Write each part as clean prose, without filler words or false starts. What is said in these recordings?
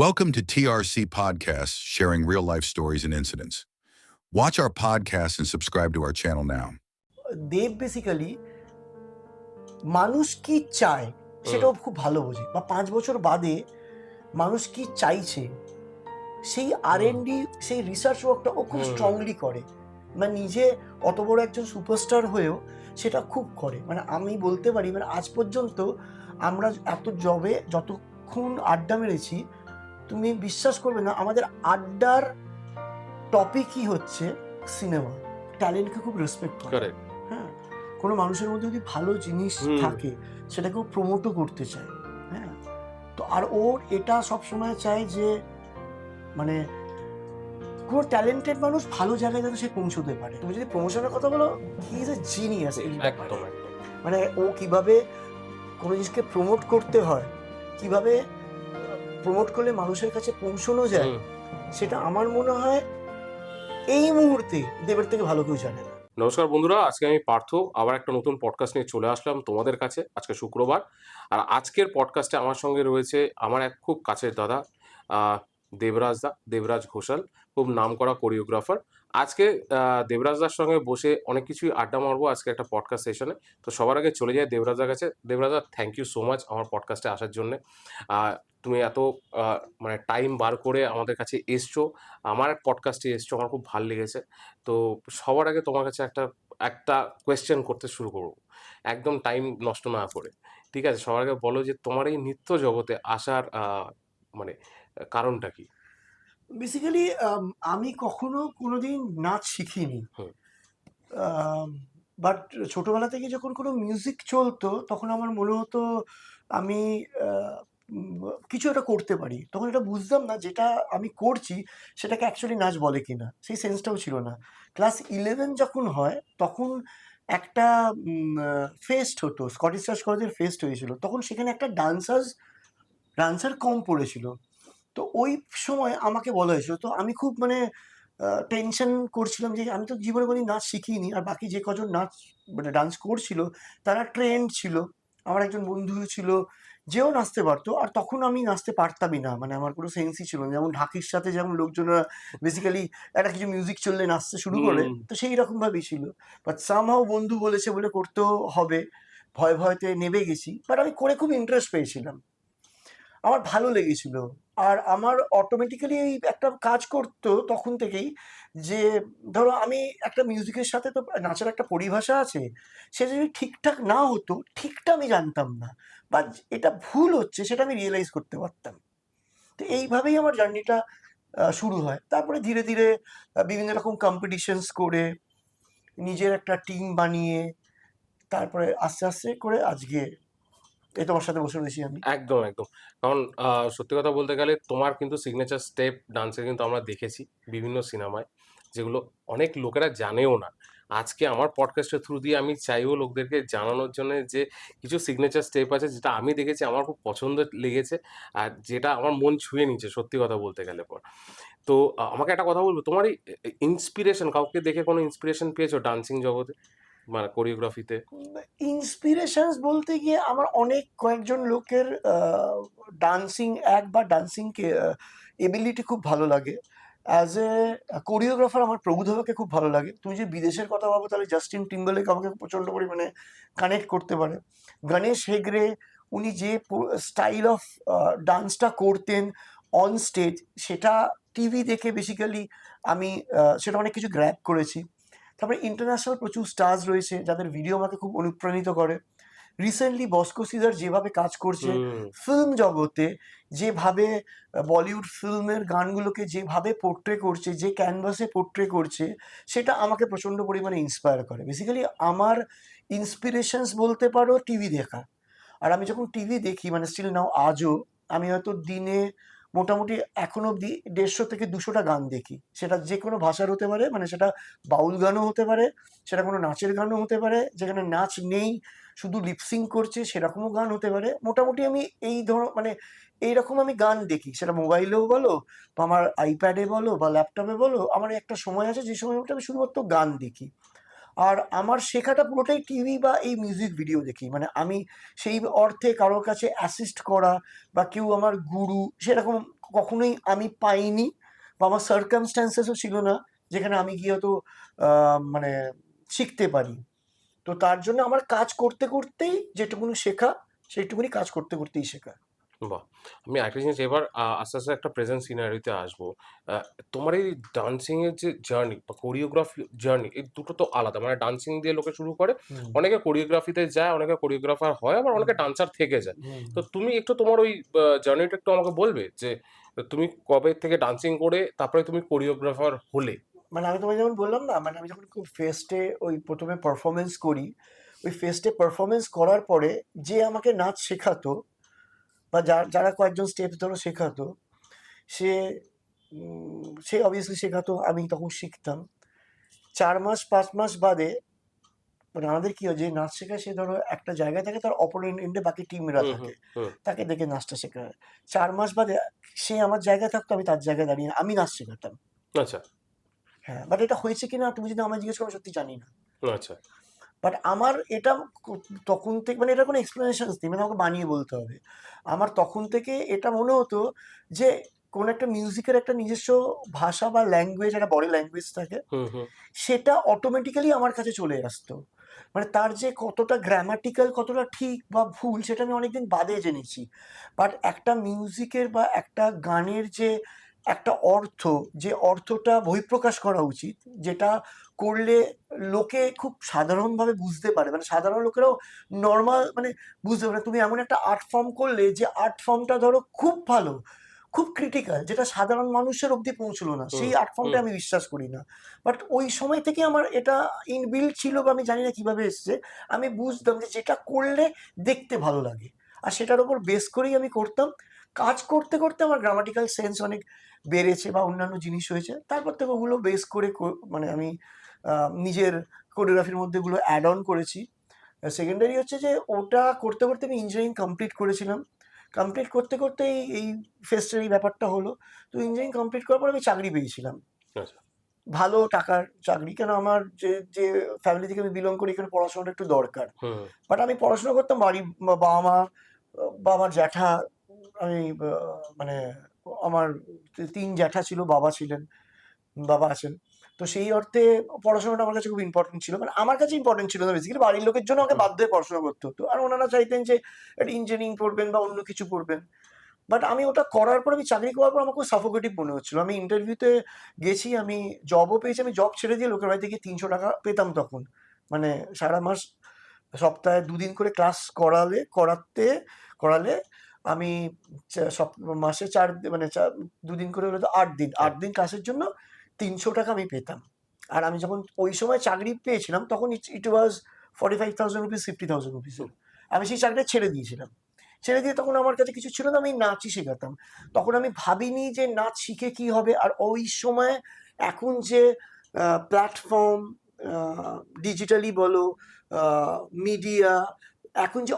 Welcome to TRC Podcasts, sharing real life stories and incidents. Watch our podcast and subscribe to our channel now. Dev basically মানুষ কি চায় সেটাও খুব ভালো বোঝে, বা 5 বছর বাদে মানুষ কি চাইছে সেই R&D, সেই রিসার্চ ওয়ার্কটা ও খুব স্ট্রংলি করে। মানে নিজে অত বড় একজন সুপারস্টার হয়েও সেটা খুব করে। মানে আমি বলতে পারি, মানে আজ পর্যন্ত আমরা যতক্ষণ আড্ডা মেরেছি, তুমি বিশ্বাস করবে না, আমাদের আড্ডার টপিকই হচ্ছে সিনেমা। ট্যালেন্টকে খুব রেসপেক্ট করে। হ্যাঁ, কোনো মানুষের মধ্যে যদি ভালো জিনিস থাকে সেটাকেও প্রমোটও করতে চায়। হ্যাঁ, তো আর ওর এটা সবসময় চায় যে মানে কোনো ট্যালেন্টেড মানুষ ভালো জায়গায় যাতে সে পৌঁছতে পারে। তুমি যদি প্রমোশনের কথা বলো, হি ইজ এ জিনিয়াস। একদম মানে ও কিভাবে কোনো জিনিসকে প্রমোট করতে হয়, কিভাবে প্রমোট করলে মানুষের কাছে পৌঁছানো যায়, সেটা আমার মনে হয় এই মুহূর্তে দেবের থেকে ভালো কেউ জানে না। নমস্কার বন্ধুরা, আজকে আমি পার্থ আবার একটা নতুন পডকাস্ট নিয়ে চলে আসলাম তোমাদের কাছে। আজকে শুক্রবার, আর আজকের পডকাস্টে আমার সঙ্গে রয়েছে আমার এক খুব কাছের দাদা দেবরাজ ঘোষাল, খুব নামকরা কোরিওগ্রাফার। আজকে দেবরাজদার সঙ্গে বসে অনেক কিছুই আড্ডা মারবো আজকে একটা পডকাস্ট সেশনে। তো সবার আগে চলে যায় দেবরাজদার কাছে। দেবরাজদা, থ্যাংক ইউ সো মাচ আমার পডকাস্টে আসার জন্য। তুমি এত মানে টাইম বার করে আমাদের কাছে এসছো, আমার পডকাস্টে এসছো, আমার খুব ভালো লেগেছে। তো সবার আগে তোমার কাছে একটা কোয়েশ্চেন করতে শুরু করবো, একদম টাইম নষ্ট না করে। ঠিক আছে, সবার আগে বলো যে তোমার এই নৃত্য জগতে আসার মানে কারণটা কি? বেসিক্যালি আমি কখনো কোনোদিন নাচ শিখিনি, বাট ছোটবেলা থেকে যখন কোনো মিউজিক চলতো তখন আমার মনে হতো আমি কিছু একটা করতে পারি। তখন এটা বুঝতাম না যেটা আমি করছি সেটাকে অ্যাকচুয়ালি নাচ বলে কিনা, সেই সেন্সটাও ছিল না। ক্লাস 11 যখন হয় তখন একটা ফেস্ট হতো, স্কটিশ চার্চ কলেজের ফেস্ট হয়েছিল, তখন সেখানে একটা ডান্সার কম পড়েছিল। তো ওই সময় আমাকে বলা হয়েছিল, তো আমি খুব মানে টেনশন করছিলাম যে আমি তো জীবনে কোনোদিন নাচ শিখিনি, আর বাকি যে কজন নাচ মানে ডান্স করছিল তারা ট্রেন্ড ছিল। আমার একজন বন্ধু ছিল যেও নাচতে পারতো, আর তখন আমি নাচতে পারতামই না, মানে আমার কোনো সেন্সই ছিল না। যেমন ঢাকির সাথে যেমন লোকজনরা বেসিক্যালি একটা কিছু মিউজিক চললে নাচতে শুরু করে, তো সেই রকমভাবেই ছিল। বাট সামহাও বন্ধু বলেছে বলে করতেও হবে, ভয়তে নেমে গেছি। বাট আমি করে খুব ইন্টারেস্ট পেয়েছিলাম, আমার ভালো লেগেছিল। আর আমার অটোমেটিক্যালি এই একটা কাজ করতো তখন থেকেই, যে ধরো আমি একটা মিউজিকের সাথে তো নাচের একটা পরিভাষা আছে, সে যদি ঠিকঠাক না হতো, ঠিকটা আমি জানতাম না, বা এটা ভুল হচ্ছে সেটা আমি রিয়েলাইজ করতে পারতাম। তো এইভাবেই আমার জার্নিটা শুরু হয়। তারপরে ধীরে ধীরে বিভিন্ন রকম কম্পিটিশনস করে, নিজের একটা টিম বানিয়ে, তারপরে আস্তে আস্তে করে আজকে এই তোমার সাথে বসে রয়েছি আমি। একদম একদম। কারণ সত্যি কথা বলতে গেলে তোমার কিন্তু সিগনেচার স্টেপ ডান্সে কিন্তু আমরা দেখেছি বিভিন্ন সিনেমায়, যেগুলো অনেক লোকেরা জানেও না। আজকে আমার পডকাস্টের থ্রু দিয়ে আমি চাইবো লোকদেরকে জানানোর জন্য যে কিছু সিগনেচার স্টেপ আছে যেটা আমি দেখেছি, আমার খুব পছন্দ লেগেছে, আর যেটা আমার মন ছুঁয়ে নিচ্ছে সত্যি কথা বলতে গেলে পর। তো আমাকে একটা কথা বলবো, তোমার এই ইন্সপিরেশন, কাউকে দেখে কোনো ইন্সপিরেশন পেয়েছো ডান্সিং জগতে, মানে কোরিওগ্রাফিতে? ইন্সপিরেশনস বলতে গিয়ে আমার কয়েকজন লোকের ডান্সিং অ্যাক্ট বা ডান্সিং এবিলিটি খুব ভালো লাগে। অ্যাজ এ কোরিওগ্রাফার আমার প্রভুদেবাকে খুব ভালো লাগে। তুমি যদি বিদেশের কথা ভাবো তাহলে জাস্টিন টিম্বারলেক আমাকে প্রচণ্ড পরিমাণে কানেক্ট করতে পারে। গণেশ হেগড়ে, উনি যে স্টাইল অফ ডান্সটা করতেন অন স্টেজ, সেটা টিভি দেখে বেসিক্যালি আমি সেটা অনেক কিছু গ্র্যাব করেছি। তারপরে ইন্টারন্যাশনাল প্রচুর স্টার্স রয়েছে যাদের ভিডিও আমাকে খুব অনুপ্রাণিত করে। রিসেন্টলি বস্কো সিজার যেভাবে কাজ করছে ফিল্ম জগতে, যেভাবে বলিউড ফিল্মের গানগুলোকে যেভাবে পোর্ট্রে করছে, যে ক্যানভাসে পোর্ট্রে করছে, সেটা আমাকে প্রচণ্ড পরিমাণে ইন্সপায়ার করে। বেসিক্যালি আমার ইন্সপিরেশনস বলতে পারো টিভি দেখা। আর আমি যখন টিভি দেখি, মানে স্টিল নাও আজও আমি হয়তো দিনে মোটামুটি এখন অবধি 150 থেকে 200টা গান দেখি। সেটা যে কোনো ভাষার হতে পারে, মানে সেটা বাউল গানও হতে পারে, সেটা কোনো নাচের গানও হতে পারে, যেখানে নাচ নেই শুধু লিপসিং করছে সেরকমও গান হতে পারে। মোটামুটি আমি মানে এইরকম আমি গান দেখি, সেটা মোবাইলেও বলো বা আমার আইপ্যাডে বলো বা ল্যাপটপে বলো। আমার একটা সময় আছে যে সময়টা আমি শুধুমাত্র গান দেখি। আর আমার শেখাটা পুরোটাই টিভি বা এই মিউজিক ভিডিও দেখি। মানে আমি সেই অর্থে কারোর কাছে অ্যাসিস্ট করা বা কেউ আমার গুরু সেরকম কখনোই আমি পাইনি, বা আমার সার্কামস্ট্যান্সেসও ছিল না যেখানে আমি গিয়ে হয়তো মানে শিখতে পারি। তো তার জন্য আমার কাজ করতে করতেই যেটুকুনি শেখা, সেইটুকুনি কাজ করতে করতেই শেখা। বাহ! আমি আরেকটা জিনিস এবার আস্তে, আস্তে একটা প্রেজেন্ট সিনারিওতে আসবো। আ তোমার এই ডান্সিং এর যে জার্নি বা কোরিওগ্রাফি জার্নি এই দুটো তো আলাদা। মানে ডান্সিং দিয়ে লোকে শুরু করে, হুম অনেকে কোরিওগ্রাফিতে যায়, অনেকে কোরিওগ্রাফার হয়, আবার হুম অনেকে ডান্সার থেকে যায়। হুম। তো তুমি একটু তোমার ওই জার্নিটা একটু আমাকে বলবে? যে তুমি কবে থেকে ডান্সিং করে তারপরে তুমি কোরিওগ্রাফার হলে? মানে আমি তোমায় যেমন বললাম না, মানে আমি যখন খুব ফেস্টে ওই প্রথমে পারফরমেন্স করি, ওই ফেস্টে পারফরমেন্স করার পরে যে আমাকে নাচ শেখাতো, বা যারা কয়েকজন স্টেপস ধরো শেখাতো, সে সে অবভিয়াসলি শেখাতো, আমি তখন শিখতাম। 4 মাস 5 মাস বাদে, মানে আমাদের কি হয়, যে নাচ শেখায় সে ধরো একটা জায়গায় থাকে, তার অপর এন্ডে বাকি টিমরা হুম, হুম, থাকে, হুম। তাকে দেখে নাচটা শেখা হয়। 4 মাস বাদে সে আমার জায়গায় থাকতো, আমি তার জায়গায় দাঁড়িয়ে আমি নাচ শেখাতাম। আচ্ছা, হ্যাঁ, বাট এটা হয়েছে কিনা তুমি যদি আমায় জিজ্ঞেস করো, সত্যি জানি না। আচ্ছা। বাট আমার এটা তখন থেকে, মানে এটার কোনো এক্সপ্লেনেশনস নেই, মানে আমাকে বানিয়ে বলতে হবে। আমার তখন থেকে এটা মনে হতো যে কোনো একটা মিউজিকের একটা নিজস্ব ভাষা বা ল্যাঙ্গুয়েজ, একটা বডি ল্যাঙ্গুয়েজ থাকে, হুম, হুম। সেটা অটোমেটিক্যালি আমার কাছে চলে আসতো। মানে তার যে কতটা গ্রামাটিক্যাল, কতটা ঠিক বা ভুল, সেটা আমি অনেকদিন বাদে জেনেছি। বাট একটা মিউজিকের বা একটা গানের যে একটা অর্থ, যে অর্থটা বহিঃপ্রকাশ করা উচিত, যেটা করলে লোকে খুব সাধারণভাবে বুঝতে পারে, মানে সাধারণ লোকেরাও নর্মাল মানে বুঝতে পারে। তুমি এমন একটা আর্ট ফর্ম করলে, যে আর্ট ফর্মটা ধরো খুব ভালো, খুব ক্রিটিক্যাল, যেটা সাধারণ মানুষের অব্দি পৌঁছলো না, হুম, সেই আর্ট হুম। ফর্মটা আমি বিশ্বাস করি না। বাট ওই সময় থেকে আমার এটা ইনবিল্ট ছিল, বা আমি জানি না কিভাবে এসছে। আমি বুঝতাম যে যেটা করলে দেখতে ভালো লাগে, আর সেটার উপর বেস করেই আমি করতাম। কাজ করতে করতে আমার গ্রামাটিক্যাল সেন্স অনেক বেড়েছে, বা অন্যান্য জিনিস হয়েছে। তারপর থেকে ওগুলো বেস করে মানে আমি নিজের কোরিওগ্রাফির মধ্যে ওগুলো অ্যাড অন করেছি। সেকেন্ডারি হচ্ছে যে ওটা করতে করতে আমি ইঞ্জিনিয়ারিং কমপ্লিট করেছিলাম। কমপ্লিট করতে করতে এই ফেস্টের এই ব্যাপারটা হলো। তো ইঞ্জিনিয়ারিং কমপ্লিট করার পর আমি চাকরি পেয়েছিলাম, আচ্ছা। ভালো টাকার চাকরি। কেন, আমার যে যে ফ্যামিলি থেকে আমি বিলং করি, এখানে পড়াশোনাটা একটু দরকার। হুম, বাট আমি পড়াশোনা করতাম, বাড়ি বাবা মা বা আমার জ্যাঠা, আমি মানে আমার 3 জ্যাঠা ছিল, বাবা ছিলেন, বাবা আছেন। তো সেই অর্থে পড়াশোনাটা আমার কাছে খুব ইম্পর্টেন্ট ছিল। মানে আমার কাছে ইম্পর্টেন্ট ছিল না, বেসিক্যালি বাড়ির লোকের জন্য আমাকে হুম। বাধ্য হয়ে পড়াশোনা করতে হতো। আর ওনারা চাইতেন যে একটা ইঞ্জিনিয়ারিং পড়বেন বা অন্য কিছু পড়বেন। বাট আমি ওটা করার পর, আমি চাকরি করার পর আমার খুব সাফোকেটিভ মনে হচ্ছিল। আমি ইন্টারভিউতে গেছি, আমি জবও পেয়েছি। আমি জব ছেড়ে দিয়ে লোকের বাড়িতে গিয়ে ৩০০ টাকা পেতাম তখন। মানে সারা মাস, সপ্তাহে ২ দিন করে ক্লাস করালে আমি মাসে ৪ মানে ২ দিন করে হলে তো ৮ দিন, হ্যাঁ। ৮ দিন ক্লাসের জন্য ৩০০ টাকা আমি পেতাম। আর আমি যখন ওই সময় চাকরি পেয়েছিলাম, তখন ইট ওয়াজ 45,000 রুপিস, 50,000 রুপিসের। আমি সেই চাকরিটা ছেড়ে দিয়েছিলাম। ছেড়ে দিয়ে তখন আমার কাছে কিছু ছিল না, আমি নাচই শেখাতাম। তখন আমি ভাবিনি যে নাচ শিখে কি হবে। আর ওই সময় এখন যে প্ল্যাটফর্ম, ডিজিটালি বলো, মিডিয়া, এখন যে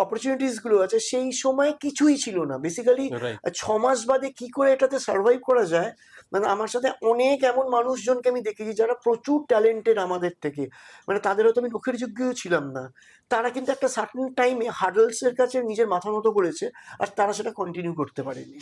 অপরচুনিটিসগুলো আছে, সেই সময় কিছুই ছিল না বেসিক্যালি। রাইট। 6 মাস বাদে কি করে এটাতে সার্ভাইভ করা যায়। মানে আমার সাথে অনেক এমন মানুষজনকে আমি দেখেছি যারা প্রচুর ট্যালেন্টেড আমাদের থেকে, মানে তাদের হয়তো আমি মুখের যোগ্যও ছিলাম না। তারা কিন্তু একটা সার্টেন টাইমে হার্ডলসের কাছে নিজের মাথা মতো করেছে, আর তারা সেটা কন্টিনিউ করতে পারেনি।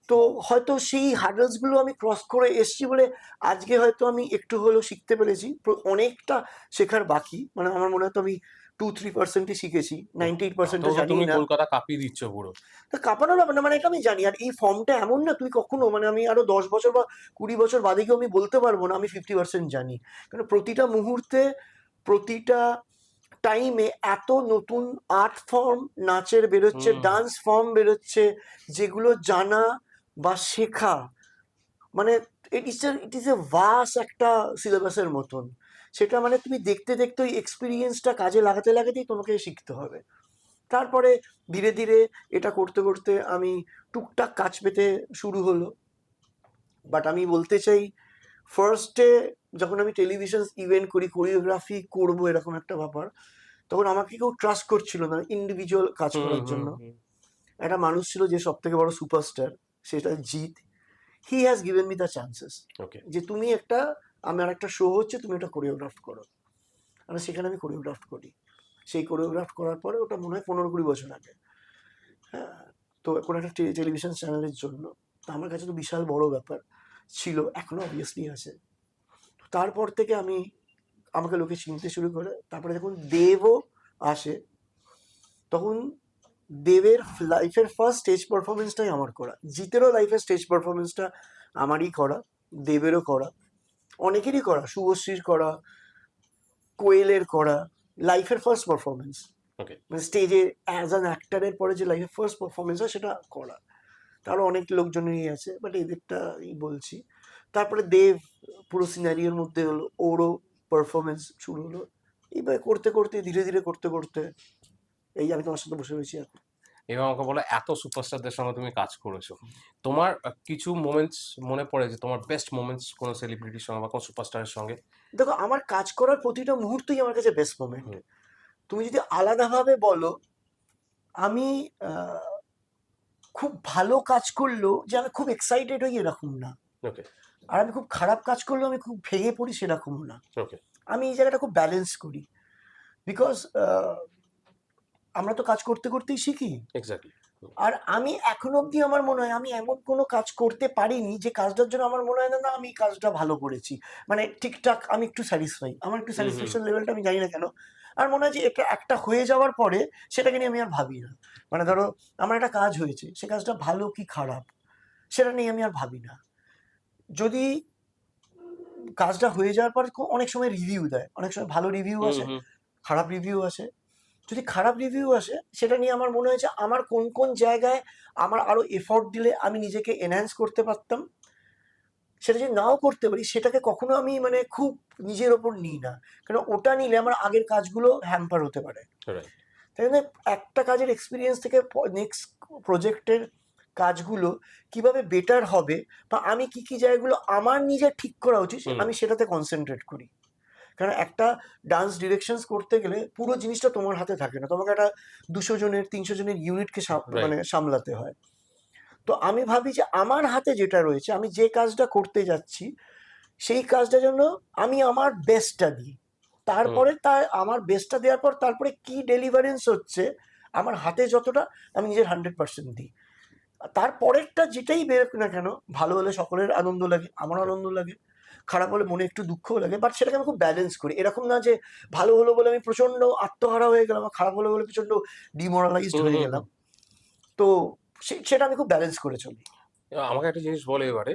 তো হয়তো সেই হার্ডলস গুলো আমি ক্রস করে এসেছি বলে আজকে হয়তো আমি একটু হলেও শিখতে পেরেছি। অনেকটা শেখার বাকি, মানে আমার মনে হয় তো আমি 2-3%ই শিখেছি, ওহ! 98%টা তাতেও তো জানিই তুমি না। কলকাতা কাঁপিয়ে দিচ্ছ পুরো। তা কাঁপানোর ব্যাপার না, মানে এটা আমি জানি। আর এই ফর্মটা এমন না, তুই কখনো, মানে আমি আরো 10 বছর বা 20 বছর বাদে গিয়েও আমি বলতে পারবো না আমি 50% জানি। কারণ প্রতিটা মুহূর্তে, প্রতিটা টাইমে এত নতুন আর্ট ফর্ম নাচের বেরোচ্ছে, হুম। ডান্স ফর্ম বেরোচ্ছে, যেগুলো জানা বা শেখা, মানে ইট ইজ এ ভাস একটা সিলেবাসের মতন। সেটা মানে তুমি দেখতে দেখতে ওই এক্সপিরিয়েন্সটা কাজে লাগাতে লাগাতেই তোমাকে শিখতে হবে। তারপরে ধীরে ধীরে এটা করতে করতে আমি টুকটাক কাজ পেতে শুরু হলো। বাট আমি বলতে চাই, ফার্স্টে যখন আমি টেলিভিশন ইভেন্ট করি, কোরিওগ্রাফি করবো এরকম একটা ব্যাপার, তখন আমাকে কেউ ট্রাস্ট করছিল না ইন্ডিভিজুয়াল কাজ হুম, করার হুম, জন্য। হুম। একটা মানুষ ছিল যে সব থেকে বড় সুপারস্টার, সেটা Jeet. He has given me the chances, okay. যে তুমি একটা, আমার একটা শো হচ্ছে, তুমি ওটা কোরিওগ্রাফ করো। আর সেখানে আমি কোরিওগ্রাফ করি। সেই কোরিওগ্রাফ করার পরে, ওটা মনে হয় 15-20 বছর আগে। হ্যাঁ, তো কোনো একটা টেলিভিশন চ্যানেলের জন্য। তো আমার কাছে তো বিশাল বড় ব্যাপার ছিল, এখনো অবভিয়াসলি আছে। তারপর থেকে আমাকে লোকে চিনতে শুরু করে। তারপরে যখন দেবও আসে, তখন দেবের লাইফের ফার্স্ট স্টেজ পারফরমেন্সটাই আমার করা। জিতেরও লাইফের স্টেজ পারফরমেন্সটা আমারই করা, দেবেরও করা, অনেকেরই করা, শুভশ্রীর করা, কোয়েলের করা। লাইফের ফার্স্ট পারফরমেন্স, ওকে। মানে স্টেজে অ্যাজ অ্যান অ্যাক্টারের পরে যে লাইফের ফার্স্ট পারফরমেন্স হয় সেটা করা। তারও অনেক লোকজনেরই আছে, বাট এদেরটাই বলছি। তারপরে দেব পুরো সিনারিওর মধ্যে হলো, ওরও পারফরমেন্স শুরু হলো। এইভাবে করতে করতে ধীরে ধীরে করতে করতে এই আমি তোমার সাথে বসে রয়েছি এখন। এবার আমাকে বলো, এত সুপারস্টারদের সঙ্গে তুমি কাজ করেছো, তোমার কিছু মোমেন্টস মনে পড়ে যে তোমার বেস্ট মোমেন্টস কোনো সেলিব্রিটির সঙ্গে বা কোনো সুপারস্টারের সঙ্গে? দেখো, আমার কাজ করার প্রতিটা মুহূর্তই আমার কাছে বেস্ট মোমেন্ট। হুম। তুমি যদি আলাদাভাবে বলো, আমি খুব ভালো কাজ করলেও যে আমি খুব এক্সাইটেড হই এরকম না, ওকে। আর আমি খুব খারাপ কাজ করলেও আমি খুব ভেঙে পড়ি সেরকমও না। ওকে। আমি এই জায়গাটা খুব ব্যালেন্স করি, বিকজ আমরা তো কাজ করতে করতেই শিখি। এক্স্যাক্টলি। আর আমি এখনো অবধি আমার মনে হয় আমি এমন কোনো কাজ করতে পারিনি যে কাজটার জন্য আমার মনে হয় না আমি কাজটা ভালো করেছি, মানে ঠিকঠাক আমি একটু স্যাটিসফাই, আমার একটু স্যাটিসফ্যাকশন লেভেলটা আমি জানি না কেন। আর মনে হয় যে এটা একটা হয়ে যাওয়ার পরে সেটাকে নিয়ে আমি আর ভাবি না। মানে ধরো আমার একটা কাজ হয়েছে, সে কাজটা ভালো কি খারাপ সেটা নিয়ে আমি আর ভাবি না। যদি কাজটা হয়ে যাওয়ার পর অনেক সময় রিভিউ দেয়, অনেক সময় ভালো রিভিউ আসে, খারাপ রিভিউ আসে। যদি খারাপ রিভিউ আসে সেটা নিয়ে আমার মনে হয়েছে আমার কোন কোন জায়গায় আমার আরো এফোর্ট দিলে আমি নিজেকে এনহ্যান্স করতে পারতাম, সেটা যদি নাও করতে পারি সেটাকে কখনো আমি মানে খুব নিজের ওপর নিই না, কারণ ওটা নিলে আমার আগের কাজগুলো হ্যাম্পার হতে পারে। রাইট। তাই জন্য একটা কাজের এক্সপিরিয়েন্স থেকে নেক্সট প্রজেক্টের কাজগুলো কিভাবে বেটার হবে বা আমি কি কি জায়গাগুলো আমার নিজের ঠিক করা উচিত আমি সেটাতে কনসেন্ট্রেট করি। কারণ একটা ডান্স ডিরেকশনস করতে গেলে পুরো জিনিসটা তোমার হাতে থাকে না, তোমাকে একটা 200 জনের 300 জনের ইউনিটকে মানে সামলাতে হয়। তো আমি ভাবি যে আমার হাতে যেটা রয়েছে, আমি যে কাজটা করতে যাচ্ছি সেই কাজটার জন্য আমি আমার বেস্টটা দিই। তারপরে আমার বেস্টটা দেওয়ার পর তারপরে কি ডেলিভারেন্স হচ্ছে আমার হাতে যতটা আমি নিজের 100% দিই। তারপরেরটা যেটাই বেরোক না কেন, ভালো হলে সকলের আনন্দ লাগে, আমার আনন্দ লাগে, খারাপ হলে মনে একটু দুঃখও লাগে, বাট সেটাকে আমি খুব ব্যালেন্স করি। এরকম না যে ভালো হলো বলে আমি প্রচন্ড আত্মহারা হয়ে গেলাম, খারাপ হলো বলে প্রচন্ড ডিমোরালাইজড হয়ে গেলাম। তো সেটা আমি খুব ব্যালেন্স করে চলি। আমাকে একটা জিনিস বলে এবারে,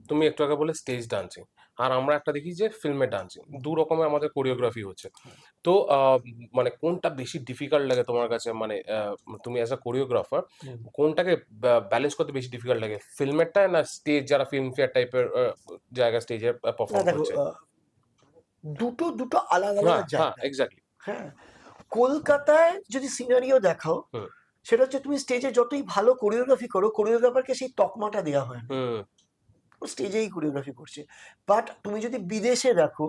তুমি একটু আগে বলে স্টেজ ডান্সিং, আর আমরা একটা দেখি যে ফিল্মের ডান্সিং, দু রকমের আমাদের কোরিওগ্রাফি হচ্ছে। তো মানে কোনটা বেশি ডিফিকাল্ট লাগে তোমার কাছে? মানে তুমি অ্যাজ আ কোরিওগ্রাফার কোনটাকে ব্যালেন্স করতে বেশি ডিফিকাল্ট লাগে, ফিল্মেরটা না স্টেজ, যারা ফিল্মফেয়ার টাইপের জায়গা স্টেজে না পারফর্ম দেখো, করছে? দুটো আলাদা আলাদা হ্যাঁ, জায়গা। এক্স্যাক্টলি। হ্যাঁ, কলকাতায় যদি সিনারিও দেখাও, সেটা হচ্ছে তুমি স্টেজে যতই ভালো কোরিওগ্রাফি করো, কোরিওগ্রাফারকে সেই তকমাটা দেওয়া হয় না, ও স্টেজেই কোরিওগ্রাফি করছে। বাট তুমি যদি বিদেশে দেখো,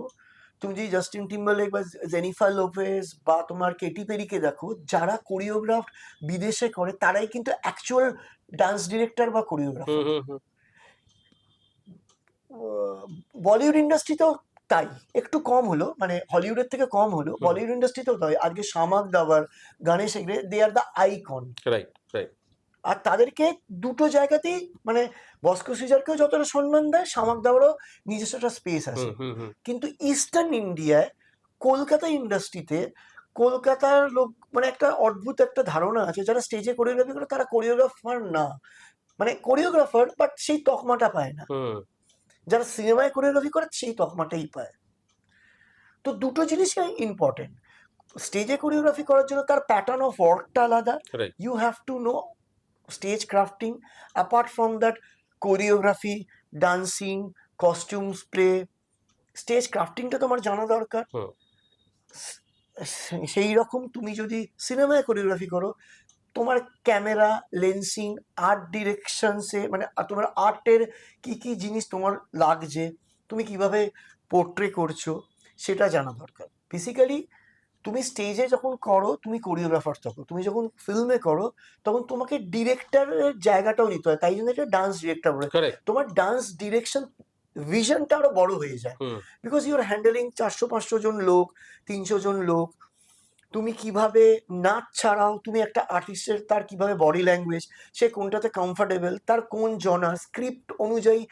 তুমি যদি জাস্টিন টিম্বারলেক বা জেনিফার লোপেজ বা তোমার কেটি পেরিকে দেখো, যারা কোরিওগ্রাফ বিদেশে করে তারাই কিন্তু অ্যাকচুয়াল ডান্স ডিরেক্টর বা কোরিওগ্রাফার। বলিউড ইন্ডাস্ট্রিতেও তাই, একটু কম হলো, মানে হলিউডের থেকে কম হলো, বলিউড ইন্ডাস্ট্রিতেও তাই। আজকে Shiamak Davar, Ganesh Hegde, they are the icon. Right, right. আর তাদেরকে দুটো জায়গাতেই মানে বস্কো সিজারকেও যতটা সম্মান দেয়, শামাক দাবারও নিজস্ব একটা স্পেস আছে। কিন্তু ইস্টার্ন ইন্ডিয়ায় কলকাতা ইন্ডাস্ট্রিতে কলকাতার লোক মানে একটা অদ্ভুত একটা ধারণা আছে, যারা স্টেজে কোরিওগ্রাফি করে তারা কোরিওগ্রাফার না, মানে কোরিওগ্রাফার বাট সেই তকমাটা পায় না। যারা সিনেমায় কোরিওগ্রাফি করে সেই তকমাটাই পায়। তো দুটো জিনিসই ইম্পর্টেন্ট। স্টেজে কোরিওগ্রাফি করার জন্য তার প্যাটার্ন অফ ওয়ার্কটা আলাদা, you have to know stage crafting, apart from that choreography, dancing, costumes play, stage ক্রাফটিংটা তোমার জানা দরকার। সেই রকম তুমি যদি সিনেমায় কোরিওগ্রাফি করো, তোমার ক্যামেরা, লেন্সিং, আর্ট ডিরেকশনসে মানে তোমার আর্টের কি কি জিনিস তোমার লাগছে, তুমি কিভাবে পোর্ট্রে করছো সেটা জানা দরকার। বেসিক্যালি তুমি স্টেজে যখন করো তুমি কোরিওগ্রাফার থাকো, তুমি যখন ফিল্মে করো তখন তোমাকে ডিরেক্টরের জায়গাটাও নিতে হয়, তাই জন্য এটা ডান্স ডিরেক্টর বলে। তোমার ডান্স ডিরেকশন ভিশনটা আরো বড় হয়ে যায়, বিকজ ইউ আর হ্যান্ডেলিং 400-500 জন লোক, 300 জন লোক। তুমি কিভাবে নাচ ছাড়াও তুমি একটা আর্টিস্টের তার কিভাবে বডি ল্যাঙ্গুয়েজ, সে কোনটাতে কমফর্টেবল, তার কোন জনার, স্ক্রিপ্ট অনুযায়ী,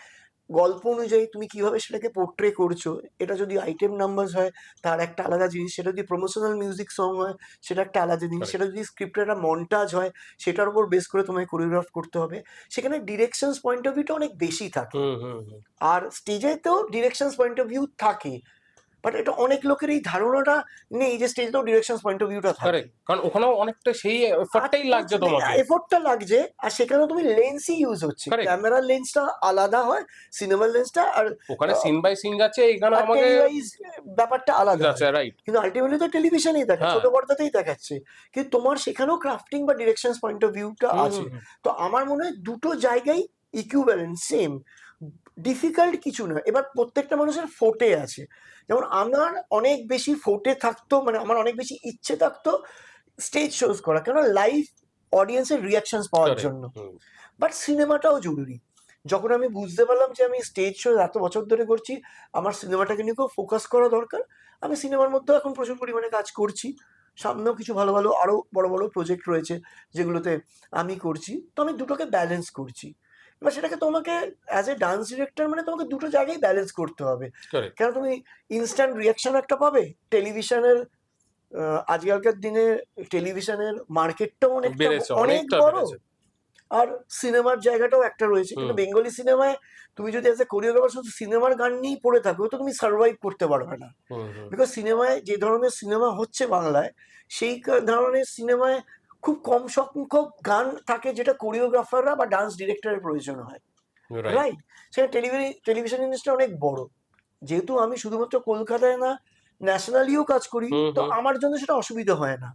গল্প অনুযায়ী তুমি কিভাবে সেটাকে পোর্ট্রে করছো। এটা যদি আইটেম নাম্বারস হয় তার একটা আলাদা জিনিস, সেটা যদি প্রমোশনাল মিউজিক সং হয় সেটা একটা আলাদা জিনিস, Correct. সেটা যদি স্ক্রিপ্টের একটা মন্টাজ হয় সেটার উপর বেস করে তোমায় কোরিওগ্রাফ করতে হবে। সেখানে ডিরেকশনস পয়েন্ট অফ ভিউটা অনেক বেশি থাকে। হুম হুম হুম আর স্টেজেতেও ডিরেকশনস পয়েন্ট অফ ভিউ থাকে, বাট এটা অনেক লোকের এই ধারণাটা নেই যে স্টেজেও ডিরেকশনস পয়েন্ট অফ ভিউটা থাকে। কারেক্ট, কারণ ওখানেও অনেকটা সেই এফর্টটাই লাগছে তোমাকে। এফোর্টটা লাগছে, আর সেখানেও তুমি লেন্সই ইউজ হচ্ছে, Correct. ক্যামেরার লেন্সটা আলাদা হয়, সিনেমার লেন্সটা, আর ওখানে সিন বাই সিন যাচ্ছে, এখানে আমাকে টেলিভাইজ ব্যাপারটা আলাদা যাচ্ছে, হয়। রাইট। কিন্তু আলটিমেটলি তো টেলিভিশনেই দেখা, হ্যাঁ। ছোট পর্দাতেই দেখাচ্ছে, কিন্তু তোমার সেখানেও ক্রাফটিং বা ডিরেকশন পয়েন্ট অফ ভিউটা হুম, আছে। হুম, হুম। তো আমার মনে হয় দুটো জায়গায় ইকুইভ্যালেন্ট, সেম, ডিফিকাল্ট কিছু না। এবার প্রত্যেকটা মানুষের ফোর্টে আছে, যেমন আমার অনেক বেশি ফোর্টে থাকতো, মানে আমার অনেক বেশি ইচ্ছে থাকতো স্টেজ শোজ করা, কেন লাইভ অডিয়েন্সের রিয়াকশনস পাওয়ার Correct. জন্য। হুম। বাট সিনেমাটাও জরুরি। যখন আমি বুঝতে পারলাম যে আমি স্টেজ শো এত বছর ধরে করছি, আমার সিনেমাটাকে নিয়ে খুব ফোকাস করা দরকার, আমি সিনেমার মধ্যেও এখন প্রচুর পরিমাণে কাজ করছি। সামনেও কিছু ভালো ভালো আরও বড় বড় প্রজেক্ট রয়েছে যেগুলোতে আমি করছি, তো আমি দুটোকে ব্যালেন্স করছি। এবার সেটাকে তোমাকে অ্যাজ এ ডান্স ডিরেক্টর মানে তোমাকে দুটো জায়গায় ব্যালেন্স করতে হবে। Correct. কেন তুমি ইনস্ট্যান্ট রিয়াকশন একটা পাবে, টেলিভিশনের আজকালকার দিনে টেলিভিশনের মার্কেটটাও অনেকটা বেড়েছে, অনেক অনেকটা বড়, বেড়েছে। আর সিনেমার জায়গাটাও একটা রয়েছে। কিন্তু হুম। বেঙ্গলি সিনেমায় তুমি যদি অ্যাজ এ কোরিওগ্রাফার শুধু সিনেমার গান নিয়েই পড়ে থাকো তো তুমি সার্ভাইভ করতে পারবে না, হুম হুম বিকজ সিনেমায় যে ধরনের সিনেমা হচ্ছে বাংলায়, সেই ধরনের সিনেমায় খুব কম সংখ্যক গান থাকে যেটা কোরিওগ্রাফাররা বা ডান্স ডিরেক্টরের প্রয়োজন হয়, রাইট। রাইট? সেটা টেলিভিশন ইন্ডাস্ট্রি অনেক বড়। যেহেতু আমি শুধুমাত্র কলকাতায় না, ন্যাশনালিও কাজ করি, হুম তো হুম আমার জন্য সেটা অসুবিধা হয় না।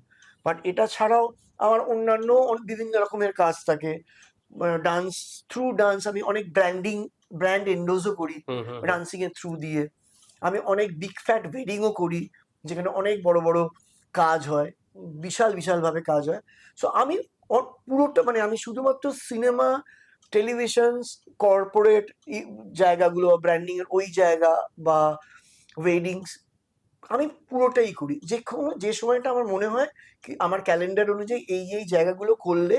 বাট এটা ছাড়াও আমার অন্যান্য বিভিন্ন রকমের কাজ থাকে। ডান্স, থ্রু ডান্স আমি অনেক ব্র্যান্ড এন্ডোজও করি হুম হুম ডান্সিং এর থ্রু দিয়ে। আমি অনেক বিগ ফ্যাট ওয়েডিংও করি, যেখানে অনেক বড় বড় কাজ হয়, বিশাল বিশাল ভাবে কাজ হয়। সো আমি পুরোটা মানে আমি শুধুমাত্র সিনেমা, টেলিভিশন, কর্পোরেট জায়গাগুলো, ব্র্যান্ডিং এর ওই জায়গা বা ওয়েডিংস, আমি পুরোটাই করি। যে সময়টা আমার মনে হয় কি আমার ক্যালেন্ডার অনুযায়ী এই জায়গাগুলো করলে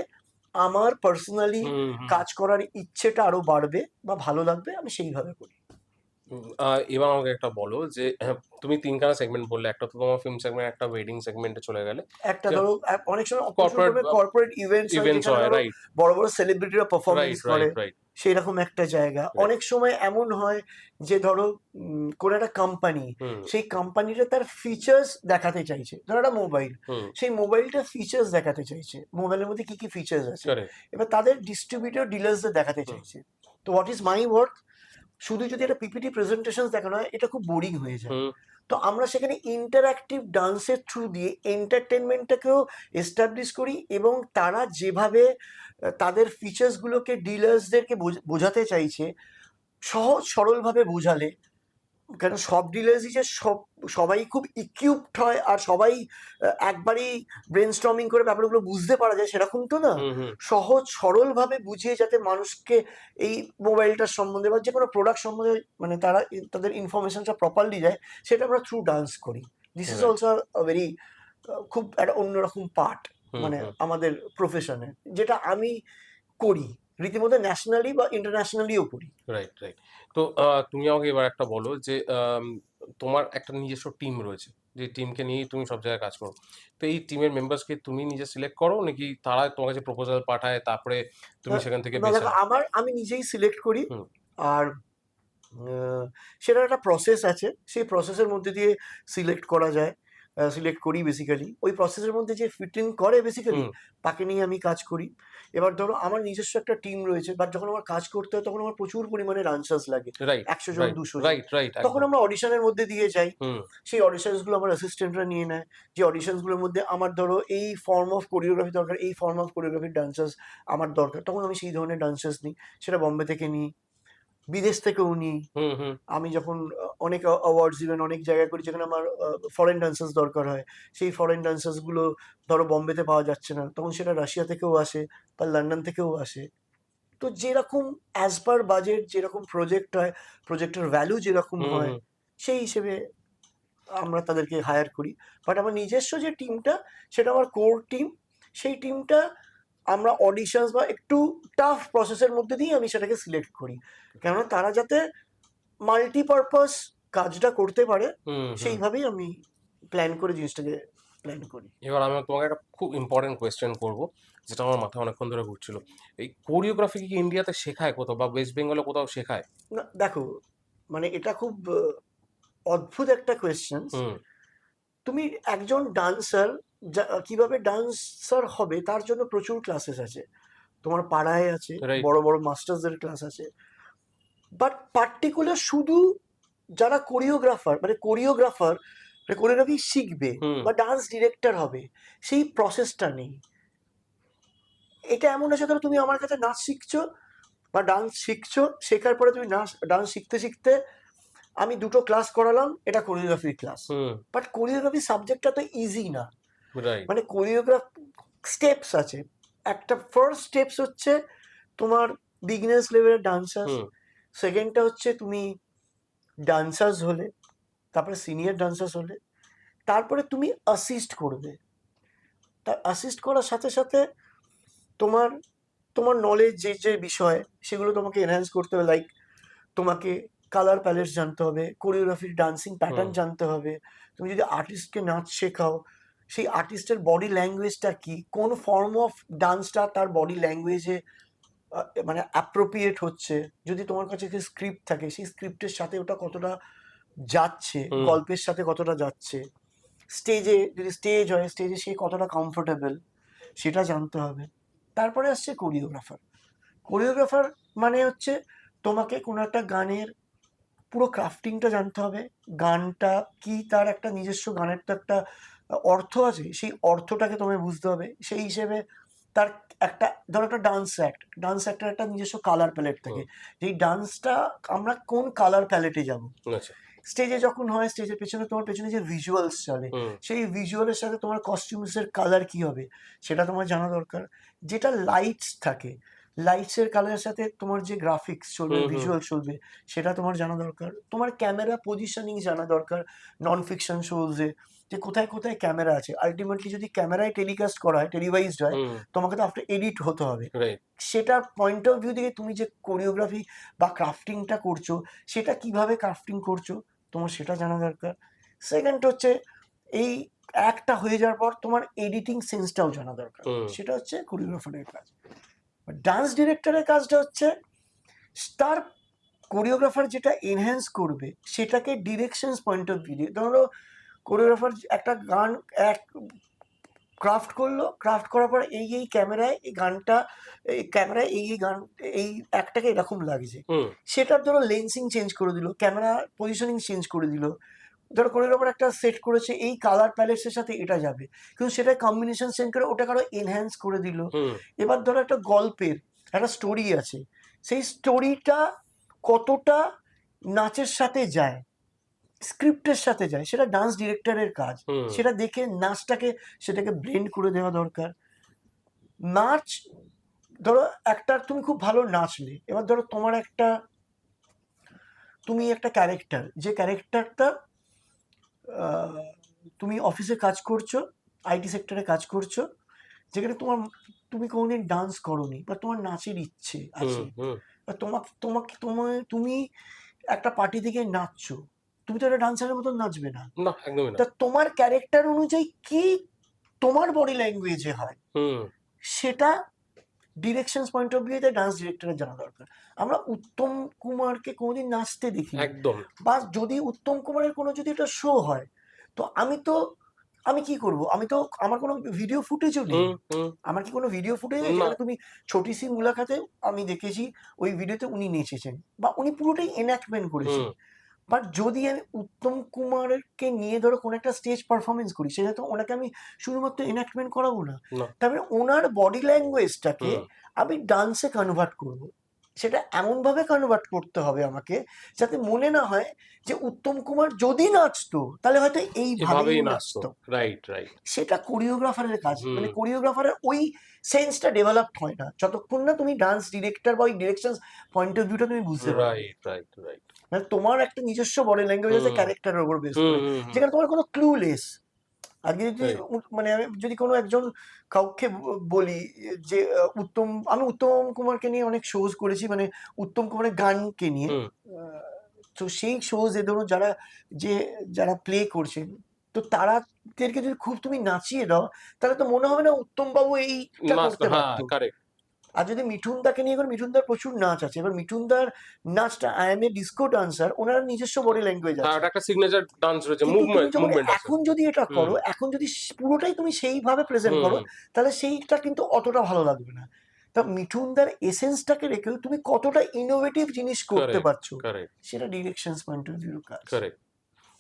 আমার পার্সোনালি হুম হুম। কাজ করার ইচ্ছেটা আরো বাড়বে বা ভালো লাগবে, আমি সেইভাবে করি। এবার আমাকে একটা বলো যে তুমি তিনখানা সেগমেন্ট বললে, একটা তো তোমার ফিল্ম সেগমেন্ট, একটা ওয়েডিং সেগমেন্টে চলে গেলে, একটা ধরো অনেক সময় প্রচুর কর্পোরেট পরিমাণে কর্পোরেট ইভেন্টস হয় ইভেন্টস যেখানে হয়, ধরো রাইট বড় বড় সেলিব্রিটিরা পারফরমেন্স রাইট করে, রাইট রাইট সেই রকম একটা জায়গা। অনেক সময় এমন হয় যে ধরো কোনো একটা কোম্পানি, হুম সেই কোম্পানিটা তার ফিচার্স দেখাতে চাইছে, ধরো একটা মোবাইল, হুম সেই মোবাইলটার ফিচার্স দেখাতে চাইছে, মোবাইলের মধ্যে কি কি ফিচার্স আছে, কারেক্ট এবার তাদের ডিস্ট্রিবিউটর ডিলার্সদের দেখাতে হুম চাইছে। তো হোয়াট ইজ মাই ওয়ার্ক, শুধু যদি একটা পিপিটি প্রেজেন্টেশন দেখানো হয় এটা খুব বোরিং হয়ে যায়। হুম তো আমরা সেখানে ইন্টারঅ্যাক্টিভ ডান্সের থ্রু দিয়ে এন্টারটেনমেন্টটাকেও এস্টাবলিশ করি, এবং তারা যেভাবে তাদের ফিচার্সগুলোকে ডিলার্সদেরকে বোঝাতে চাইছে, সহজ সরলভাবে বোঝালে, কেন সব ডিলার্সই যে সবাই খুব ইকুইপড হয় আর সবাই একবারই ব্রেন স্টর্মিং করে ব্যাপারগুলো বুঝতে পারা যায় সেরকম তো না। হুম হুম সহজ সরলভাবে বুঝিয়ে যাতে মানুষকে এই মোবাইলটার সম্বন্ধে বা যে কোনো প্রোডাক্ট সম্বন্ধে মানে তারা তাদের ইনফরমেশনটা প্রপারলি যায়, সেটা আমরা থ্রু ডান্স করি। This is Right. Also very খুব একটা অন্যরকম পার্ট হুম মানে হুম আমাদের প্রফেশনে, যেটা আমি করি রীতিমতো ন্যাশনালি বা ইন্টারন্যাশনালিও করি। Right right. তো তুমি আমাকে এবার একটা বলো যে তোমার একটা নিজস্ব টিম রয়েছে, যে টিমকে নিয়েই তুমি সব জায়গায় কাজ করো। তো এই টিমের মেম্বার্সকে তুমি নিজে সিলেক্ট করো, নাকি তারা তোমার কাছে প্রপোজাল পাঠায় তারপরে তুমি সেখান থেকে না বেছে দেখো, নাও? আমি নিজেই সিলেক্ট করি। হুম আর সেটার একটা প্রসেস আছে, সেই প্রসেসের মধ্যে দিয়ে সিলেক্ট করা যায়, সিলেক্ট করি বেসিক্যালি। ওই প্রসেসের মধ্যে যে ফিট ইন করে বেসিক্যালি হুম তাকে নিয়ে আমি কাজ করি। এবার ধরো আমার নিজস্ব একটা টিম রয়েছে, বাট যখন আমার কাজ করতে হয় তখন আমার প্রচুর পরিমাণে ডান্সার্স লাগে, রাইট 100 জন রাইট 200 জন। রাইট রাইট তখন একদম। আমরা অডিশনের মধ্যে দিয়ে যাই, হুম সেই অডিশনসগুলো আমার অ্যাসিস্ট্যান্টরা নিয়ে নেয়। যে অডিশনসগুলোর মধ্যে আমার ধরো এই ফর্ম অফ কোরিওগ্রাফি দরকার, এই ফর্ম অফ কোরিওগ্রাফির ডান্সার্স আমার দরকার, তখন আমি সেই ধরনের ডান্সার্স নিই। সেটা বম্বে থেকে নিই, বিদেশ থেকেও নিই। হুম হুম আমি যখন অনেক অ্যাওয়ার্ডস ইভেন্ট অনেক জায়গায় করি যেখানে আমার ফরেন ডান্সার্স দরকার হয়, সেই ফরেন ডান্সার্সগুলো ধরো বম্বেতে পাওয়া যাচ্ছে না, তখন সেটা রাশিয়া থেকেও আসে বা লন্ডন থেকেও আসে। তো যেরকম অ্যাজ পার বাজেট যেরকম প্রজেক্ট হয়, প্রজেক্টের ভ্যালু যেরকম হুম হয়, হুম। সেই হিসেবে আমরা তাদেরকে হায়ার করি। বাট আমার নিজস্ব যে টিমটা, সেটা আমার কোর টিম। সেই টিমটা আমরা অডিশনস বা একটু টাফ প্রসেসের মধ্যে দিয়ে আমি সেটাকে সিলেক্ট করি, কেননা তারা যাতে মাল্টিপারপাস কাজটা করতে পারে হুম হুম সেইভাবেই আমি প্ল্যান করে জিনিসটাকে প্ল্যান করি। এবার আমি তোমাকে একটা খুব ইম্পর্টেন্ট কোয়েশ্চেন করব, যেটা আমার মাথায় অনেকক্ষণ ধরে ঘুরছিল। এই কোরিওগ্রাফি কি ইন্ডিয়াতে শেখায় কোথাও, বা ওয়েস্ট বেঙ্গলে কোথাও শেখায়? না দেখো, মানে এটা খুব অদ্ভুত একটা কোয়েশ্চেন। হুম তুমি একজন ডান্সার কিভাবে ডান্সার হবে তার জন্য প্রচুর ক্লাসেস আছে, তোমার পাড়ায় আছে, রাইট বড় বড় মাস্টার্সদের ক্লাস আছে। বাট পার্টিকুলার শুধু যারা কোরিওগ্রাফি শিখবে হুম বা ডান্স ডিরেক্টর হবে, সেই প্রসেসটা নেই। এটা এমন আছে, ধরো তুমি আমার কাছে নাচ শিখছো বা ডান্স শিখছো, শেখার পরে তুমি ডান্স শিখতে শিখতে আমি দুটো ক্লাস করালাম, এটা কোরিওগ্রাফির ক্লাস। হুম বাট কোরিওগ্রাফি সাবজেক্টটা তো ইজি না। রাইট মানে স্টেপস আছে। একটা ফার্স্ট স্টেপস হচ্ছে তোমার বিগিনার্স লেভেলের ডান্সার্স, হুম সেকেন্ডটা হচ্ছে তুমি ডান্সার্স হলে, তারপরে সিনিয়র ডান্সার্স হলে, তারপরে তুমি অ্যাসিস্ট করবে। তার অ্যাসিস্ট করার সাথে সাথে তোমার তোমার নলেজ যে যে বিষয় সেগুলো তোমাকে এনহ্যান্স করতে হবে। লাইক তোমাকে কালার প্যালেট জানতে হবে, কোরিওগ্রাফির ডান্সিং প্যাটার্ন হুম জানতে হবে। তুমি যদি আর্টিস্টকে নাচ শেখাও, সেই আর্টিস্টের বডি ল্যাঙ্গুয়েজটা কি, কোন ফর্ম অফ ডান্সটা তার বডি ল্যাঙ্গুয়েজে মানে অ্যাপ্রোপ্রিয়েট হচ্ছে। যদি তোমার কাছে যে স্ক্রিপ্ট থাকে, সেই স্ক্রিপ্টের সাথে ওটা কতটা যাচ্ছে, হুম গল্পের সাথে কতটা যাচ্ছে। স্টেজে যদি স্টেজ হয়, স্টেজে সে কতটা কমফোর্টেবল সেটা জানতে হবে। তারপরে আসছে কোরিওগ্রাফার। কোরিওগ্রাফার মানে হচ্ছে তোমাকে কোনো একটা গানের পুরো ক্রাফটিংটা জানতে হবে। গানটা কি, তার একটা নিজস্ব গানের তো একটা অর্থ আছে, সেই অর্থটাকে তোমায় বুঝতে হবে। সেই হিসেবে তার একটা, ধরো একটা ডান্স অ্যাক্টের একটা নিজস্ব কালার প্যালেট থাকে। হুম যেই ডান্সটা আমরা কোন কালার প্যালেটে যাব। আচ্ছা স্টেজে যখন হয়, স্টেজের পেছনে তোমার পেছনে যে ভিজুয়ালস চলে, হুম সেই ভিজুয়ালের সাথে তোমার কস্টিউমসের কালার কি হবে সেটা তোমার জানা দরকার। যেটা লাইটস থাকে, লাইটসের কালারের সাথে তোমার যে গ্রাফিক্স চলবে, হুম হুম ভিজুয়াল চলবে, সেটা তোমার জানা দরকার। তোমার ক্যামেরা পজিশনিং জানা দরকার। নন ফিকশন শোজে যে কোথায় কোথায় ক্যামেরা আছে, আলটিমেটলি যদি ক্যামেরায় টেলিকাস্ট করা হয়, টেলিভাইজড হয়, হুম তোমাকে তো আফটার এডিট হতে হবে। রাইট সেটার পয়েন্ট অফ ভিউ থেকে তুমি যে কোরিওগ্রাফি বা ক্রাফটিংটা করছো, সেটা কিভাবে ক্রাফটিং করছো তোমার সেটা জানা দরকার। সেকেন্ড হচ্ছে এই একটা হয়ে যাওয়ার পর তোমার এডিটিং সেন্সটাও জানা দরকার। হুম সেটা হচ্ছে কোরিওগ্রাফারের কাজ। ডান্স ডিরেক্টরের কাজটা হচ্ছে তার কোরিওগ্রাফার যেটা এনহ্যান্স করবে সেটাকে ডিরেকশনস পয়েন্ট অফ ভিউ দিয়ে, ধরো কোরিওগ্রাফার একটা গান এক ক্রাফট করলো, ক্রাফট করার পর এই ক্যামেরায় এই গানটা, এই ক্যামেরায় এই গান, এই একটাকে এরকম লাগছে, হুম সেটার ধরো লেন্সিং চেঞ্জ করে দিল, ক্যামেরা পজিশনিং চেঞ্জ করে দিল। ধরো কোরিওগ্রাফার একটা সেট করেছে এই কালার প্যালেটসের সাথে এটা যাবে, কিন্তু সেটা কম্বিনেশন চেঞ্জ করে ওটাকে আরো এনহ্যান্স করে দিল। হুম এবার ধরো একটা গল্পের একটা স্টোরি আছে, সেই স্টোরিটা কতটা নাচের সাথে যায়, স্ক্রিপ্টের সাথে যায়, সেটা ডান্স ডিরেক্টরের কাজ। হুম সেটা দেখে সেটাকে ব্লেন্ড করে দেওয়া দরকার। নাচ, ধরো একটা তুমি খুব ভালো নাচলে, এবার ধরো তুমি একটা ক্যারেক্টার, যে ক্যারেক্টারটা তুমি অফিসে কাজ করছো, আইটি সেক্টরে কাজ করছো, যেখানে তুমি কোনোদিন ডান্স করোনি বা তোমার নাচের ইচ্ছে হুম আছে, হুম বা তুমি একটা পার্টি থেকে নাচছো, তুমি তো একটা ডান্সারের মতন নাচবে না। না একদমই না। তা তোমার ক্যারেক্টার অনুযায়ী কি তোমার বডি ল্যাঙ্গুয়েজে হয়, হুম সেটা ডিরেকশনস পয়েন্ট অফ ভিউতে ডান্স ডিরেক্টরের জানা দরকার। আমরা উত্তম কুমারকে কোনোদিন নাচতে দেখিনি, একদম। বা যদি উত্তম কুমারের কোনো যদি একটা শো হয়, তো আমি কি করব, আমার কোনো ভিডিও ফুটেজও নেই। হুম হুম আমার কি কোনো ভিডিও ফুটেজ আছে না যেখানে তুমি ছোটি সি মুলাকাতে আমি দেখেছি ওই ভিডিওতে উনি নেচেছেন বা উনি পুরোটাই এনাক্টমেন্ট করেছেন। হুম বাট যদি আমি উত্তম কুমারকে নিয়ে ধরো কোনো একটা স্টেজ পারফরমেন্স করি, সেটা তো ওনাকে আমি শুধুমাত্র এনাক্টমেন্ট করাবো না, না তারপরে ওনার বডি ল্যাঙ্গুয়েজটাকে হুম আমি ডান্সে কনভার্ট করব। সেটা এমনভাবে কনভার্ট করতে হবে আমাকে, যাতে মনে না হয় যে উত্তম কুমার যদি নাচতো তাহলে হয়তো এইভাবেই এভাবেই ও নাচতো। নাচতো। Right right. সেটা কোরিওগ্রাফারের কাজ, হুম মানে কোরিওগ্রাফারের ওই সেন্সটা ডেভেলপড হয় না যতক্ষণ না তুমি ডান্স ডিরেক্টর বা ওই ডিরেকশন পয়েন্ট অফ ভিউটা তুমি বুঝতে পারবে। Right right right. মানে তোমার একটা নিজস্ব বডি ল্যাঙ্গুয়েজ আছে হুম ক্যারেক্টারের উপর বেস হুম করে, হুম হুম যেখানে তোমার কোনো ক্লুলেস। আজকে যদি রাইট মানে আমি যদি কোনো একজন কাউকে বলি যে আমি উত্তম কুমারকে নিয়ে অনেক শোজ করেছি, মানে উত্তম কুমারের গানকে নিয়ে। হুম তো সেই শোজ এ ধরুন যারা প্লে করছেন, তো তাদেরকে যদি খুব তুমি নাচিয়ে দাও, তাহলে তো মনে হবে না উত্তম বাবু এইটা নাচ করতে হ্যাঁ পারতো। কারেক্ট আর যদি মিঠুন দাকে নিয়ে এখন মিঠুন দার প্রচুর নাচ আছে, এবার মিঠুন দার নাচটা I am a disco dancer, ওনার নিজস্ব বডি ল্যাঙ্গুয়েজ হ্যাঁ আছে। ওটা একটা সিগনেচার ডান্স রয়েছে কিন্তু তুমি যখন মুভমেন্ট আছে এখন যদি এটা হুম করো, এখন যদি পুরোটাই তুমি সেইভাবে প্রেজেন্ট হুম করো, হুম তাহলে সেইটা কিন্তু অতটা ভালো লাগবে না। তা মিঠুনদার এসেন্সটাকে রেখেও তুমি কতটা ইনোভেটিভ জিনিস করতে কারেক্ট পারছো, কারেক্ট সেটা ডিরেকশনস পয়েন্ট অফ ভিউর কাজ। কারেক্ট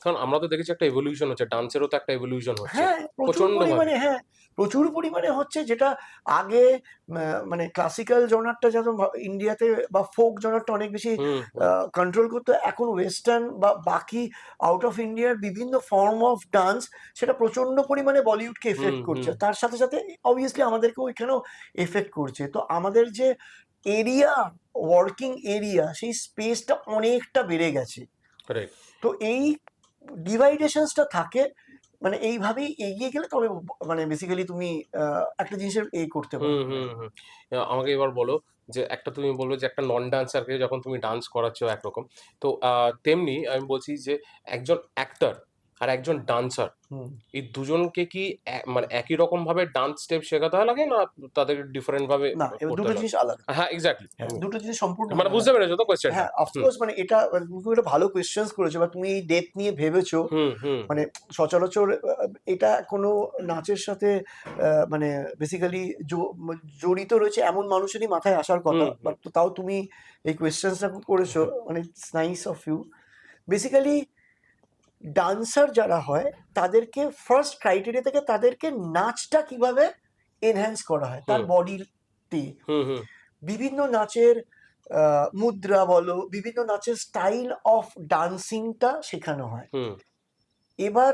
কারণ আমরা তো দেখেছি একটা এভলিউশন হচ্ছে ডান্সেরও তো একটা এভলিউশন হচ্ছে হ্যাঁ, প্রচুর প্রচন্ড ভাবে পরিমাণে, হ্যাঁ, প্রচুর পরিমাণে হচ্ছে। যেটা আগে মানে ক্লাসিক্যাল জনারটা যেমন ইন্ডিয়াতে বা ফোক জনারটা অনেক বেশি হুম কন্ট্রোল করতো, এখন ওয়েস্টার্ন বা বাকি আউট অফ ইন্ডিয়ার বিভিন্ন ফর্ম অফ ডান্স সেটা প্রচন্ড পরিমাণে বলিউডকে হুম এফেক্ট হুম করছে। তার সাথে সাথে অবভিয়াসলি আমাদেরকেও এখানেও এফেক্ট করছে। তো আমাদের যে এরিয়া, ওয়ার্কিং এরিয়া, সেই স্পেসটা অনেকটা বেড়ে গেছে। কারেক্ট তো এই ডিভাইডেশনসটা থাকে, মানে এইভাবেই এগিয়ে গেলে তবে মানে বেসিক্যালি তুমি একটা জিনিসের করতে হুম পারবে। হুম হুম আমাকে এবার বলো যে একটা তুমি বলবে যে একটা নন ডান্সারকে যখন তুমি ডান্স করাচ্ছ একরকম তো তেমনি আমি বলছি যে একজন অ্যাক্টর আর একজন ডান্সার হুম। এই দুজনকে কি মানে একই রকম ভাবে ডান্স স্টেপ শেখাতে হয় লাগে না তাদের ডিফারেন্ট ভাবে না, এবার করতে দুটো হয়? জিনিস আলাদা। হ্যাঁ এক্স্যাক্টলি হ্যাঁ, দুটো জিনিস সম্পূর্ণ মানে আলাদা। বুঝতে পেরেছো তো কোয়েশ্চেনটা হ্যাঁ, হুম অফকোর্স, মানে এটা তুমি খুব একটা ভালো কোয়েশ্চেন্স করেছো, বা তুমি এই ডেপথ নিয়ে ভেবেছো। হুম হুম মানে সচরাচর এটা কোনো নাচের সাথে মানে বেসিক্যালি জড়িত রয়েছে এমন মানুষেরই মাথায় আসার কথা, হুম হুম বাট তাও তুমি এই কোয়েশ্চেন্সটা করেছো, মানে it's nice of you. Basically dancer যারা হয়, তাদেরকে ফার্স্ট ক্রাইটেরিয়া থেকে তাদেরকে নাচটা কিভাবে এনহ্যান্স করা হয়, তার হুম বডিতে হুম হুম বিভিন্ন নাচের মুদ্রা বলো, বিভিন্ন নাচের স্টাইল অফ ডান্সিংটা শেখানো হয়। হুম এবার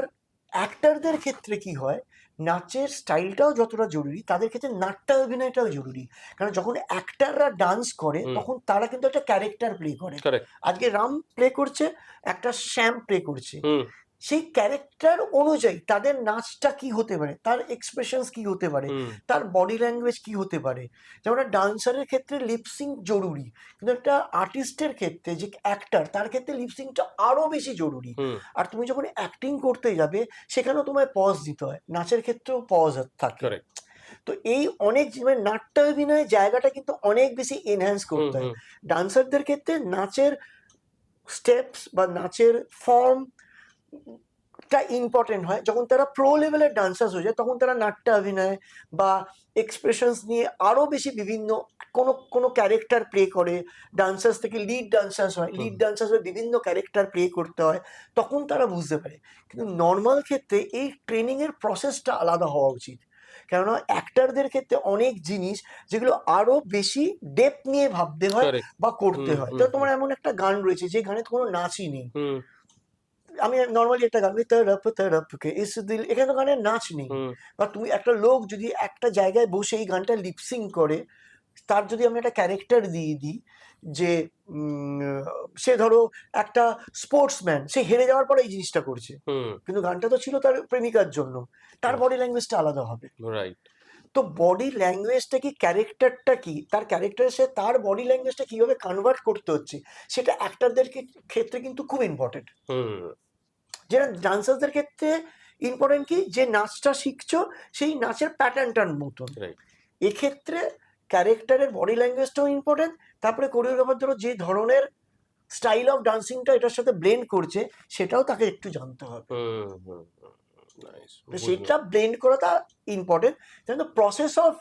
অ্যাক্টরদের ক্ষেত্রে কি হয়, নাচের স্টাইলটাও যতটা জরুরি, তাদের ক্ষেত্রে নাট্যাভিনয়টাও জরুরি। কারণ যখন অ্যাক্টররা ডান্স করে, হুম তখন তারা কিন্তু একটা ক্যারেক্টার প্লে করে। কারেক্ট আজকে রাম প্লে করছে, একটা শ্যাম প্লে করছে, হুম সেই ক্যারেক্টার অনুযায়ী তাদের নাচটা কি হতে পারে, তার এক্সপ্রেশনস কি হতে পারে, হুম তার বডি ল্যাঙ্গুয়েজ কি হতে পারে। যেমন একটা ডান্সারের ক্ষেত্রে লিপসিং জরুরি, কিন্তু একটা আর্টিস্টের ক্ষেত্রে যে অ্যাক্টার, তার ক্ষেত্রে লিপসিংটা আরো বেশি জরুরি। হুম আর তুমি যখন অ্যাক্টিং করতে যাবে, সেখানেও তোমায় পজ দিতে হয়, নাচের ক্ষেত্রেও পজ থাকে। কারেক্ট তো এই অনেক মানে নাট্যাভিনয় জায়গাটা কিন্তু অনেক বেশি এনহ্যান্স হুম করতে হয়। হুম ডান্সারদের ক্ষেত্রে নাচের স্টেপস বা নাচের ফর্ম টা ইম্পর্টেন্ট হয়। যখন তারা প্রো লেভেলের ডান্সার্স হয়ে যায়, তখন তারা নাট্য অভিনয় বা এক্সপ্রেশনস নিয়ে আরো বেশি বিভিন্ন কোনো কোনো ক্যারেক্টার প্লে করে। ডান্সার্স থেকে লিড ডান্সার্স হয়, হুম লিড ডান্সার্স হয়ে বিভিন্ন ক্যারেক্টার প্লে করতে হয়, তখন তারা বুঝতে পারে। কিন্তু নর্মাল ক্ষেত্রে এই ট্রেনিং এর প্রসেসটা আলাদা হওয়া উচিত। কেননা অ্যাক্টারদের ক্ষেত্রে অনেক জিনিস যেগুলো আরো বেশি ডেপথ নিয়ে ভাবতে হয় কারেক্ট বা করতে হুম হয়। তো হুম হুম তোমার এমন একটা গান রয়েছে যে গানে কোনো নাচই নেই। হুম আমি নর্মালি একটা গান, তড়প তড়প কে ইস দিল, এখানে তো গানের নাচ নেই। হুম বা তুমি একটা লোক যদি একটা জায়গায় বসে এই গানটা লিপসিং করে, তার যদি আমি একটা ক্যারেক্টার দিয়ে দিই যে সে ধরো একটা স্পোর্টসম্যান, সে হেরে যাওয়ার পরে এই জিনিসটা করছে, হুম কিন্তু গানটা তো ছিল তার প্রেমিকার জন্য, তার বডি ল্যাঙ্গুয়েজটা আলাদা হবে। রাইট তো বডি ল্যাঙ্গুয়েজটা কি, ক্যারেক্টারটা কি, তার ক্যারেক্টারের সাথে তার বডি ল্যাঙ্গুয়েজটা কিভাবে কনভার্ট করতে হচ্ছে, সেটা অ্যাক্টরদের ক্ষেত্রে কিন্তু খুব ইম্পর্টেন্ট। হুম যেটা ডান্সারদের ক্ষেত্রে ইম্পর্টেন্ট কি, যে নাচটা শিখছো সেই নাচের প্যাটার্নটার মতন। রাইট এক্ষেত্রে ক্যারেক্টারের বডি ল্যাঙ্গুয়েজটাও ইম্পর্টেন্ট, তারপরে কোরিওগ্রাফার ধরো যে ধরনের স্টাইল অফ ডান্সিংটা এটার সাথে ব্লেন্ড করছে, সেটাও তাকে একটু জানতে হবে। হুম হুম নাইস তো বুঝলাম সেটা ব্লেন্ড করাটা ইম্পর্টেন্ট, কিন্তু প্রসেস অফ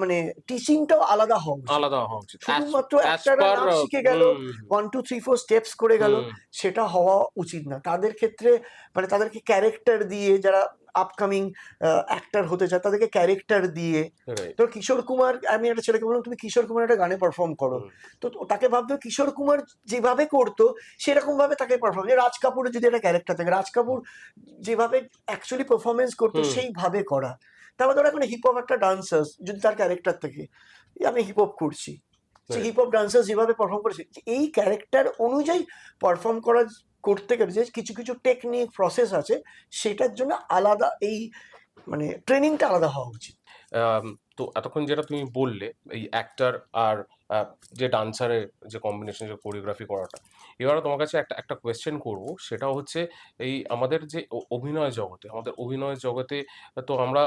মানে টিচিংটাও আলাদা হওয়া উচিত। আলাদা হওয়া উচিত শুধুমাত্র অ্যাজ একটা পার নাচ শিখে গেল, 1 2 3 4 স্টেপস করে গেল, হুম সেটা হওয়া উচিত না তাদের ক্ষেত্রে। মানে তাদেরকে ক্যারেক্টার দিয়ে, যারা আপকামিং অ্যাক্টর হতে চায় তাদেরকে ক্যারেক্টার দিয়ে। রাইট তো কিশোর কুমার, আমি একটা ছেলেকে বললাম তুমি কিশোর কুমার একটা গানে পারফর্ম করো, হুম তো তাকে ভাবতে হবে কিশোর কুমার যেভাবে করতো সেরকম ভাবে তাকে পারফর্ম, রাজ কাপুরের যদি একটা ক্যারেক্টার থাকে, রাজ কাপুর যেভাবে অ্যাকচুয়ালি পারফরমেন্স করতো হুম সেইভাবে করা। তারপর ধরো এখন হিপ হপ একটা ডান্সার্স যদি তার ক্যারেক্টার থাকে, আমি হিপ হপ করছি, সে Right. হিপ হপ ডান্সার যেভাবে পারফর্ম করেছে, এই ক্যারেক্টার অনুযায়ী পারফর্ম করতে গেলে যে কিছু কিছু টেকনিক প্রসেস আছে, সেটার জন্য আলাদা এই মানে ট্রেনিংটা আলাদা হওয়া উচিত। আম, তো এতক্ষণ যেটা তুমি বললে এই অ্যাক্টর আর যে ডান্সারের যে কম্বিনেশন, যে কোরিওগ্রাফি করাটা, এবারে তোমার কাছে একটা একটা কোয়েশ্চেন করব। সেটা হচ্ছে এই আমাদের যে অভিনয় জগতে তো আমরা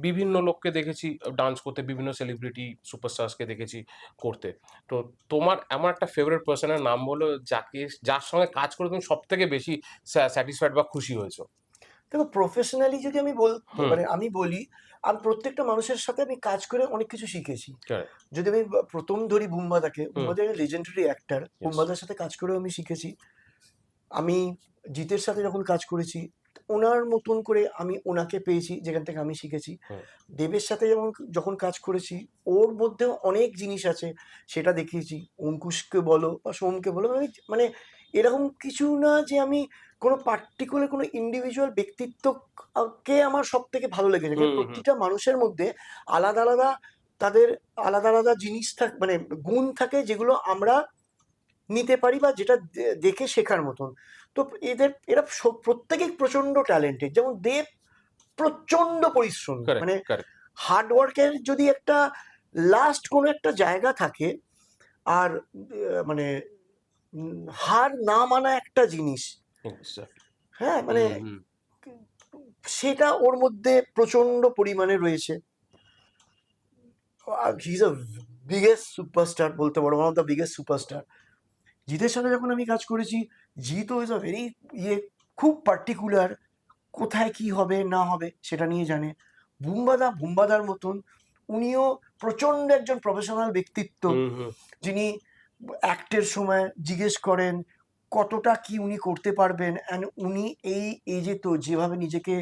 বিভিন্ন লোককে দেখেছি ডান্স করতে, বিভিন্ন সেলিব্রিটি সুপারস্টারসকে দেখেছি করতে। তো তোমার এমন একটা ফেভারিট পার্সনের নাম বলো যার সঙ্গে কাজ করে তুমি সব থেকে বেশি স্যাটিসফাইড বা খুশি হয়েছো? দেখো, প্রফেশনালি যদি হুম। আমি বলি, আমি প্রত্যেকটা মানুষের সাথে আমি কাজ করে অনেক কিছু শিখেছি। Correct. যদি আমি প্রথম ধরি বুম্বাদাকে, হুম। বুম্বাদা লেজেন্ডারি অ্যাক্টর, Yes. বুম্বাদার সাথে কাজ করেও আমি শিখেছি। আমি জিতের সাথে যখন কাজ করেছি, ওনার মতন করে আমি ওনাকে পেয়েছি, যেখান থেকে আমি শিখেছি। হুম। দেবের সাথে যখন কাজ করেছি, ওর মধ্যেও অনেক জিনিস আছে, সেটা দেখিয়েছি। অঙ্কুশকে বলো বা সোমকে বলো, আমি মানে এরকম কিছু না যে আমি কোনো পার্টিকুলার কোনো ইন্ডিভিজুয়াল ব্যক্তিত্বকে আমার সব থেকে ভালো লেগেছে। হুম, হুম। প্রতিটা মানুষের মধ্যে আলাদা আলাদা তাদের আলাদা আলাদা জিনিস মানে গুণ থাকে, যেগুলো আমরা নিতে পারি বা যেটা দেখে শেখার মতন। তো এরা প্রত্যেকেই প্রচন্ড ট্যালেন্টেড। যেমন দেব প্রচন্ড পরিশ্রমী, Correct, মানে correct. হার্ডওয়ার্কের যদি একটা লাস্ট কোনো একটা জায়গা থাকে, আর মানে হার না মানা একটা জিনিস, Exactly. হ্যাঁ, মানে হুম, হুম। সেটা ওর মধ্যে প্রচন্ড পরিমাণে রয়েছে। He is a biggest superstar বলতে পারো, one of the biggest superstar. জিতের সাথে যখন আমি কাজ করেছি, জিতও ইজ আ ভেরি খুব পার্টিকুলার, কোথায় কি হবে না হবে সেটা নিয়ে জানে। বুম্বাদার মতন উনিও প্রচন্ড একজন প্রফেশনাল ব্যক্তিত্ব, হুম, হুম। যিনি অ্যাক্টের সময় জিজ্ঞেস করেন কতটা কি উনি করতে পারবেন, অ্যান্ড উনি এই এজে তো যেভাবে নিজেকে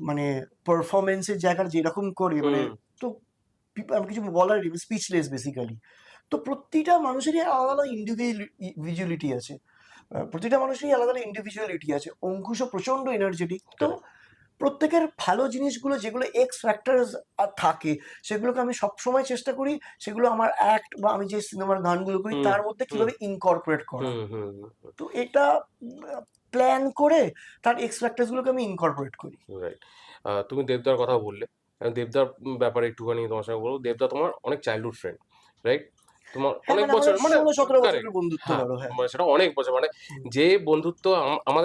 মানে পারফরমেন্সের জায়গার যেরকম করে, মানে হুম। তো আমি কিছু বলার স্পিচলেস বেসিক্যালি। তো প্রতিটা মানুষেরই আলাদা ইন্ডিভিজুয়ালিটি আছে, প্রতিটা মানুষেরই আলাদা ইন্ডিভিজুয়ালিটি আছে। অঙ্কুশও প্রচন্ড এনার্জেটিক। তো Correct. প্রত্যেকের ভালো জিনিসগুলো, যেগুলো এক্স ফ্যাক্টরস থাকে, সেগুলোকে আমি সবসময় চেষ্টা করি সেগুলো আমার অ্যাক্ট বা আমি যে সিনেমার গানগুলো করি হুম, তার মধ্যে হুম, কিভাবে ইনকর্পোরেট করা। হুম, হুম, হুম। তো এটা প্ল্যান করে তার এক্স ফ্যাক্টরসগুলোকে আমি ইনকর্পোরেট করি। রাইট। তুমি দেবদার কথা বললে। দেবদার ব্যাপারে একটুখানি তোমার সঙ্গে বলবো। দেবদা তোমার অনেক চাইল্ডহুড ফ্রেন্ড, রাইট? তোমার হ্যাঁ, অনেক মানে বছর আমাদের মানে 16-17 কারেক্ট। বছরের বন্ধুত্ব হ্যাঁ, ধরো। হ্যাঁ। মানে সেটা অনেক বছর, মানে হুম। যে বন্ধুত্ব আমার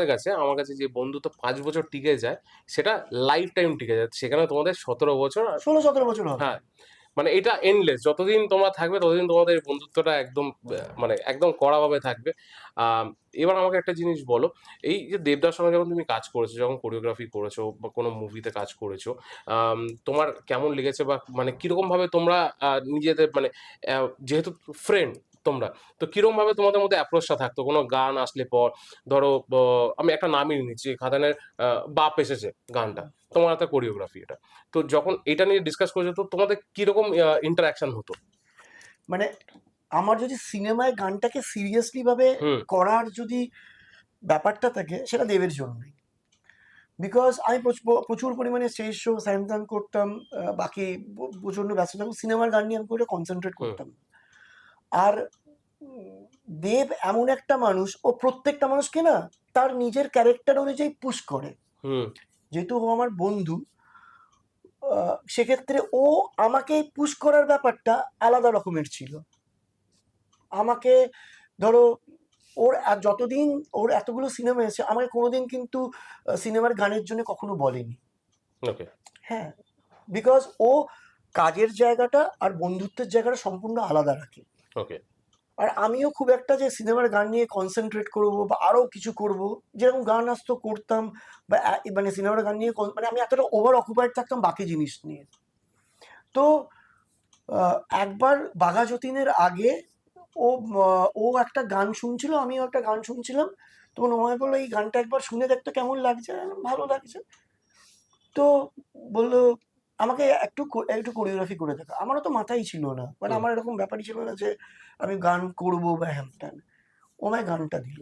কাছে যে বন্ধুত্ব 5 বছর টিকে যায়, সেটা লাইফ টাইম টিকে যায়। সেখানে তোমাদের 17 বছর আর 16-17 বছর হবে। হ্যাঁ, মানে এটা এন্ডলেস। যতদিন তোমরা থাকবে ততদিন তোমাদের এই বন্ধুত্বটা একদম মানে একদম কড়াভাবে থাকবে। আম এবার আমাকে একটা জিনিস বলো, এই যে দেবদার সঙ্গে যখন তুমি কাজ করেছো, যখন কোরিওগ্রাফি করেছো বা কোনো মুভিতে কাজ করেছো, আম তোমার কেমন লেগেছে বা মানে কিরকমভাবে তোমরা নিজেদের মানে যেহেতু ফ্রেন্ড তোমরা, তো কিরকমভাবে তোমাদের মধ্যে অ্যাপ্রোচটা থাকতো? কোনো গান আসলে পর ধরো আমি একটা নামই নিচ্ছি, খাদানের 'বাপ এসেছে' গানটা, তোমার হাতে কোরিওগ্রাফি এটা। তো যখন এটা নিয়ে ডিসকাস করেছো, তো তোমাদের কিরকম ইন্টারঅ্যাকশন হতো? মানে আমার যদি সিনেমায় গানটাকে সিরিয়াসলি ভাবে হুম, করার যদি ব্যাপারটা থাকে, সেটা দেবের জন্যই। বিকজ আমি প্রচুর পরিমাণে স্টেজ শো স্যান করতাম, বাকি প্রচন্ড ব্যস্ত থাকতাম, সিনেমার গান নিয়ে আমি পুরো কনসেন্ট্রেট হুম, করতাম। আর দেব এমন একটা মানুষ, ও প্রত্যেকটা মানুষকে না তার নিজের ক্যারেক্টার অনুযায়ী পুশ করে। হুম, যেহেতু ও আমার বন্ধু, সেক্ষেত্রে ও আমাকে পুশ করার ব্যাপারটা আলাদা রকমের ছিল। আমাকে ধরো, যতদিন ওর এতগুলো সিনেমা এসেছে, আমাকে কোনোদিন কিন্তু সিনেমার গানের জন্য কখনো বলেনি। ওকে, হ্যাঁ, বিকজ ও কাজের জায়গাটা আর বন্ধুত্বের জায়গাটা সম্পূর্ণ আলাদা রাখে। ওকে। আর আমিও খুব একটা যে সিনেমার গান নিয়ে কনসেন্ট্রেট করবো বা আরো কিছু করব, যেরকম গান আসতো করতাম, বা মানে সিনেমার গান নিয়ে মানে আমি এতটা ওভার অকুপাইড থাকতাম বাকি জিনিস নিয়ে। তো একবার বাঘা যতীনের আগে ও একটা গান শুনছিল, আমিও একটা গান শুনছিলাম। তখন ও আমায় বললো, এই গানটা একবার শুনে দেখতো কেমন লাগছে। আমি বললাম, ভালো লাগছে। তো বললো আমাকে একটু কোরিওগ্রাফি করে দেখা। আমারও তো মাথায় ছিল না, মানে হুম, আমার এরকম ব্যাপারই ছিল না যে আমি গান করবো বা হ্যান ত্যান। ও আমায় গানটা দিল।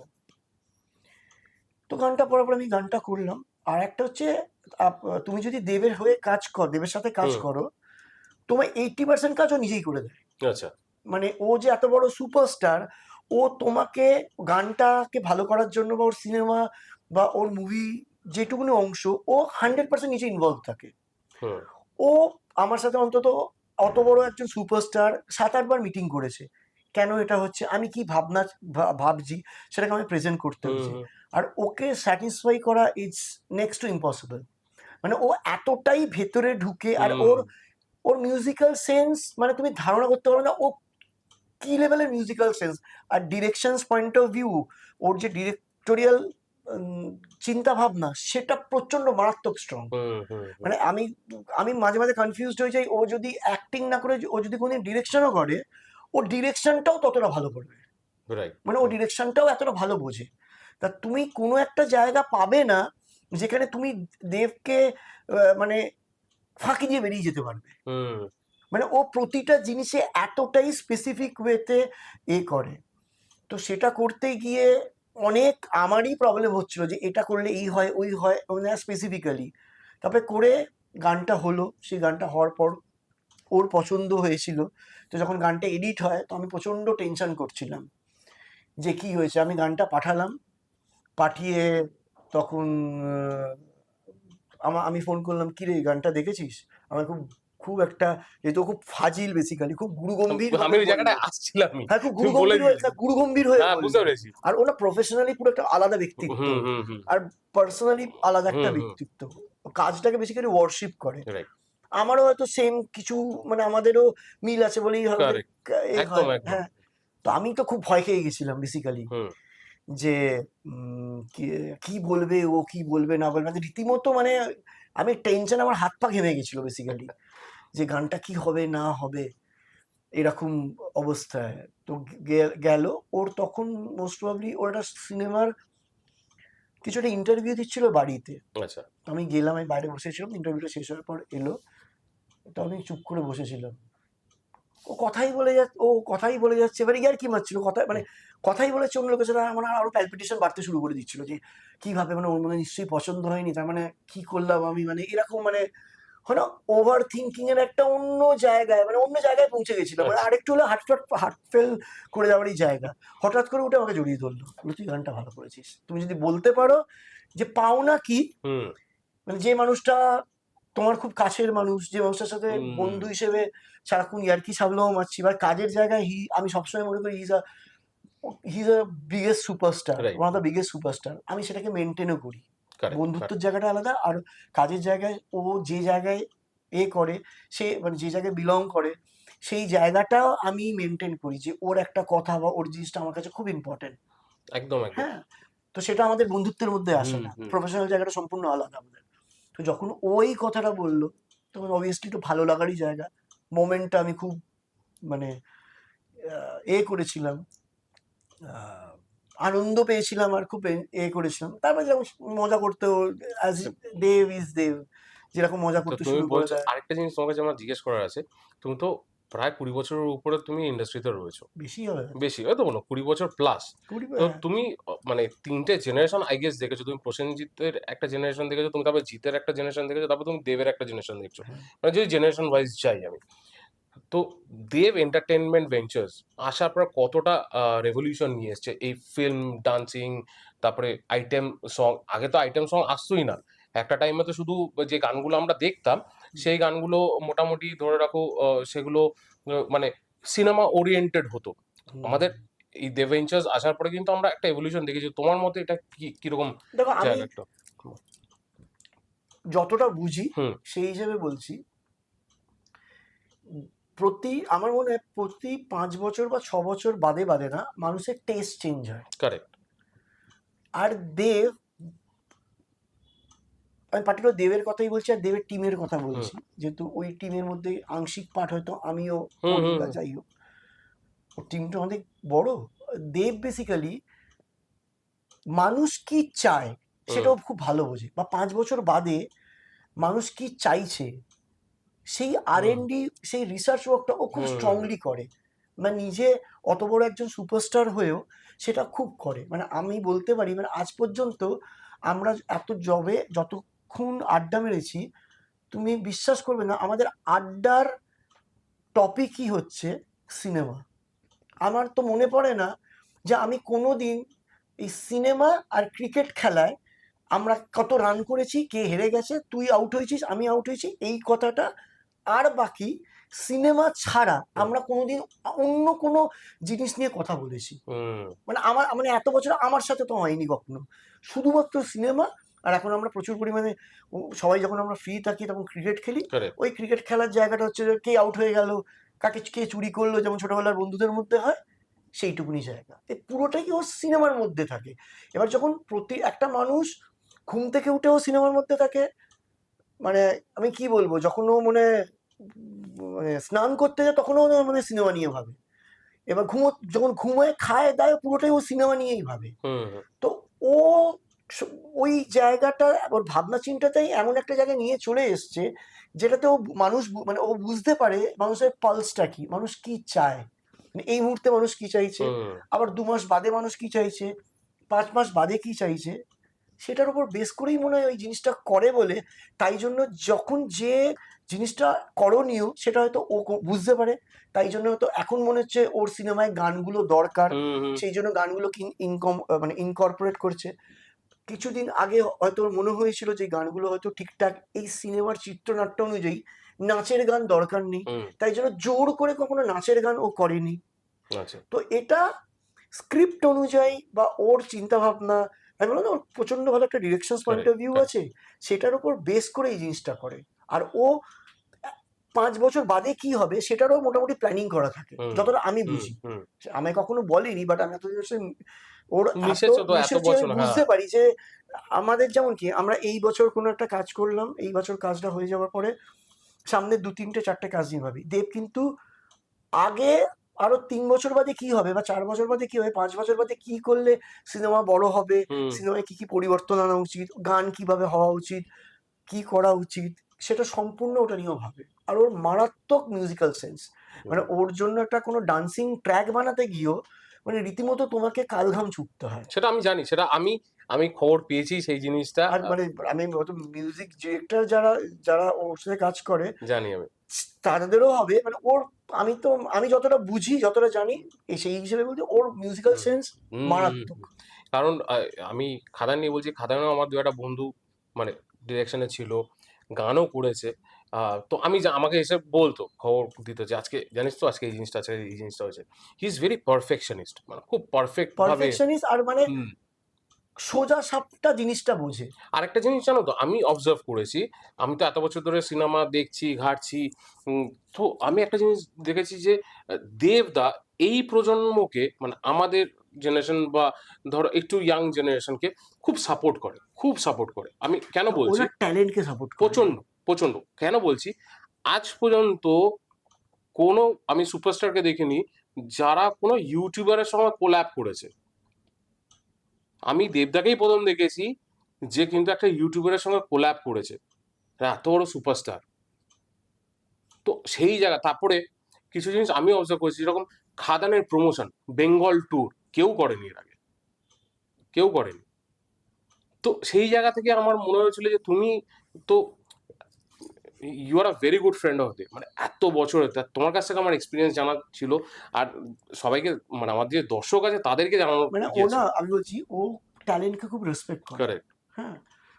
তো গানটা পড়ার পর আমি গানটা করলাম। আর একটা হচ্ছে, তুমি যদি দেবের সাথে কাজ হুম। করো, তোমার 80% কাজ ও নিজেই করে দেয়। আচ্ছা। মানে ও যে এত বড় সুপারস্টার, ও তোমাকে গানটাকে ভালো করার জন্য বা ওর সিনেমা বা ওর মুভি যেটুকুনি অংশ, ও 100% নিচে ইনভলভ থাকে। হুম ও আমার সাথে অন্তত অত বড় একজন সুপারস্টার 7-8 বার মিটিং করেছে, কেন এটা হচ্ছে, আমি কি ভাবনা ভাবছি সেটাকে আমি প্রেজেন্ট করতে হুম হয়েছে। হুম আর ওকে স্যাটিসফাই করা ইটস নেক্সট টু ইম্পসিবল। মানে ও এতটাই ভেতরে ঢুকে, আর হুম ওর ওর মিউজিক্যাল সেন্স মানে তুমি ধারণা করতে পারো না ও কি লেভেলের মিউজিক্যাল সেন্স। আর ডিরেকশনস পয়েন্ট অফ ভিউ, ওর যে ডিরেক্টোরিয়াল চিন্তা ভাবনা সেটা প্রচন্ড মারাত্মক স্ট্রং। হুম হুম হুম মানে আমি আমি মাঝে মাঝে কনফিউজড হয়ে যাই, ও যদি অ্যাক্টিং না করে ও যদি কোনোদিন ডিরেকশনও করে, ও ডিরেকশনটাও ততটা ভালো করবে, রাইট মানে ও ডিরেকশনটাও এতটা ভালো বোঝে। তা তুমি কোনো একটা জায়গা পাবে না যেখানে তুমি দেবকে মানে ফাঁকি দিয়ে বেরিয়ে যেতে পারবে। হুম মানে ও প্রতিটা জিনিসে এতটাই স্পেসিফিক ওয়েতে করে। তো সেটা করতে গিয়ে অনেক আমারই প্রবলেম হচ্ছিল যে এটা করলে এই হয় ওই হয়, মানে স্পেসিফিক্যালি। তারপরে করে গানটা হলো, সেই গানটা হওয়ার পর ওর পছন্দ হয়েছিল। তো যখন গানটা এডিট হয় তো আমি প্রচণ্ড টেনশন করছিলাম যে কি হয়েছে। আমি গানটা পাঠালাম, পাঠিয়ে তখন আমি ফোন করলাম, কি রে গানটা দেখেছিস? আমার খুব খুব একটা, যেহেতু ও খুব ফাজিল বেসিক্যালি, খুব গুরুগম্ভীর আমি ভাবে ওই বললো। জায়গাটায় আসছিলামই, হ্যাঁ, খুব তুমি বলে গুরুগম্ভীর হয়ে, দিয়েছো। গুরুগম্ভীর হয়ে হ্যাঁ বুঝতে বললো। পেরেছি। আর ওনা প্রফেশনালি পুরো একটা আলাদা ব্যক্তিত্ব, হুম হুম হুম আর পার্সোনালি আলাদা একটা হুম হুম ব্যক্তিত্ব। ও কাজটাকে বেসিক্যালি ওয়ার্শিপ করে। রাইট আমারও হয়তো সেম কিছু, মানে আমাদেরও মিল আছে বলেই আমাদের কারেক্ট এ একদম হয়। একদম হ্যাঁ, তো আমি তো খুব ভয় খেয়ে গেছিলাম বেসিক্যালি, হুম যে কি কি বলবে ও, কি বলবে না বলবে, মানে রীতিমতো মানে আমি টেনশন, আমার হাত পা ঘেমে গেছিল বেসিক্যালি, যে গানটা কি হবে না হবে এরকম অবস্থায়। তো গেল ওর তখন, মোস্ট প্রবাবলি ওর একটা সিনেমার কিছু একটা ইন্টারভিউ দিচ্ছিল বাড়িতে। আচ্ছা তো আমি গেলাম, আমি বাইরে বসেছিলাম, ইন্টারভিউটা শেষ হওয়ার পর এলো। তো আমি চুপ করে বসেছিলাম। ও কথাই বলে যাচ্ছে, এবারে ইয়ার কি মারছিল কথা, মানে হুম কথাই বলেছে অন্য লোকের সাথে। আমার আরো প্যালপিটেশন বাড়তে শুরু করে দিচ্ছিল যে কিভাবে, মানে ওর মনে নিশ্চয়ই পছন্দ হয়নি, তার মানে কি করলাম আমি, মানে এরকম, মানে হয় না, ওভার থিঙ্কিং এর একটা অন্য জায়গায়, মানে অন্য জায়গায় পৌঁছে গেছিলাম, মানে আচ্ছা আরেকটু হলে হার্ট ফেল করে যাওয়ারই জায়গা। হঠাৎ করে উঠে আমাকে জড়িয়ে ধরলো, বললো, তুই গানটা ভালো করেছিস, তুমি যদি বলতে পারো যে পাওনা কি, হুম মানে যে মানুষটা তোমার খুব কাছের মানুষ, যে মানুষটার সাথে হুম বন্ধু হিসেবে সারাক্ষণ ইয়ার্কি সাবলেও মারছি, বা কাজের জায়গায় আমি সবসময় মনে করি he is a biggest superstar, right one of the biggest superstar. আমি সেটাকে মেনটেনও করি। কারেক্ট বন্ধুত্বের জায়গাটা আলাদা, আর কাজের জায়গায় ও যে জায়গায় করে, সে মানে যে জায়গায় বিলং করে, সেই জায়গাটাও আমি মেনটেন করি, যে ওর একটা কথা বা ওর জিনিসটা আমার কাছে খুব ইম্পর্টেন্ট। একদম একদম হ্যাঁ, তো সেটা আমাদের বন্ধুত্বের মধ্যে আসে হুম না, হুম প্রফেশনাল জায়গাটা সম্পূর্ণ আলাদা আমাদের। তো যখন ওই কথাটা বললো, তখন অবভিয়াসলি একটু ভালো লাগারই জায়গা। মোমেন্টটা আমি খুব, মানে করেছিলাম, আহ, আনন্দ পেয়েছিলাম, আর খুব করেছিলাম। তারপরে যেরকম মজা করতেও, অ্যাজ দেব ইজ দেব, যেরকম মজা তো করতে তুমি শুরু করে বলছো দেয়। আরেকটা জিনিস তোমার কাছে আমার জিজ্ঞেস করার আছে। তুমি তো প্রায় 20 বছরের উপরে তুমি ইন্ডাস্ট্রিতে রয়েছো। বেশি হবে, বেশি হয়তো বলো 20 বছর প্লাস। 20, তো হ্যাঁ। তুমি মানে 3টে জেনারেশন আই গেস দেখেছো। তুমি প্রসেনজিতের একটা জেনারেশন দেখেছো, তুমি তারপর জিতের একটা জেনারেশন দেখেছো, তারপর তুমি দেবের একটা জেনারেশন দেখছো। হ্যাঁ। মানে যদি জেনারেশন ওয়াইজ যাই আমি, তো দেব এন্টারটেনমেন্ট ভেঞ্চার্স আসার পর কতটা রেভলিউশন নিয়ে এসছে এই ফিল্ম, ডান্সিং, তারপরে আইটেম সং। আগে তো আইটেম সং আসতোই না। একটা টাইমে তো শুধু যে গানগুলো আমরা দেখতাম, সেই গানগুলো মোটামুটি ধরে রাখো সেগুলো মানে সিনেমা ওরিয়েন্টেড হতো। হুম। আমাদের এই দেব ভেঞ্চার্স আসার পরে কিন্তু আমরা একটা এভলিউশন দেখেছি। তোমার মতে এটা কিরকম দেখো, আমি জায়গা একটা? যতটা বুঝি হুম সেই হিসেবে বলছি, আমার মনে হয় প্রতি 5 বছর বা 6 বছর বাদে বাদে না মানুষের টেস্ট চেঞ্জ হয়। কারেক্ট আর দেব, আমি পার্টিকুলার দেবের কথাই বলছি, আর দেবের টিমের কথা হুম বলছি, যেহেতু ওই টিমের মধ্যে আংশিক পার্ট হয়তো আমিও হুম করি হুম বা যাই হোক, ওর টিমটা অনেক বড়। দেব বেসিক্যালি মানুষ কি চায় হুম সেটাও খুব ভালো বোঝে, বা 5 বছর বাদে মানুষ কি চাইছে সেই আর হুম এন ডি, সেই রিসার্চ ওয়ার্কটা ও খুব হুম স্ট্রংলি করে। মানে নিজে অত বড় একজন সুপারস্টার হয়েও সেটা খুব করে। মানে আমি বলতে পারি, মানে আজ পর্যন্ত আমরা যতক্ষণ আড্ডা মেরেছি, তুমি বিশ্বাস করবে না, আমাদের আড্ডার টপিকই হচ্ছে সিনেমা। আমার তো মনে পড়ে না যে আমি কোনোদিন এই সিনেমা আর ক্রিকেট খেলায় আমরা কত রান করেছি, কে হেরে গেছে, তুই আউট হয়েছিস, আমি আউট হয়েছি, এই কথাটা আর বাকি সিনেমা ছাড়া হুম, আমরা কোনোদিন অন্য কোনো জিনিস নিয়ে কথা বলেছি। হুম, মানে আমার মানে এত বছর আমার সাথে তো হয়নি কখনো, শুধুমাত্র সিনেমা। আর এখন আমরা প্রচুর পরিমাণে সবাই যখন আমরা ফ্রি থাকি তখন ক্রিকেট খেলি। correct. ওই ক্রিকেট খেলার জায়গাটা হচ্ছে যে কে আউট হয়ে গেল, কে চুরি করলো, যেমন ছোটবেলার বন্ধুদের মধ্যে হয়, সেইটুকুনি জায়গা। এই পুরোটাই ওর সিনেমার মধ্যে থাকে। এবার যখন একটা মানুষ ঘুম থেকে উঠেও সিনেমার মধ্যে থাকে, মানে আমি কি বলবো, যখন ও মানে স্নান করতে যায় তখনও ও মানে সিনেমা নিয়ে ভাবে। এবার যখন ঘুমোয় খায় দায় পুরোটাই ও সিনেমা নিয়েই ভাবে। হুম, হুম, তো ও ওই জায়গাটা ওর ভাবনা চিন্তাটাই এমন একটা জায়গায় নিয়ে চলে এসছে, যেটাতে ও মানে ও বুঝতে পারে মানুষের পালসটা কি, মানুষ কি চায়, মানে এই মুহূর্তে মানুষ কি চাইছে, হুম, আবার 2 মাস বাদে মানুষ কি চাইছে, 5 মাস বাদে কি চাইছে, সেটার উপর বেস করেই মনে হয় ওই জিনিসটা করে বলে। তাই জন্য যখন যে জিনিসটা করণীয় সেটা হয়তো ও বুঝতে পারে, তাই জন্য হয়তো এখন মনে হচ্ছে ওর সিনেমায় গানগুলো দরকার, হুম, হুম, সেই জন্য গানগুলোকে মানে ইনকর্পোরেট করছে। কিছুদিন আগে হয়তো ওর মনে হয়েছিল যে গানগুলো হয়তো ঠিকঠাক এই সিনেমার চিত্রনাট্য অনুযায়ী নাচের গান দরকার নেই, হুম, তাই জন্য জোর করে কখনো নাচের গান ও করেনি। আচ্ছা, তো এটা স্ক্রিপ্ট অনুযায়ী বা ওর চিন্তা ভাবনা, আমি বললাম না ওর প্রচন্ড ভালো একটা direction point correct, of view correct. আছে, সেটার উপর বেস করে এই জিনিসটা করে। আর ও 5 বছর বাদে কি হবে সেটারও মোটামুটি প্ল্যানিং করা থাকে, হুম, যতটা আমি হুম, বুঝি। হুম। সে আমায় কখনো বলেনি, বাট আমি এতদিন হচ্ছে ওর এত মিশেছো তো এত মিশেছি, আমি বছর, হ্যাঁ। বুঝতে পারি যে আমাদের যেমন কি আমরা এই বছর কোনো একটা কাজ করলাম, এই বছর কাজটা হয়ে যাওয়ার পরে সামনে 2, 3, 4টে কাজ নিয়ে ভাবি। দেব কিন্তু আগে আরো 3 বছর বাদে কি হবে বা 4 বছর বাদে কি হবে, 5 বছর বাদে কি করলে সিনেমা বড় হবে, হুম, সিনেমায় কি কি পরিবর্তন আনা উচিত, গান কিভাবে হওয়া উচিত, কি করা উচিত, সেটা সম্পূর্ণ ওটা নিয়েও ভাবে। আর ওর মারাত্মক মিউজিক্যাল সেন্স, হুম। মানে ওর জন্য একটা কোনো ডান্সিং ট্র্যাক বানাতে গিয়েও মানে রীতিমতো তোমাকে কালঘাম ছুটতে হয়। সেটা আমি জানি। সেটা আমি আমি খবর পেয়েছি সেই জিনিসটা। আর মানে আমি হয়তো মিউজিক ডিরেক্টর যারা যারা ওর সাথে কাজ করে জানি আমি। তাদেরও হবে, মানে ওর আমি যতটা বুঝি যতটা জানি সেই হিসেবে বলতে ওর মিউজিক্যাল হুম, সেন্স হুম, হুম, মারাত্মক। হুম। কারণ আমি খাদান নিয়ে বলছি, খাদানেও আমার ২ একটা বন্ধু মানে ডিরেকশনে ছিল, গানও করেছে। আ তো আমাকে এসে বলতো, খবর দিত যে, "আজকে জানিস তো আজকে এই জিনিসটা আছে, এই জিনিসটা হয়েছে।" He is very perfectionist. মানে খুব পারফেক্ট ভাবে। পারফেকশনিস্ট আর মানে হুম। সোজা সাপটা জিনিসটা বোঝে। আরেকটা জিনিস জানো তো? আমি অবজার্ভ করেছি। আমি তো এত বছর ধরে সিনেমা দেখছি, ঘাঁটছি। উম তো আমি একটা জিনিস দেখেছি যে দেবদা এই প্রজন্মকে মানে আমাদের জেনারেশন বা ধরো একটু ইয়াং জেনারেশনকে খুব সাপোর্ট করে, খুব সাপোর্ট করে। আমি কেন বলছি? ওনার ট্যালেন্টকে সাপোর্ট করে। প্রচন্ড, প্রচন্ড। কেন বলছি? আজ পর্যন্ত কোনো আমি সুপারস্টারকে দেখিনি যারা কোনো ইউটিউবারের সঙ্গে কোল্যাব করেছে। আমি দেবদাকেই ১ম দেখেছি যে কিন্তু একটা ইউটিউবারের সঙ্গে কোল্যাব করেছে। এত বড় সুপারস্টার। তো সেই জায়গা তারপরে কিছু জিনিস আমি অবজার্ভ করেছি যেরকম খাদানের প্রমোশন, বেঙ্গল ট্যুর কেউ করেনি এর আগে। কেউ করেনি। তো সেই জায়গা থেকে আমার মনে হয়েছিল যে তুমি তো you are a very good friend of Dev. মানে এত বছরের তোমার কাছ থেকে আমার এক্সপেরিয়েন্স জানার ছিল। আর সবাইকে মানে আমার যে দর্শক আছে তাদেরকে জানানোর মানে ও ইয়ে না, ছিল। আমি বলছি ও ট্যালেন্টকে খুব রেসপেক্ট করে। কারেক্ট। হ্যাঁ,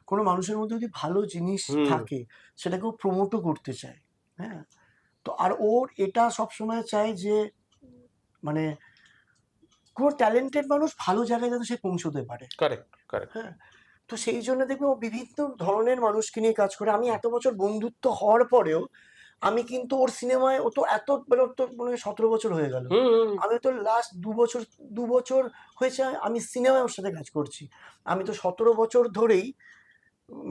কোনো মানুষের মধ্যে যদি ভালো জিনিস হুম, থাকে সেটাকে ও প্রমোটও করতে চায়। হ্যাঁ, তো আর ওর এটা সবসময় চায় যে মানে কোনো ট্যালেন্টেড মানুষ ভালো জায়গায় যাতে সে পৌঁছতে পারে। Correct, correct. হ্যাঁ, তো সেই জন্য দেখবে ও বিভিন্ন ধরনের মানুষকে নিয়ে কাজ করে। আমি এত বছর বন্ধুত্ব হওয়ার পরেও আমি কিন্তু ওর সিনেমায়, ও তো এত মানে ওর তো মনে হয় 17 বছর হয়ে গেল। হুম, হুম, আমি তো লাস্ট 2 বছর হয়েছে আমি সিনেমায় ওর সাথে কাজ করছি। আমি তো 17 বছর ধরেই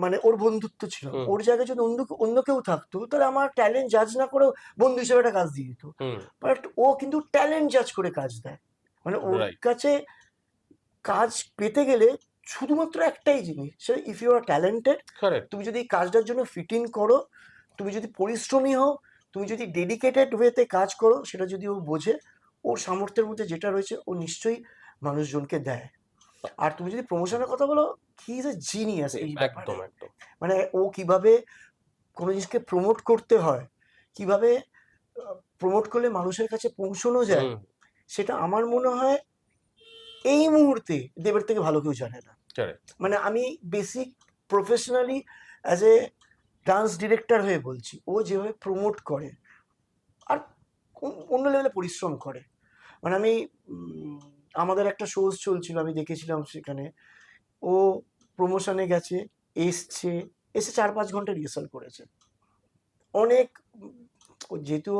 মানে ওর বন্ধুত্ব ছিল। হুম, ওর জায়গায় যদি অন্য অন্য কেউ থাকতো তাহলে আমার ট্যালেন্ট জাজ না করেও বন্ধু হিসেবে একটা কাজ দিয়ে দিত। হুম, বাট ও কিন্তু ট্যালেন্ট জাজ করে কাজ দেয়। মানে ওর রাইট। কাছে কাজ পেতে গেলে শুধুমাত্র একটাই জিনিস, সেটা if you are talented, correct. তুমি যদি এই কাজটার জন্য ফিট ইন করো, তুমি যদি পরিশ্রমী হও, তুমি যদি ডেডিকেটেড ওয়েতে কাজ করো, সেটা যদি ও বোঝে, ওর সামর্থ্যের মধ্যে যেটা রয়েছে ও নিশ্চয়ই মানুষজনকে দেয়। আর তুমি যদি প্রমোশনের কথা বলো, হি ইজ এ জিনিয়াস এই ব্যাপারে। একদম, একদম। মানে ও কিভাবে কোনো জিনিসকে প্রমোট করতে হয়, কিভাবে প্রমোট করলে মানুষের কাছে পৌঁছানো যায়, হুম, সেটা আমার মনে হয় এই মুহূর্তে দেবের থেকে ভালো কেউ জানে না। Correct. মানে আমি basic professionally as a dance director হয়ে বলছি, ও যেভাবে প্রমোট করে আর অন্য লেভেলে পরিশ্রম করে। মানে আমি আমাদের একটা শোজ চলছিল, আমি দেখেছিলাম সেখানে ও প্রমোশনে গেছে, এসে 4-5 ঘন্টা রিহার্সাল করেছে। অনেক ও যেহেতু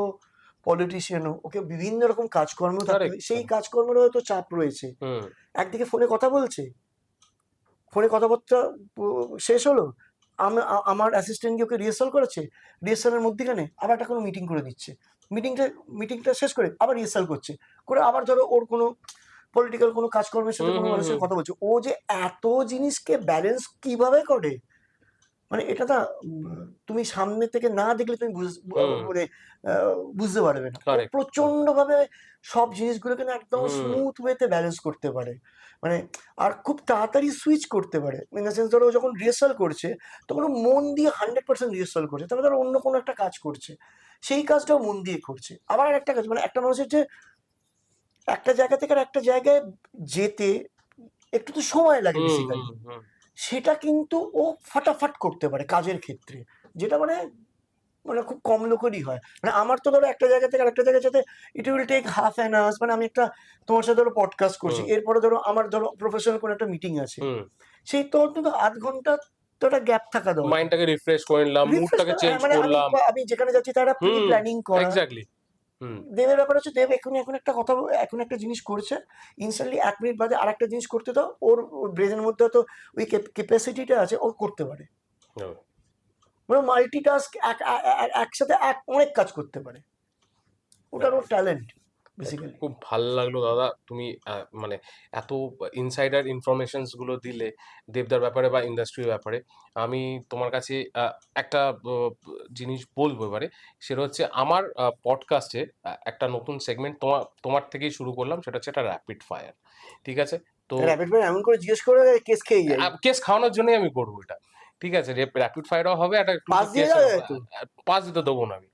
পলিটিশিয়ানও, ওকে বিভিন্ন রকম কাজকর্ম থাকতে Correct. হয়, সেই কর্মের হয়তো চাপ রয়েছে। হুম একদিকে ফোনে কথা বলছে, ফোনে কথাবার্তা শেষ হলো, আমার অ্যাসিস্ট্যান্ট ওকে রিহার্সাল করেছে, রিহার্সালের মধ্যেখানে আবার একটা কোনো মিটিং করে দিচ্ছে, মিটিংটা শেষ করে আবার রিহার্সাল করছে, করে আবার ধরো ওর কোনো পলিটিক্যাল কোনো কাজকর্মের সাথে হুম কোনো হুম মানুষের হুম কথা বলছে। ও যে এত জিনিসকে ব্যালেন্স কিভাবে করে, মানে এটা না তুমি সামনে থেকে না দেখলে তুমি হুম মানে বুঝতে পারবে না। ও কারেক্ট প্রচন্ড ভাবে সব জিনিসগুলোকে না একদম হুম স্মুথ ওয়েতে ব্যালেন্স করতে পারে, মানে আর খুব তাড়াতাড়ি সুইচ করতে পারে। ইন দ্য সেন্স ধরো ও যখন রিহার্সাল করছে তখন ও মন দিয়ে 100% রিহার্সাল করছে, তারপরে ধরো অন্য কোনো একটা কাজ করছে, সেই কাজটাও মন দিয়ে করছে। আবার একটা কাজ, মানে একটা মানুষের যে একটা জায়গা থেকে আর একটা জায়গায় যেতে একটু তো সময় লাগে হুম বেসিক্যালি, হুম হুম সেটা কিন্তু ও ফাটাফাট করতে পারে কাজের ক্ষেত্রে, যেটা মানে মানে খুব কম লোকেরই হয়। মানে আমার তো ধরো একটা জায়গা থেকে আরেকটা জায়গায় যেতে it will take half an hours. মানে আমি একটা তোমার সাথে ধরো পডকাস্ট করছি, হুম এরপরে ধরো আমার ধরো প্রফেশনাল কোনো একটা মিটিং আছে, হুম সেই তো অন্তত আধ ঘন্টা তো একটা গ্যাপ থাকা দরকার। মাইন্ডটাকে রিফ্রেশ করে নিলাম, রিফ্রেশ মুডটাকে চেঞ্জ মানে আমি করলাম। আমি যেখানে যাচ্ছি তার প্রি হুম প্ল্যানিং করা। এক্স্যাক্টলি হুম দেবের ব্যাপার হচ্ছে দেব এখন একটা কথা এখন একটা জিনিস করছে, ইনস্ট্যান্টলি 1 মিনিট বাদে আর একটা জিনিস করতে দাও, ওর ব্রেনের মধ্যে তো ওই ক্যাপাসিটিটা আছে, ও করতে পারে। মানে মাল্টিটাস্ক একসাথে অনেক কাজ করতে পারে, ওটার ওর ট্যালেন্ট বেসিক্যালি। খুব ভালো লাগলো দাদা, তুমি মানে এত ইনসাইডার ইনফরমেশনস গুলো দিলে দেবদার ব্যাপারে বা ইন্ডাস্ট্রির ব্যাপারে। আমি তোমার কাছে একটা জিনিস বলবো এবারে, সেটা হচ্ছে আমার পডকাস্টে একটা নতুন সেগমেন্ট তোমার থেকেই শুরু করলাম, সেটা হচ্ছে একটা র্যাপিড ফায়ার। ঠিক আছে? তো র্যাপিড ফায়ার এমন করে জিজ্ঞেস করে কেস খেয়ে যাই, কেস খাওয়ানোর জন্যই আমি করবো এটা। ঠিক আছে, র্যাপিড ফায়ারও হবে, একটা একটু পাস দিয়ে কেস যাবে তো। পাস দিতে দেবো না আমি।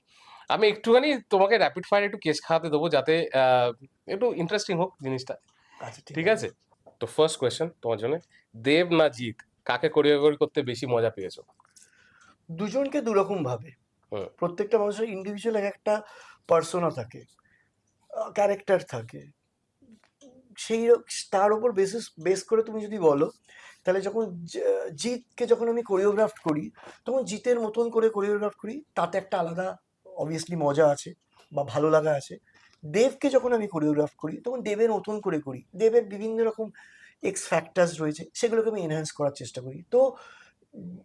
আমি একটুখানি তোমাকে র্যাপিড ফায়ার একটু কেস খাওয়াতে দেবো, যাতে একটু ইন্টারেস্টিং হোক জিনিসটা। আচ্ছা ঠিক ঠিক আছে। আছে? তো ফার্স্ট কোয়েশ্চেন তোমার জন্য, দেব না জিৎ, কাকে কোরিওগ্রাফি করতে বেশি মজা পেয়েছো? দুজনকে দুরকম ভাবে, হুম প্রত্যেকটা মানুষের ইন্ডিভিজুয়াল একটা পার্সোনা থাকে, ক্যারেক্টার থাকে, সেই তার উপর বেস করে তুমি যদি বলো, তাহলে যখন জিতকে যখন আমি কোরিওগ্রাফ করি, তখন জিতের মতন করে কোরিওগ্রাফ করি, তাতে একটা আলাদা অবভিয়াসলি মজা আছে বা ভালো লাগা আছে। দেবকে যখন আমি কোরিওগ্রাফ করি তখন দেবের মতন করে করি, দেবের বিভিন্ন রকম এক্স ফ্যাক্টার্স রয়েছে, সেগুলোকে আমি এনহ্যান্স করার চেষ্টা করি। তো উম,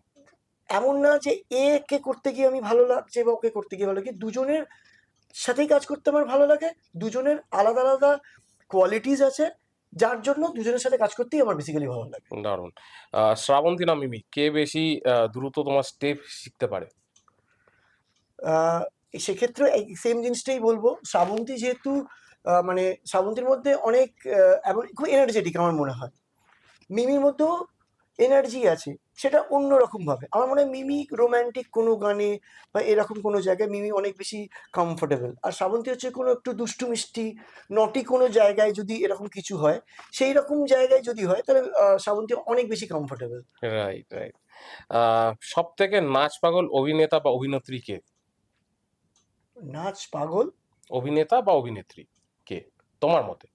এমন না যে এ কে করতে গিয়ে আমি ভালো লাগছে বা ওকে করতে গিয়ে ভালো লাগে, দুজনের সাথেই কাজ করতে আমার ভালো লাগে, দুজনের আলাদা আলাদা কোয়ালিটিস আছে, যার জন্য দুজনের সাথে কাজ করতেই আমার বেসিক্যালি ভালো লাগে। দারুণ। শ্রাবন্তী না মিমি, কে বেশি দ্রুত তোমার স্টেপ শিখতে পারে? আহ, সেক্ষেত্রে এই সেম জিনিসটাই বলবো, শ্রাবন্তী যেহেতু মানে শ্রাবন্তীর মধ্যে অনেক এমন খুব এনার্জেটিক আমার মনে হয়, মিমির মধ্যেও এনার্জি আছে, সেটা অন্যরকম ভাবে। আমার মনে হয় মিমি রোম্যান্টিক কোনো গানে বা এরকম কোনো জায়গায় মিমি অনেক বেশি কমফোর্টেবল, আর শ্রাবন্তী হচ্ছে কোনো একটু দুষ্টু মিষ্টি নটি কোনো জায়গায় যদি এরকম কিছু হয়, সেই রকম জায়গায় যদি হয় তাহলে শ্রাবন্তী অনেক বেশি কমফোর্টেবল। Right right. সব থেকে নাচ পাগল অভিনেতা বা অভিনেত্রী কে? নাচ পাগল অভিনেতা বা অভিনেত্রী কে তোমার মতে?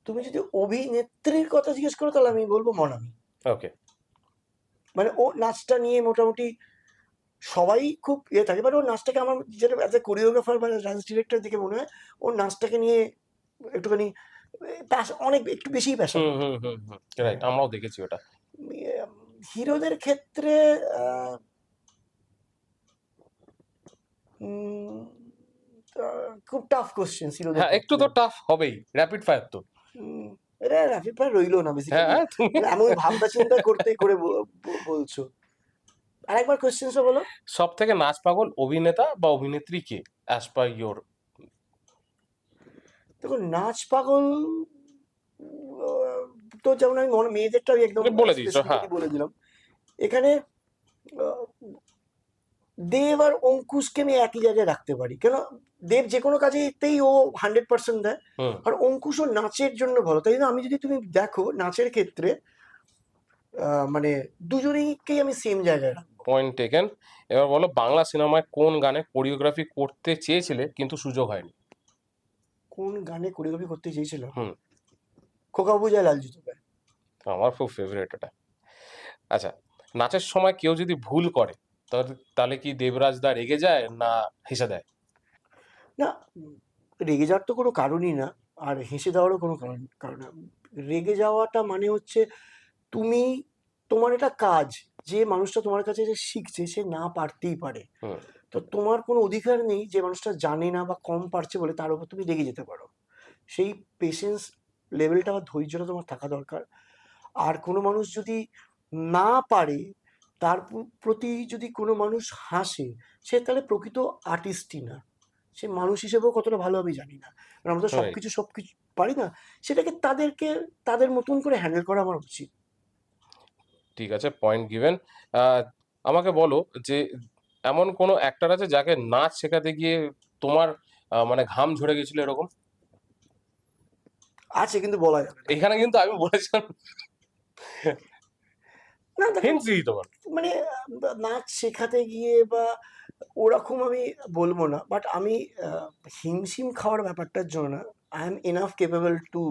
তুমি যদি অভিনেত্রীর কথা জিজ্ঞেস করো তাহলে আমি বলবো মনামি। ওকে। মানে ও নাচটা নিয়ে মোটামুটি সবাই খুব ইয়ে থাকে, বাট ওর নাচটাকে আমার যেটা অ্যাজ এ কোরিওগ্রাফার বা ডান্স ডিরেক্টর দিকে মনে হয় ওর নাচটাকে নিয়ে একটুখানি অনেক একটু বেশিই প্যাশন। হুম হুম হুম হুম রাইট, আমরাও দেখেছি ওটা। হিরোদের ক্ষেত্রে উম, খুব টাফ কোশ্চেন হিরোদের হ্যাঁ একটু ক্ষেত্রে। তো টাফ হবেই, র্যাপিড ফায়ার তো। এটা র্যাপিড ফায়ার রইলো না বেসিক্যালি, হ্যাঁ তুমি এমন ভাবনা চিন্তা করতে করে বলছো। আরেকবার কোশ্চেনটা বলো। সব থেকে নাচ পাগল অভিনেতা বা অভিনেত্রী কে অ্যাজ পার ইয়োর? দেখো নাচ পাগল তো যেমন আমি মেয়েদেরটা আমি একদম বলে দিয়েছো, হ্যাঁ। স্পেসিফিক্যালি বলে দিলাম। এখানে দেব আর অঙ্কুশকে আমি একই জায়গায় রাখতে পারি, কেন দেব যে কোনো কাজেতেই ও 100% দেয়, হুম আর অঙ্কুশও নাচের জন্য ভালো। তাই জন্য আমি যদি তুমি দেখো নাচের ক্ষেত্রে মানে দুজনেইকেই আমি সেম জায়গায় রাখবো। Point taken. এবার বলো, বাংলা সিনেমায় কোন গানে কোরিওগ্রাফি করতে চেয়েছিলে কিন্তু সুযোগ হয়নি? কোন গানে কোরিওগ্রাফি করতে চেয়েছিলাম? হুম খোকা বাবু যায় লাল জুতো পায়। আমার খুব ফেভারিট এটা। আচ্ছা, নাচের সময় কেউ যদি ভুল করে তাহলে তাহলে কি দেবরাজ দা রেগে যায় না হেসে দেয়? না, রেগে যাওয়ার তো কোনো কারণই না, আর হেসে দেওয়ারও কোনো কারণ না। রেগে যাওয়াটা মানে হচ্ছে তুমি, তোমার এটা কাজ, যে মানুষটা তোমার কাছে যে শিখছে সে না পারতেই পারে, হুম তো তোমার কোনো অধিকার নেই যে মানুষটা জানে না বা কম পারছে বলে তার উপর তুমি রেগে যেতে পারো। সেই পেশেন্স লেভেলটা বা ধৈর্যটা তোমার থাকা দরকার। আর কোনো মানুষ যদি না পারে, তার প্রতি যদি কোনো মানুষ হাসে, সে তাহলে প্রকৃত আর্টিস্টই না, সে মানুষ হিসেবেও কতটা ভালো আমি জানি না। কারণ আমরা তো রাইট। সব কিছু পারি না, সেটাকে তাদেরকে তাদের মতন করে হ্যান্ডেল করা আমার উচিত। ঠিক আছে, পয়েন্ট গিভেন। আমাকে বলো যে এমন কোনো অ্যাক্টর আছে যাকে নাচ শেখাতে গিয়ে তোমার মানে ঘাম ঝরে গেছিল এরকম? আছে, কিন্তু বলা যাবে না। এখানে কিন্তু আমি বলেছিলাম, না দেখো, হিন্টস দিই তোমার। মানে নাচ শেখাতে গিয়ে বা ওরকম আমি বলবো না, বাট আমি হিমশিম খাওয়ার ব্যাপারটার জন্য না, I am enough capable to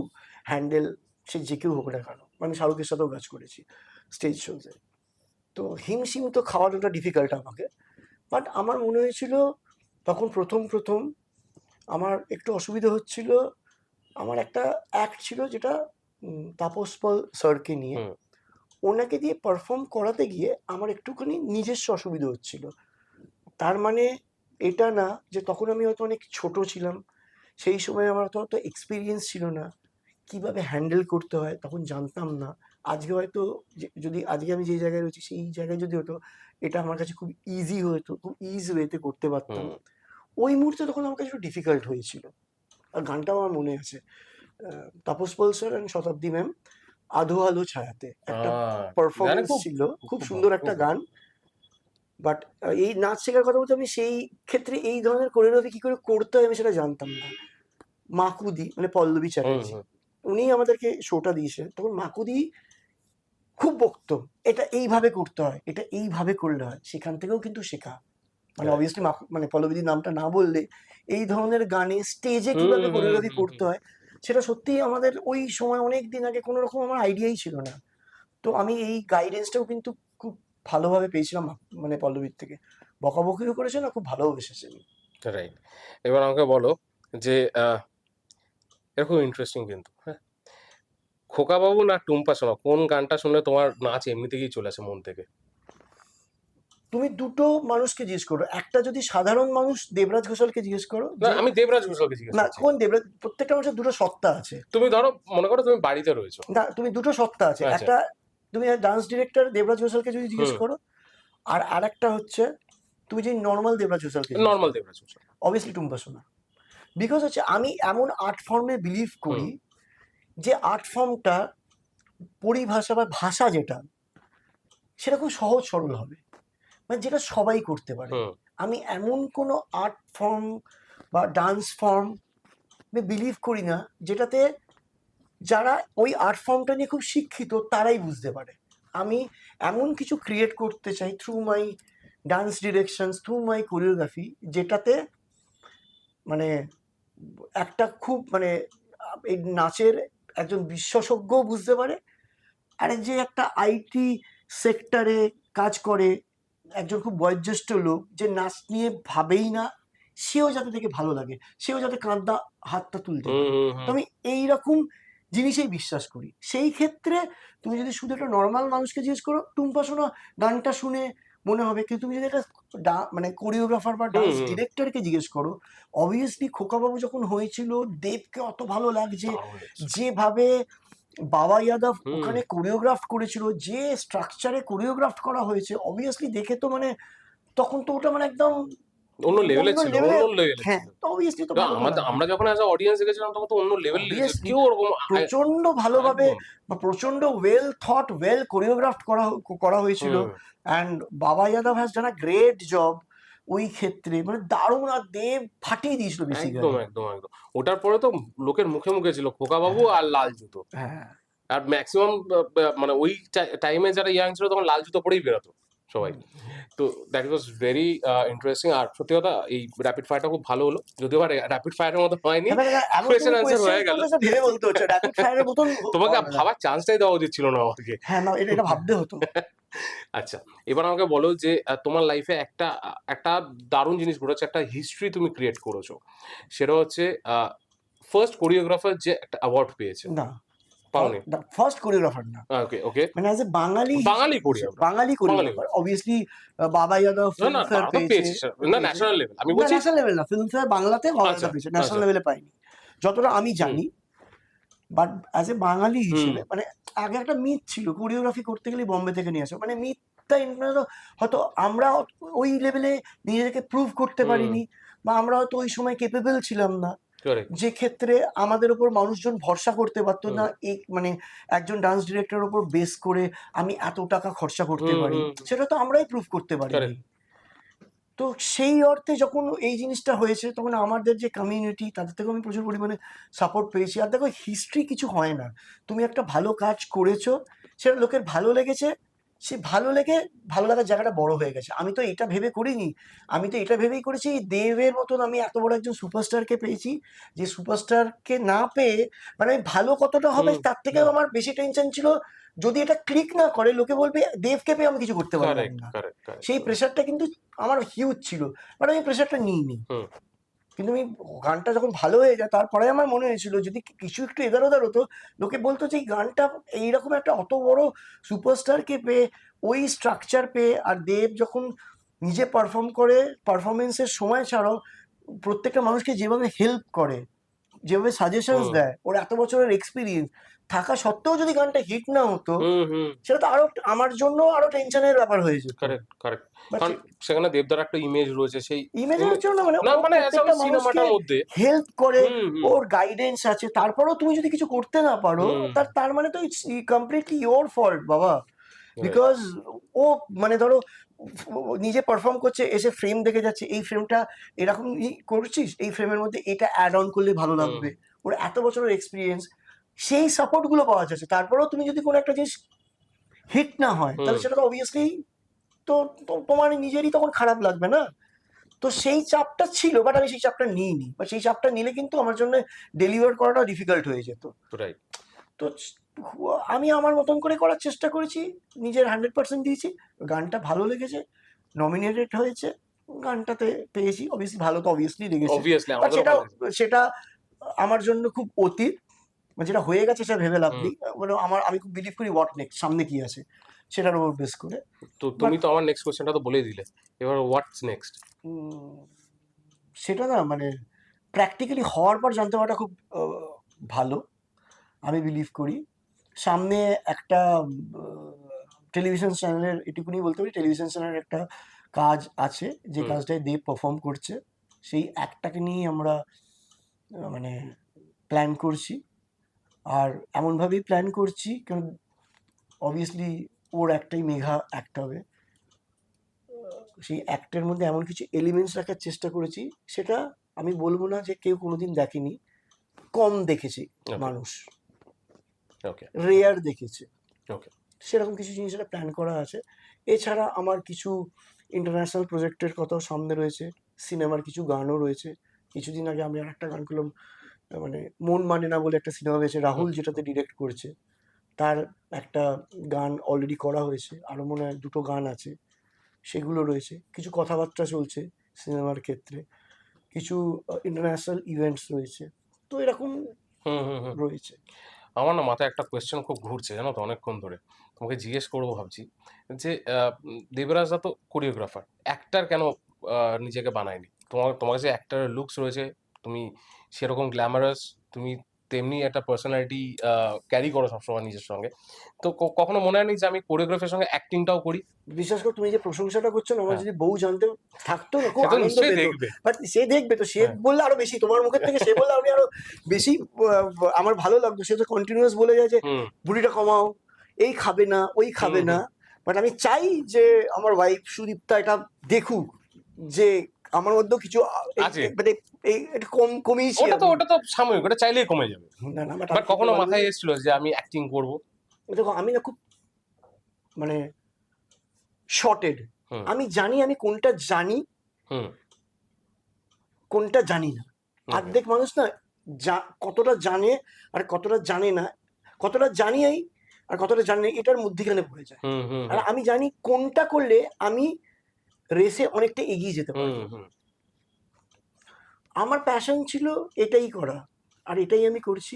handle, সে যে কেউ হোক না কেন। আমি শাহরুখের সাথেও কাজ করেছি স্টেজ শোতে, তো হিমশিম তো খাওয়াটা ডিফিকাল্ট আমাকে। বাট আমার মনে হয়েছিল তখন প্রথম প্রথম আমার একটু অসুবিধা হচ্ছিল। আমার একটা অ্যাক্ট ছিল যেটা তাপস পাল স্যারকে নিয়ে, হুম ওনাকে দিয়ে পারফর্ম করাতে গিয়ে আমার একটুখানি নিজস্ব অসুবিধা হচ্ছিল। তার মানে এটা না যে তখন আমি হয়তো অনেক ছোট ছিলাম, সেই সময় আমার তো অত এক্সপিরিয়েন্স ছিল না, কিভাবে হ্যান্ডেল করতে হয় তখন জানতাম না। আজকে হয়তো যদি আজকে আমি যে জায়গায় রয়েছি সেই জায়গায় যদি হতো, এটা আমার কাছে খুব ইজি হতো, খুব ইজি ওয়েতে করতে পারতাম। হুম। ওই মুহূর্তে তখন আমার কাছে একটু ডিফিকাল্ট হয়েছিল। আর গানটাও আমার মনে আছে, Tapas Pal sir and Shatabdi ma'am, আধো আলো ছায়াতে একটা গানে পারফরমেন্স খুব ছিল, খুব খুব ভালো, সুন্দর খুব একটা ভালো। গান। বাট এই নাচ শেখার কথা বলতে আমি সেই ক্ষেত্রে এই ধরনের কোরিওগ্রাফি কি করে করতে হয় আমি সেটা জানতাম না। মাকুদি মানে পল্লবী হুম চ্যাটার্জি, হুম উনি আমাদেরকে শোটা দিয়েছে, তখন মাকুদি খুব বকতো এটা এইভাবে করতে হয়, এটা এইভাবে করলে হয়। সেখান থেকেও কিন্তু শেখা, মানে রাইট। অবভিয়াসলি মানে পল্লবীদির নামটা না বললে, এই ধরনের গানে স্টেজে হুম কিভাবে হুম কোরিওগ্রাফি হুম করতে হুম। হয় সেটা সত্যিই আমাদের ওই সময় অনেক দিন আগে কোনো রকম আমার আইডিয়াই ছিল না। তো আমি এই গাইডেন্সটাও কিন্তু খুব ভালোভাবে পেয়েছিলাম মানে পল্লবীর থেকে। বকাবকিও করেছে না, খুব ভালোও বেসেছেন। রাইট। এবার আমাকে বলো যে এটা খুব ইন্টারেস্টিং কিন্তু, হ্যাঁ, খোকাবাবু না টুম্পা শোনা, কোন গানটা শুনলে তোমার নাচ এমনি থেকেই চলে আসে মন থেকে? তুমি দুটো মানুষকে জিজ্ঞেস করো, একটা যদি সাধারণ মানুষ দেবরাজ ঘোষালকে জিজ্ঞেস করো না, যে, আমি দেবরাজ ঘোষালকে জিজ্ঞেস না করছি। কোন দেবরাজ, প্রত্যেকটা মানুষের দুটো সত্তা আছে। তুমি ধরো, মনে করো তুমি বাড়িতে রয়েছো। না, তুমি দুটো সত্তা আছে, আচ্ছা। একটা তুমি ডান্স ডিরেক্টর দেবরাজ ঘোষালকে যদি জিজ্ঞেস হুম। করো, আর আরেকটা হচ্ছে তুমি যদি নর্মাল দেবরাজ ঘোষালকে জিজ্ঞেস নর্মাল করো, দেবরাজ ঘোষাল। অবভিয়াসলি টুম্পা সোনা। বিকজ হচ্ছে আমি এমন আর্ট ফর্মে বিলিভ হুম করি যে আর্ট ফর্মটা পরিভাষা বা ভাষা যেটা, সেটা খুব সহজ সরল হবে, মানে যেটা সবাই করতে পারে। হুম আমি এমন কোনো আর্ট ফর্ম বা ডান্স ফর্ম বিলিভ করি না যেটাতে যারা ওই আর্ট ফর্মটা নিয়ে খুব শিক্ষিত তারাই বুঝতে পারে। আমি এমন কিছু ক্রিয়েট করতে চাই থ্রু মাই ডান্স ডিরেকশনস, থ্রু মাই কোরিওগ্রাফি, যেটাতে মানে একটা খুব মানে এই নাচের একজন বিশেষজ্ঞও বুঝতে পারে, আর যে একটা আইটি সেক্টরে কাজ করে একজন খুব বয়োজ্যেষ্ঠ লোক যে নাচ নিয়ে ভাবেই না, সেও যাতে দেখে ভালো লাগে, সেও যাতে কাঁধটা হাতটা তুলতে হুম পারে। হুম তো হুম। আমি এইরকম জিনিসেই বিশ্বাস করি। সেই ক্ষেত্রে তুমি যদি শুধু একটা নর্মাল মানুষকে জিজ্ঞেস করো, টুম্পা শোনা গানটা শুনে মনে হবে, কিন্তু তুমি যদি একটা মানে কোরিওগ্রাফার বা হুম ডান্স হুম। ডিরেক্টরকে জিজ্ঞেস করো, অবভিয়াসলি খোকাবাবু যখন হয়েছিল দেবকে অত ভালো লাগছে, দারুণ লেগেছে। যেভাবে বাবা ইয়াদব হুম। ওখানে কোরিওগ্রাফ করেছিল, যে স্ট্রাকচারে কোরিওগ্রাফ করা হয়েছে, অবভিয়াসলি দেখে তো মানে তখন তো ওটা মানে একদম অন্য লেভেলের অন্য ছিল, লেভেলে। অন্য লেভেলের হ্যাঁ, ছিল। তো অবভিয়াসলি তো না, ভালো তো আমরা লাগবে, আমরা যখন অ্যাজ আ অডিয়েন্স দেখেছিলাম তখন তো অন্য লেভেল লেগেছে, অবভিয়াসলি কেউ ওরকম প্রচন্ড ভালোভাবে একদম। বা প্রচন্ড ওয়েল থট, ওয়েল কোরিওগ্রাফ করা হয়েছিল। হুম অ্যান্ড বাবা Yadav has done a great job. ওই ক্ষেত্রে মানে দারুণ, আর দেব ফাটিয়ে দিয়েছিল একদম বেসিক্যালি। একদম একদম ওটার পরে তো লোকের মুখে মুখে ছিল খোকা বাবু হ্যাঁ আর লাল জুতো, হ্যাঁ আর ম্যাক্সিমাম মানে ওই টাইমে যারা ইয়াং ছিল তখন লাল জুতো পরেই বেরোতো সবাই। তো দ্যাট ওয়াজ ভেরি ইন্টারেস্টিং। আর সত্যি কথা এই র্যাপিড ফায়ারটা খুব ভালো হলো, যদিও র্যাপিড ফায়ারের মতো হয়নি, এবার এমন কোয়েশ্চেন তুমি আনসার কোয়েশ্চেন হয়ে গেল। করলে ভেবে বলতে হচ্ছে, র্যাপিড ফায়ারের মতন তোমাকে হবে না। ভাবার চান্সটাই দেওয়া উচিত ছিল না আমাকে। হ্যাঁ না, এটা ভাবতে হতো। আচ্ছা, এবার আমাকে বলো যে তোমার লাইফে একটা একটা দারুণ জিনিস ঘটেছে, একটা হিস্ট্রি তুমি ক্রিয়েট করেছো, সেটা হচ্ছে ফার্স্ট কোরিওগ্রাফার যে একটা অ্যাওয়ার্ড পেয়েছে। না, পাওনি? ফার্স্ট কোরিওগ্রাফার না, ওকে ওকে, মানে as a Bangali Bangali choreographer. Bangali choreographer. Obviously Baba Yadav না না, ফিল্মফেয়ার তা তো পেয়েছিস না, ন্যাশনাল লেভেল আমি বলছি। ন্যাশনাল লেভেল না, ফিল্মফেয়ার বাংলাতে বাবা আচ্ছা যাদব পেয়েছে, ন্যাশনাল আচ্ছা, লেভেলে পাইনি যতটা আমি হুম জানি। বাট অ্যাজ এ বাঙালি হুম হিসেবে মানে আগে একটা মিথ ছিল কোরিওগ্রাফি করতে গেলে বম্বে থেকে নিয়ে আসো, মানে মিথটা হয়তো আমরা ওই লেভেলে নিজেদেরকে প্রুভ করতে হুম, পারিনি, বা আমরা হয়তো ওই সময় কেপেবল ছিলাম না, কারেক্ট, যে ক্ষেত্রে আমাদের উপর মানুষজন ভরসা করতে পারতো হুম না। এই মানে একজন ডান্স ডিরেক্টরের উপর বেস করে আমি এত টাকা খরচা করতে হুম পারি, হুম, সেটা তো আমরাই প্রুভ করতে পারিনি। কারেক্ট, তো সেই অর্থে যখন এই জিনিসটা হয়েছে তখন আমাদের যে কমিউনিটি তাদের থেকেও আমি প্রচুর পরিমাণে সাপোর্ট পেয়েছি। আর দেখো হিস্ট্রি কিছু হয় না, তুমি একটা ভালো কাজ করেছো, সেটা লোকের ভালো লেগেছে, সে ভালো লেগে ভালো লাগার জায়গাটা বড় হয়ে গেছে। আমি তো এটা ভেবে করিনি, আমি তো এটা ভেবেই করেছি দেবের মতন আমি এত বড় একজন সুপারস্টারকে পেয়েছি, যে সুপারস্টারকে না পেয়ে মানে আমি ভালো কতটা হবে হুম তার থেকেও আমার বেশি টেনশন ছিল, যদি এটা ক্লিক না করে লোকে বলবে দেবকে পেয়ে আমি কিছু করতে পারলাম কারেক্ট না। কারেক্ট কারেক্ট, সেই প্রেশারটা কিন্তু আমার হিউজ ছিল, বাট আমি প্রেশারটা নিইনি। হুম কিন্তু আমি গানটা যখন ভালো হয়ে যায় তারপরে আমার মনে হয়েছিল যদি কিছু একটু এধার ওধার হতো, লোকে বলতো যে এই গানটা এইরকম একটা অত বড় সুপারস্টারকে পেয়ে, ওই স্ট্রাকচার পেয়ে, আর দেব যখন নিজে পারফর্ম করে, পারফরমেন্সের সময় ছাড়াও প্রত্যেকটা মানুষকে যেভাবে হেল্প করে, যেভাবে সাজেশনস হুম দেয়, ওর এত বছরের এক্সপিরিয়েন্স থাকা সত্ত্বেও যদি গানটা হিট না হতো, হুম হুম, সেটা তো আরো আমার জন্য আরো টেনশনের ব্যাপার হয়ে যেত। Correct correct. বাট কারণ সেখানে দেবদার একটা ইমেজ রয়েছে, সেই ইমেজের জন্য মানে না ও মানে প্রত্যেকটা মানুষকে সিনেমাটার মধ্যে, হেল্প করে, হুম হুম ওর গাইডেন্স আছে, তারপরেও তুমি যদি কিছু করতে না পারো হুম, তার মানে তো ইটস কমপ্লিটলি ইয়োর ফল্ট বাবা। right, বিকজ ও মানে ধরো নিজে পারফর্ম করছে, এসে ফ্রেম দেখে যাচ্ছে, এই ফ্রেমটা এরকম করছিস, এই ফ্রেমের মধ্যে এটা অ্যাড অন করলে ভালো হুম লাগবে, ওর এত বছরের এক্সপিরিয়েন্স, সেই সাপোর্ট গুলো পাওয়া যাচ্ছে। তারপরেও তুমি যদি কোনো একটা জিনিস হিট না হয় হুম, তাহলে সেটা তো অবভিয়াসলি তো তোমার নিজেরই তখন খারাপ লাগবে না। তো সেই চাপটা ছিল, বাট আমি সেই চাপটা নিইনি, বা সেই চাপটা নিলে কিন্তু আমার জন্য ডেলিভার করাটা ডিফিকাল্ট হয়ে যেত। রাইট, তো আমি আমার মতন করে করার চেষ্টা করেছি, নিজের 100% দিয়েছি, গানটা ভালো লেগেছে, নমিনেটেড হয়েছে, গানটাতে পেয়েছি, অবভিয়াসলি ভালো তো অবভিয়াসলি লেগেছে, অবভিয়াসলি বাট আমাদেরও সেটা ভালো লেগেছে। সেটা আমার জন্য খুব অতীত, মানে যেটা হয়ে গেছে সেটা ভেবে লাভ হুম, নেই, মানে আমি খুব বিলিভ করি হোয়াট নেক্সট, সামনে কি আছে সেটার উপর বেস করে। তো বাট তুমি তো আমার নেক্সট কোশ্চেনটা তো বলেই দিলে, এবার হোয়াটস নেক্সট? সেটা না মানে প্র্যাকটিক্যালি হওয়ার পর জানতে পারাটা খুব ভালো, আমি বিলিভ করি। সামনে একটা টেলিভিশন চ্যানেলের, এটুকুনি বলতে পারি, টেলিভিশন চ্যানেলের একটা কাজ আছে, যে হুম কাজটায় দেব পারফর্ম করছে, সেই একটাকে নিয়েই আমরা মানে প্ল্যান করছি। আর এমনভাবেই প্ল্যান করছি কারণ অবভিয়াসলি ওর একটাই মেঘা অ্যাক্ট হবে, সেই অ্যাক্টের মধ্যে এমন কিছু এলিমেন্টস রাখার চেষ্টা করেছি, সেটা আমি বলবো না যে কেউ কোনোদিন দেখেনি, কম দেখেছি ওকে মানুষ, ওকে রেয়ার দেখেছে, ওকে, সেরকম কিছু জিনিস একটা প্ল্যান করা আছে। এছাড়া আমার কিছু ইন্টারন্যাশনাল প্রজেক্টের কথাও সামনে রয়েছে, সিনেমার কিছু গানও রয়েছে। কিছুদিন আগে আমি আর একটা গান করলাম, মানে মন মানে না বলে একটা সিনেমা হয়েছে, রাহুল হুম যেটাতে ডিরেক্ট করছে, তার একটা গান অলরেডি করা হয়েছে, আরও মনে হয় দুটো গান আছে, সেগুলো রয়েছে। কিছু কথাবার্তা চলছে সিনেমার ক্ষেত্রে, কিছু ইন্টারন্যাশনাল ইভেন্টস রয়েছে, তো এরকম হুম হুম হুম। রয়েছে। আমার না মাথায় একটা কোয়েশ্চেন খুব ঘুরছে জানো তো অনেকক্ষণ ধরে, তোমাকে জিজ্ঞেস করবো ভাবছি, যে দেবরাজদা তো কোরিওগ্রাফার, অ্যাক্টার কেন নিজেকে বানায়নি? তোমার যে অ্যাক্টারের লুকস রয়েছে, তুমি সেরকম গ্ল্যামারাস, তুমি তেমনি একটা পার্সোনালিটি ক্যারি করো সবসময় নিজের সঙ্গে, তো কখনো মনে হয়নি যে আমি কোরিওগ্রাফির সঙ্গে অ্যাক্টিংটাও করি? বিশ্বাস করো তুমি যে প্রশংসাটা করছো না, আমার হ্যাঁ, যদি বউ জানতে থাকতো না খুব সে তো আনন্দ নিশ্চয়ই পেতো, দেখবে। বাট সে দেখবে তো, সে হ্যাঁ, বললে আরো বেশি, তোমার মুখের থেকে সে বললে আমি আরো বেশি আমার ভালো লাগতো। সে তো কন্টিনিউয়াস বলে যায় যে হুম বুড়িটা কমাও, এই খাবে না, ওই হুম খাবে না, হুম বাট আমি চাই যে আমার ওয়াইফ সুদীপ্তা এটা দেখুক, যে আমার মধ্যেও কিছু আছে। মানে একটু কমিয়েছি ওটা তো সাময়িক, ওটা চাইলেই কমে যাবে। না না বাট কখনো মাথায় এসেছিল যে আমি অ্যাক্টিং করব? দেখো আমি না খুব মানে শর্টেড, হুম আমি জানি আমি কোনটা জানি হুম কোনটা জানি না। okay, অর্ধেক মানুষ না কতটা জানে আর কতটা জানে না, কতটা জানি আর কতটা জানি না, এটার মধ্যিখানে পড়ে যায়। হুম হুম আর আমি জানি কোনটা করলে আমি রেসে অনেকটা এগিয়ে যেতে পারি। হুম হুম আমার প্যাশন ছিল এটাই করা, আর এটাই আমি করছি।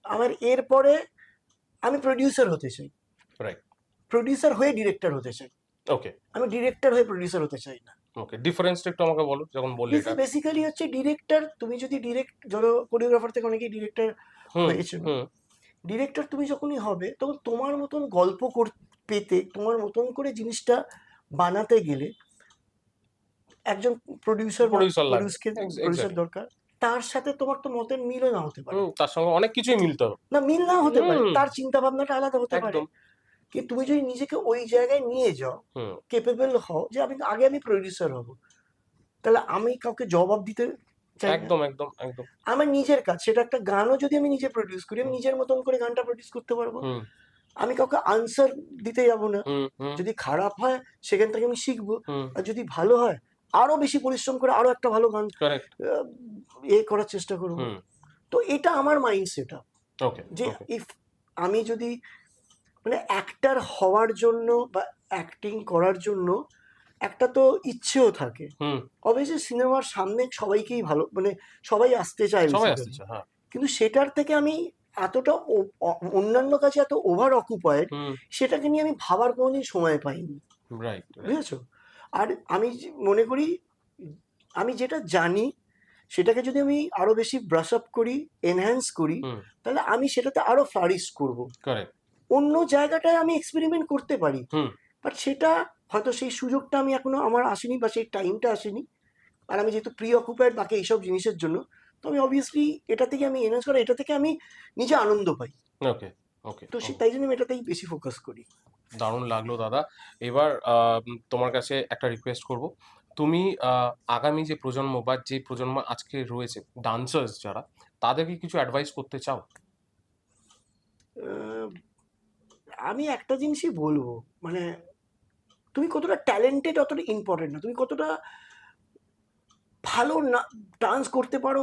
আমার এরপরে আমি প্রডিউসার হতে চাই, রাইট, প্রডিউসার হয়ে ডিরেক্টর হতে চাই, ওকে আমি ডিরেক্টর হয়ে প্রডিউসার হতে চাই না। ওকে, ডিফারেন্সটা একটু আমাকে বলো, যখন বললে এটা। বেসিক্যালি হচ্ছে ডিরেক্টর, তুমি যদি ধরো কোরিওগ্রাফার থেকে অনেকেই ডিরেক্টর হুম হয়েছে, হুম ডিরেক্টর তুমি যখনই হবে তখন তোমার মতন গল্প পেতে, তোমার মতন করে জিনিসটা বানাতে গেলে একজন প্রডিউসার লাগবে, প্রডিউসার দরকার। তার সাথে তোমার তো মতের মিলও না হতে পারে, তার সঙ্গে অনেক কিছুই মিলতে হবে। না মিল না হতে পারে, হুম তার চিন্তা ভাবনাটা আলাদা হতে পারে। একদম। কিন্তু তুমি যদি নিজেকে ওই জায়গায় নিয়ে যাও, হুম কেপেবল হও যে আমি প্রডিউসার হব, তাহলে আমি কাউকে জবাব দিতে চাই না। একদম একদম একদম। আমার নিজের কাজ, সেটা একটা গানও যদি আমি নিজে প্রডিউস করি, আমি নিজের মতন করে গানটা প্রডিউস করতে পারবো। হুম আমি কাউকে আনসার দিতে যাব না। হুম হুম যদি খারাপ হয় সেখান থেকে আমি শিখবো, হুম আর যদি ভালো হয় আরো বেশি পরিশ্রম করে আরো একটা ভালো গান কারেক্ট। করার চেষ্টা করবো। হুম তো এটা আমার মাইন্ড সেট আপ, ওকে যে ওকে ইফ আমি যদি মানে অ্যাক্টার হওয়ার জন্য বা অ্যাক্টিং করার জন্য একটা তো ইচ্ছেও থাকে। হুম অবভিয়াসলি সিনেমার সামনে সবাইকেই ভালো মানে সবাই আসতে চায় সবাই basically। আসতেছে, হ্যাঁ। কিন্তু সেটার থেকে আমি এতটা অন্যান্য কাজে এত ওভার অকুপায়েড, হুম সেটাকে নিয়ে আমি ভাবার কোনোদিন সময় পাইনি, রাইট রাইট। বুঝেছো? আর আমি মনে করি আমি যেটা জানি সেটাকে যদি আমি আরো বেশি ব্রাশ আপ করি, এনহ্যান্স করি, হুম তাহলে আমি সেটাতে আরো ফ্লারিশ করব। কারেক্ট। অন্য জায়গাটায় আমি এক্সপেরিমেন্ট করতে পারি, হুম বাট সেটা হয়তো সেই সুযোগটা আমি এখনো আমার আসেনি বা সেই টাইমটা আসেনি। আর আমি যেহেতু প্রি অকুপায়েড বাকি এইসব জিনিসের জন্য, তো আমি অবভিয়াসলি এটা থেকে আমি এনহ্যান্স করা, এটা থেকে আমি নিজে আনন্দ পাই। ওকে ওকে। তো তাই জন্য আমি এটাতেই বেশি ফোকাস করি। দারুণ লাগলো দাদা। এবার তোমার কাছে একটা রিকোয়েস্ট করব। তুমি আগামী যে প্রজন্ম বা যে প্রজন্ম আজকে রয়েছে, ডান্সার্স যারা, তাদেরকে কিছু অ্যাডভাইস করতে চাও? আহ, আমি একটা জিনিসই বলবো, মানে তুমি কতটা ট্যালেন্টেড অতটা ইম্পর্টেন্ট না, তুমি কতটা ভালো না ডান্স করতে পারো,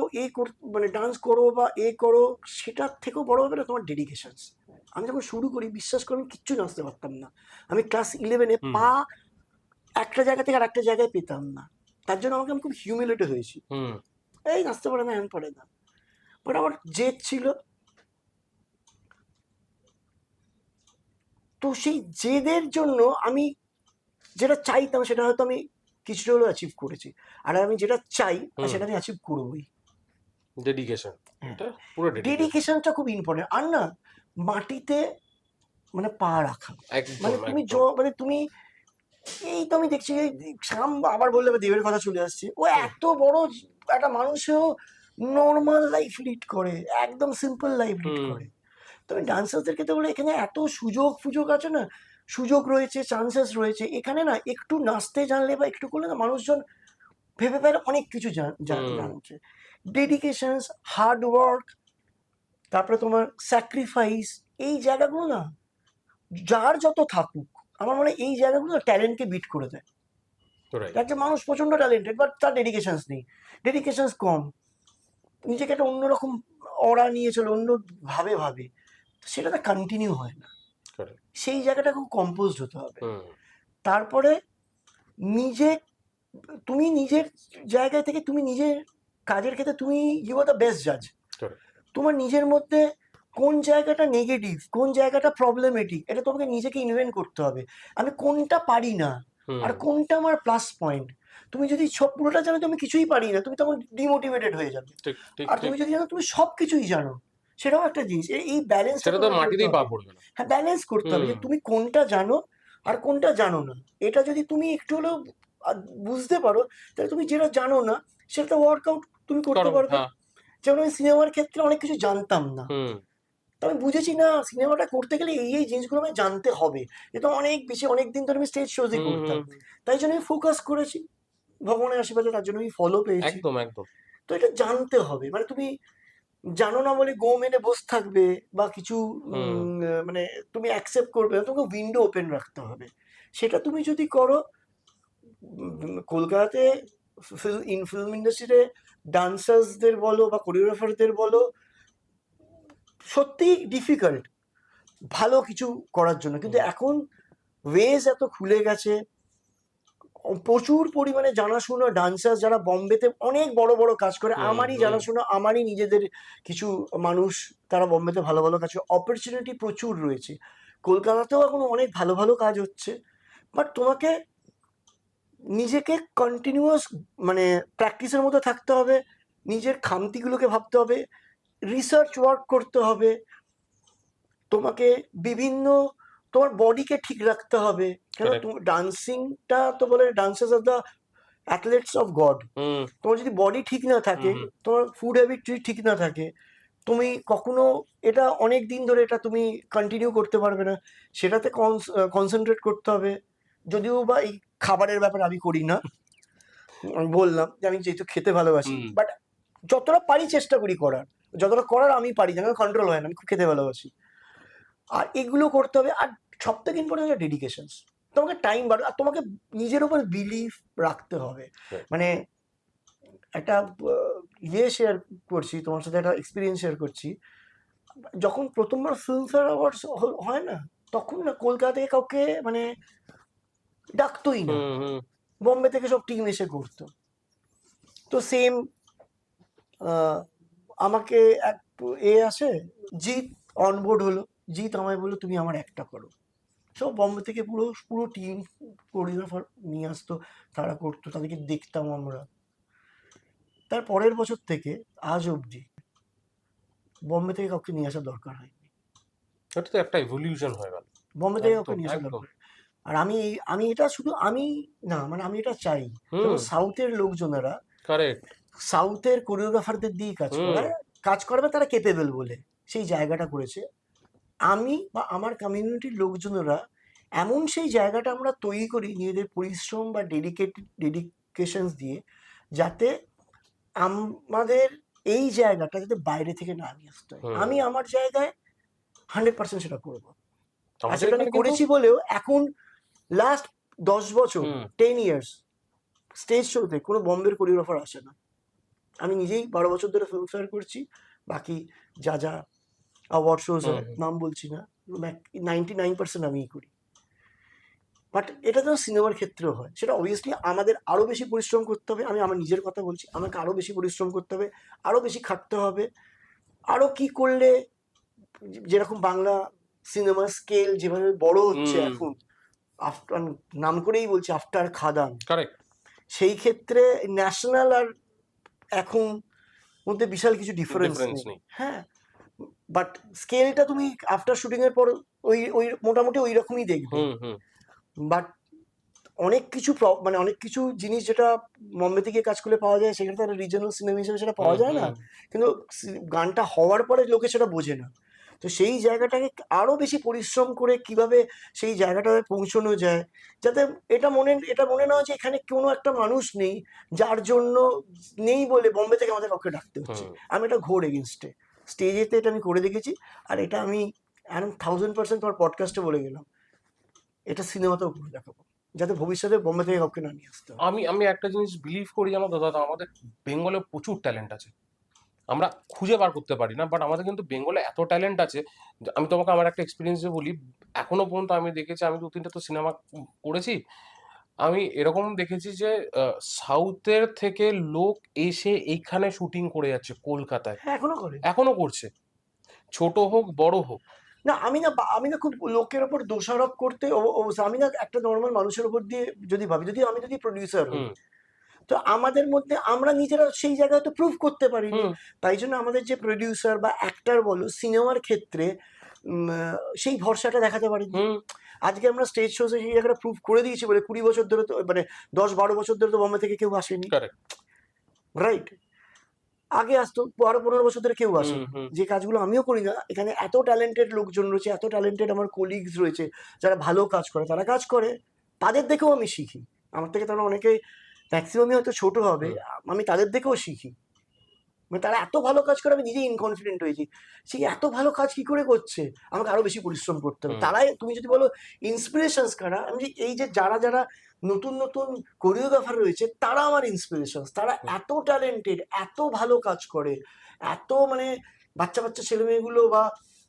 মানে ডান্স করো বা করো, সেটার থেকেও বড় হবে না তোমার ডেডিকেশনস। আমি যখন শুরু করি বিশ্বাস করে আমি কিচ্ছু নাচতে পারতাম না, আমি ক্লাস 11-এ হুম পা একটা জায়গা থেকে আর একটা জায়গায় পেতাম না, তার জন্য আমি খুব হিউমিলেটেড হয়েছি, হুম এই নাচতে পারে না এমন পারে না। বাট আমার জেদ ছিল, তো সেই জেদের জন্য আমি যেটা চাইতাম সেটা হয়তো আমি কিছুটা হলেও অ্যাচিভ করেছি, আর আমি যেটা চাই হুম সেটা আমি অ্যাচিভ করবোই। ডেডিকেশন, এটা পুরো ডেডিকেশন। ডেডিকেশনটা খুব ইম্পর্টেন্ট। আর না মাটিতে মানে পা রাখা, একদম মানে তুমি একদম। মানে তুমি এই তো আমি দেখছি এই শ্যাম আবার বললে আবার দেবের কথা চলে আসছে, ও হুম এত বড় একটা মানুষও নর্মাল লাইফ লিড করে, একদম সিম্পল লাইফ লিড হুম করে। তবে ডান্সারদের ক্ষেত্রে বলে এখানে এত সুযোগ আছে না, সুযোগ রয়েছে, চান্সেস রয়েছে এখানে না, একটু নাচতে জানলে বা একটু করলে না মানুষজন ভেবে পারে অনেক কিছু হুম জানছে। ডেডিকেশনস, হার্ড ওয়ার্ক, তারপরে তোমার স্যাক্রিফাইস, এই জায়গাগুলো না যার যত থাকুক, আমার মনে হয় এই জায়গাগুলো ট্যালেন্টকে বিট করে দেয়। রাইট। একটা মানুষ প্রচন্ড ট্যালেন্টেড বাট তার ডেডিকেশনস নেই, ডেডিকেশনস কম, নিজেকে একটা অন্যরকম অরা নিয়ে চলে, অন্য ভাবে সেটাতে কন্টিনিউ হয় না। কারেক্ট। সেই জায়গাটা খুব কম্পোজড হতে হবে। হুম তারপরে নিজে তুমি নিজের জায়গা থেকে তুমি নিজের কাজের ক্ষেত্রে তুমি ইউ আর দ্য বেস্ট জাজ। কারেক্ট। তোমার নিজের মধ্যে কোন জায়গাটা নেগেটিভ, কোন জায়গাটা প্রবলেমেটিক, এটা তোমাকে নিজেকে ইনভেন্ট করতে হবে। আমি কোনটা পারি না আর হুম কোনটা আমার প্লাস পয়েন্ট। তুমি যদি সব পুরোটা জানো তুমি কিছুই পারি না, তুমি তখন ডিমোটিভেটেড হয়ে যাবে। ঠিক ঠিক আর ঠিক। তুমি যদি জানো তুমি সব কিছুই জানো, সেটাও একটা জিনিস। এই ব্যালেন্সটা সেটা তো মাটিতেই পা পড়বে না। হ্যাঁ ব্যালেন্স করতে হবে, হুম যে তুমি কোনটা জানো আর কোনটা জানো না। এটা যদি তুমি একটু হলেও বুঝতে পারো, তাহলে তুমি যেটা জানো না সেটা ওয়ার্কআউট তুমি করতে করো, পারবে। হ্যাঁ। যেমন আমি সিনেমার ক্ষেত্রে অনেক কিছু জানতাম না, হুম তো আমি বুঝেছি না সিনেমাটা করতে গেলে এই জিনিসগুলো আমায় জানতে হবে। এ তো অনেক বেশি অনেক দিন ধরে আমি স্টেজ শোজই হুম, করতাম। হুম, তাই জন্য আমি ফোকাস করেছি। ভগবানের আশীর্বাদে তার জন্য আমি ফলও পেয়েছি। একদম, একদম। তো এটা জানতে হবে। মানে তুমি জানো না বলে গো মেনে বসে থাকবে বা কিছু হুম, মানে তুমি অ্যাকসেপ্ট করবে না। তোমাকে উইন্ডো ওপেন রাখতে হবে। সেটা তুমি যদি করো কলকাতাতে ফিল্ম ইন্ডাস্ট্রিতে ডান্সার্সদের বলো বা কোরিওগ্রাফারদের বলো সত্যিই ডিফিকাল্ট ভালো কিছু করার জন্য। কিন্তু হুম, এখন ওয়েজ এত খুলে গেছে, প্রচুর পরিমাণে জানাশোনা ডান্সার যারা বম্বেতে অনেক বড় বড় কাজ করে, হুম, আমারই হুম, জানাশোনা আমারই নিজেদের কিছু মানুষ তারা বম্বেতে ভালো ভালো কাজ করে, অপরচুনিটি প্রচুর রয়েছে। কলকাতাতেও এখন অনেক ভালো ভালো কাজ হচ্ছে, বাট তোমাকে নিজেকে কন্টিনিউয়াস মানে প্র্যাকটিসের মধ্যে থাকতে হবে, নিজের খামতিগুলোকে ভাবতে হবে, রিসার্চ ওয়ার্ক করতে হবে, তোমাকে বিভিন্ন তোমার বডিকে ঠিক রাখতে হবে। কেন কারেক্ট। ডান্সিংটা তো বলে dancers of the athletes of God. Hmm, তোমার যদি বডি ঠিক না হুম, থাকে, হুম, তোমার ফুড হ্যাবিট যদি ঠিক না থাকে, তুমি কখনো এটা অনেক দিন ধরে এটা তুমি কন্টিনিউ করতে পারবে না। সেটাতে কনসেন্ট্রেট করতে হবে। যদিও বা এই খাবারের ব্যাপারে আমি করি না, আমি বললাম যে আমি যেহেতু খেতে ভালোবাসি, হুম। বাট যতটা পারি চেষ্টা করি করার, যতটা করার আমি পারি না, কন্ট্রোল হয় না, আমি খুব খেতে ভালোবাসি। আর এগুলো করতে হবে। আর সব থেকে ইম্পর্টেন্ট হচ্ছে ডেডিকেশন। তোমাকে টাইম বার আর তোমাকে নিজের উপর বিলিভ রাখতে হবে। Right. মানে একটা শেয়ার করছি তোমার সাথে, একটা এক্সপিরিয়েন্স শেয়ার করছি। যখন প্রথমবার ফিল্মফেয়ার অ্যাওয়ার্ডস হয় না, তখন না কলকাতা থেকে কাউকে মানে ডাকতোই না, হুম, হুম, বম্বে থেকে সব টিম এসে করতো। তো সেম আমাকে এক আসে, জিৎ অনবোর্ড হলো। জিৎ আমায় বললো তুমি আমার একটা করো। সব বম্বে থেকে পুরো পুরো টিম কোরিওগ্রাফার নিয়ে আসতো, তারা করতো, তাদেরকে দেখতাম আমরা। তার পরের বছর থেকে আজ অবধি বম্বে থেকে কাউকে নিয়ে আসার দরকার হয়নি। এটা তো একটা এভলিউশন হয়ে গেল। বম্বে থেকে কাউকে একদম, নিয়ে আসার একদম। দরকার। আর আমি আমি এটা শুধু আমি না, মানে আমি এটা চাই হুম, যেমন সাউথের লোকজনেরা কারেক্ট। সাউথের কোরিওগ্রাফারদের দিয়ে কাজ হুম, করায়, কাজ করবে তারা কেপেবল বলে সেই জায়গাটা করেছে। আমি বা আমার কমিউনিটির লোকজনেরা এমন সেই জায়গাটা আমরা তৈরি করি নিজেদের পরিশ্রম বা ডেডিকেশনস দিয়ে, যাতে আমাদের এই জায়গাটা যাতে বাইরে থেকে না নিয়ে আসতে হয়। হুম। আমি আমার জায়গায় 100% সেটা করবো। আর আমাদের সেটা আমি এখানে কিন্তু করেছি বলেও এখন লাস্ট 10 বছর, হুম, 10 ইয়ার্স স্টেজ শোতে কোনো বম্বের কোরিওগ্রাফার আসে না। আমি নিজেই 12 বছর ধরে ফিল্মফেয়ার করছি। বাকি যা যা অ্যাওয়ার্ড শোজ হুম, হয়, হুম। নাম বলছি না, 99% আমিই করি। বাট এটা তো সিনেমার ক্ষেত্রেও হয়। সেটা অবভিয়াসলি আমাদের আরো বেশি পরিশ্রম করতে হবে। আমি আমার নিজের কথা বলছি, আমাকে আরো বেশি পরিশ্রম করতে হবে, আরো বেশি খাটতে হবে। আরো কি করলে যেরকম বাংলা সিনেমার স্কেল যেভাবে বড় হচ্ছে হুম, এখন, আফটার নাম করেই বলছি আফটার খাদান, কারেক্ট। সেই ক্ষেত্রে ন্যাশনাল আর এখন মধ্যে বিশাল কিছু ডিফারেন্স ডিফারেন্স নেই। নেই। হ্যাঁ, বাট স্কেলটা তুমি আফটার শুটিং এর পর ওই ওই মোটামুটি ওই রকমই দেখবে। হুম, হুম, বাট অনেক কিছু মানে অনেক কিছু জিনিস যেটা বম্বেতে গিয়ে কাজ করলে পাওয়া যায়, সেখানে তো রিজনাল সিনেমা হিসেবে সেটা হুম, পাওয়া যায় না। হুম, কিন্তু গানটা হওয়ার পরে লোকে সেটা বোঝে না। তো সেই জায়গাটাকে আরো বেশি পরিশ্রম করে কিভাবে সেই জায়গাটায় পৌঁছানো যায়, যাতে এটা মনে না হয় যে এখানে কোনো একটা মানুষ নেই, যার জন্য নেই বলে বম্বে থেকে আমাদের কাউকে ডাকতে হচ্ছে। হুম। আমি এটা ঘোর এগেনস্টে, স্টেজেতে এটা আমি করে দেখেছি। আর এটা আমি 1000% তোমার পডকাস্টে বলে গেলাম, এটা সিনেমাতেও করে দেখাবো, যাতে ভবিষ্যতে বোম্বে থেকে কাউকে না নিয়ে আসতে হয়। আমি আমি একটা জিনিস বিলিভ করি জানো তো দাদা, আমাদের বেঙ্গলে প্রচুর ট্যালেন্ট আছে। আমরা খুঁজে বার করতে পারি না, বাট আমাদের কিন্তু বেঙ্গলে এত ট্যালেন্ট আছে যে আমি তোমাকে আমার একটা এক্সপিরিয়েন্সে বলি। এখনো পর্যন্ত আমি দেখেছি, আমি 2-3টা তো সিনেমা করেছি। আমি এরকম দেখেছি যে সাউথের থেকে লোক এসে এইখানে শুটিং করে যাচ্ছে কলকাতায়। হ্যাঁ, এখনো করে। এখনো করছে। ছোট হোক, বড় হোক। না আমি না খুব লোকের ওপর দোষারোপ করতে আমি না একটা নর্মাল মানুষের উপর দিয়ে যদি ভাবি, আমি যদি প্রডিউসার হই, হুম, তো আমাদের মধ্যে আমরা নিজেরা সেই জায়গায় তো প্রুভ করতে পারিনি। হুম, তাই জন্য আমাদের যে প্রডিউসার বা অ্যাক্টর বলো সিনেমার ক্ষেত্রে সেই ভরসাটা দেখাতে পারিনি। হুম, আজকে আমরা স্টেজ শোতে সেই জায়গাটা প্রুভ করে দিয়েছি বলে 20 বছর ধরে তো মানে 10-12 বছর ধরে তো বোম্বে থেকে কেউ আসেনি, কারেক্ট। রাইট? আগে আসতো, 12-15 বছর ধরে কেউ আসে, হুম হুম যে কাজগুলো আমিও করি না। এখানে এত ট্যালেন্টেড লোকজন রয়েছে, এত ট্যালেন্টেড আমার কলিগস রয়েছে যারা ভালো কাজ করে, তারা কাজ করে, তাদের দেখেও আমি শিখি। আমার থেকে তারা অনেকে, ম্যাক্সিমামই হয়তো ছোট হবে, হুম আমি তাদের দেখেও শিখি। মানে তারা এত ভালো কাজ করে, আমি নিজেই ইনকনফিডেন্ট হয়েছি, সেই এত ভালো কাজ কি করে করছে, আমাকে আরো বেশি পরিশ্রম করতে হবে। হুম তারাই, তুমি যদি বলো ইন্সপিরেশনস কারা, আমি যে এই যে যারা যারা নতুন নতুন কোরিওগ্রাফার রয়েছে, তারা আমার ইন্সপিরেশনস। তারা হুম এত ট্যালেন্টেড, এত ভালো কাজ করে, এত মানে বাচ্চা বাচ্চা ছেলেমেয়েগুলো বা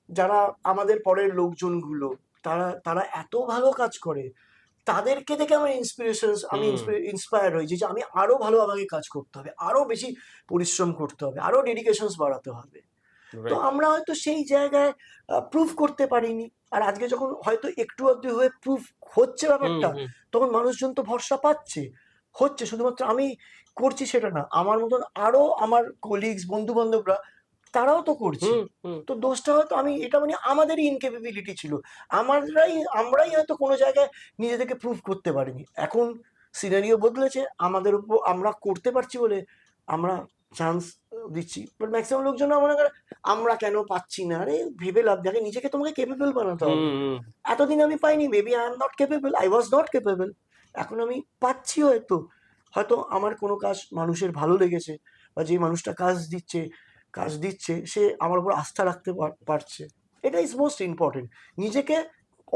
যারা আমাদের পরের লোকজনগুলো, তারা তারা এত ভালো কাজ করে, তাদেরকে দেখে আমার আমি হুম ইন্সপায়ার হয়েছি যে আমি আরো ভালো, আমাকে কাজ করতে হবে, আরো বেশি পরিশ্রম করতে হবে, আরো ডেডিকেশনস বাড়াতে হবে। তো রাইট আমরা হয়তো সেই জায়গায় প্রুভ করতে পারিনি। আর আজকে যখন হয়তো একটু আধটু হয়ে প্রুভ হচ্ছে হুম ব্যাপারটা, হুম তখন মানুষজন তো ভরসা পাচ্ছে। হচ্ছে, শুধুমাত্র আমি করছি সেটা না, আমার মতন আরো আমার কলিগস, বন্ধু বান্ধবরা, তারাও তো করছে। হুম হুম তো দোষটা হয়তো আমি, এটা মানে আমাদেরই ইনকেপেবিলিটি ছিল, আমরাই হয়তো কোনো জায়গায় নিজেদেরকে প্রুভ করতে পারিনি। এখন সিনারিও বদলেছে, আমাদের উপর আমরা করতে পারছি বলে আমরা চান্স দিচ্ছি। বাট ম্যাক্সিমাম লোকজন মনে করে আমরা কেন পাচ্ছি না। আরে ভেবে লাভ, দেখে নিজেকে তোমাকে কেপেবল বানাতে হবে। হুম হুম এতদিন আমি পাইনি, maybe I am not capable, I was not capable. এখন আমি পাচ্ছি, হয়তো হয়তো আমার কোনো কাজ মানুষের ভালো লেগেছে, বা যে মানুষটা কাজ দিচ্ছে সে আমার উপর আস্থা রাখতে পারছে। এটা ইজ মোস্ট ইম্পর্টেন্ট। নিজেকে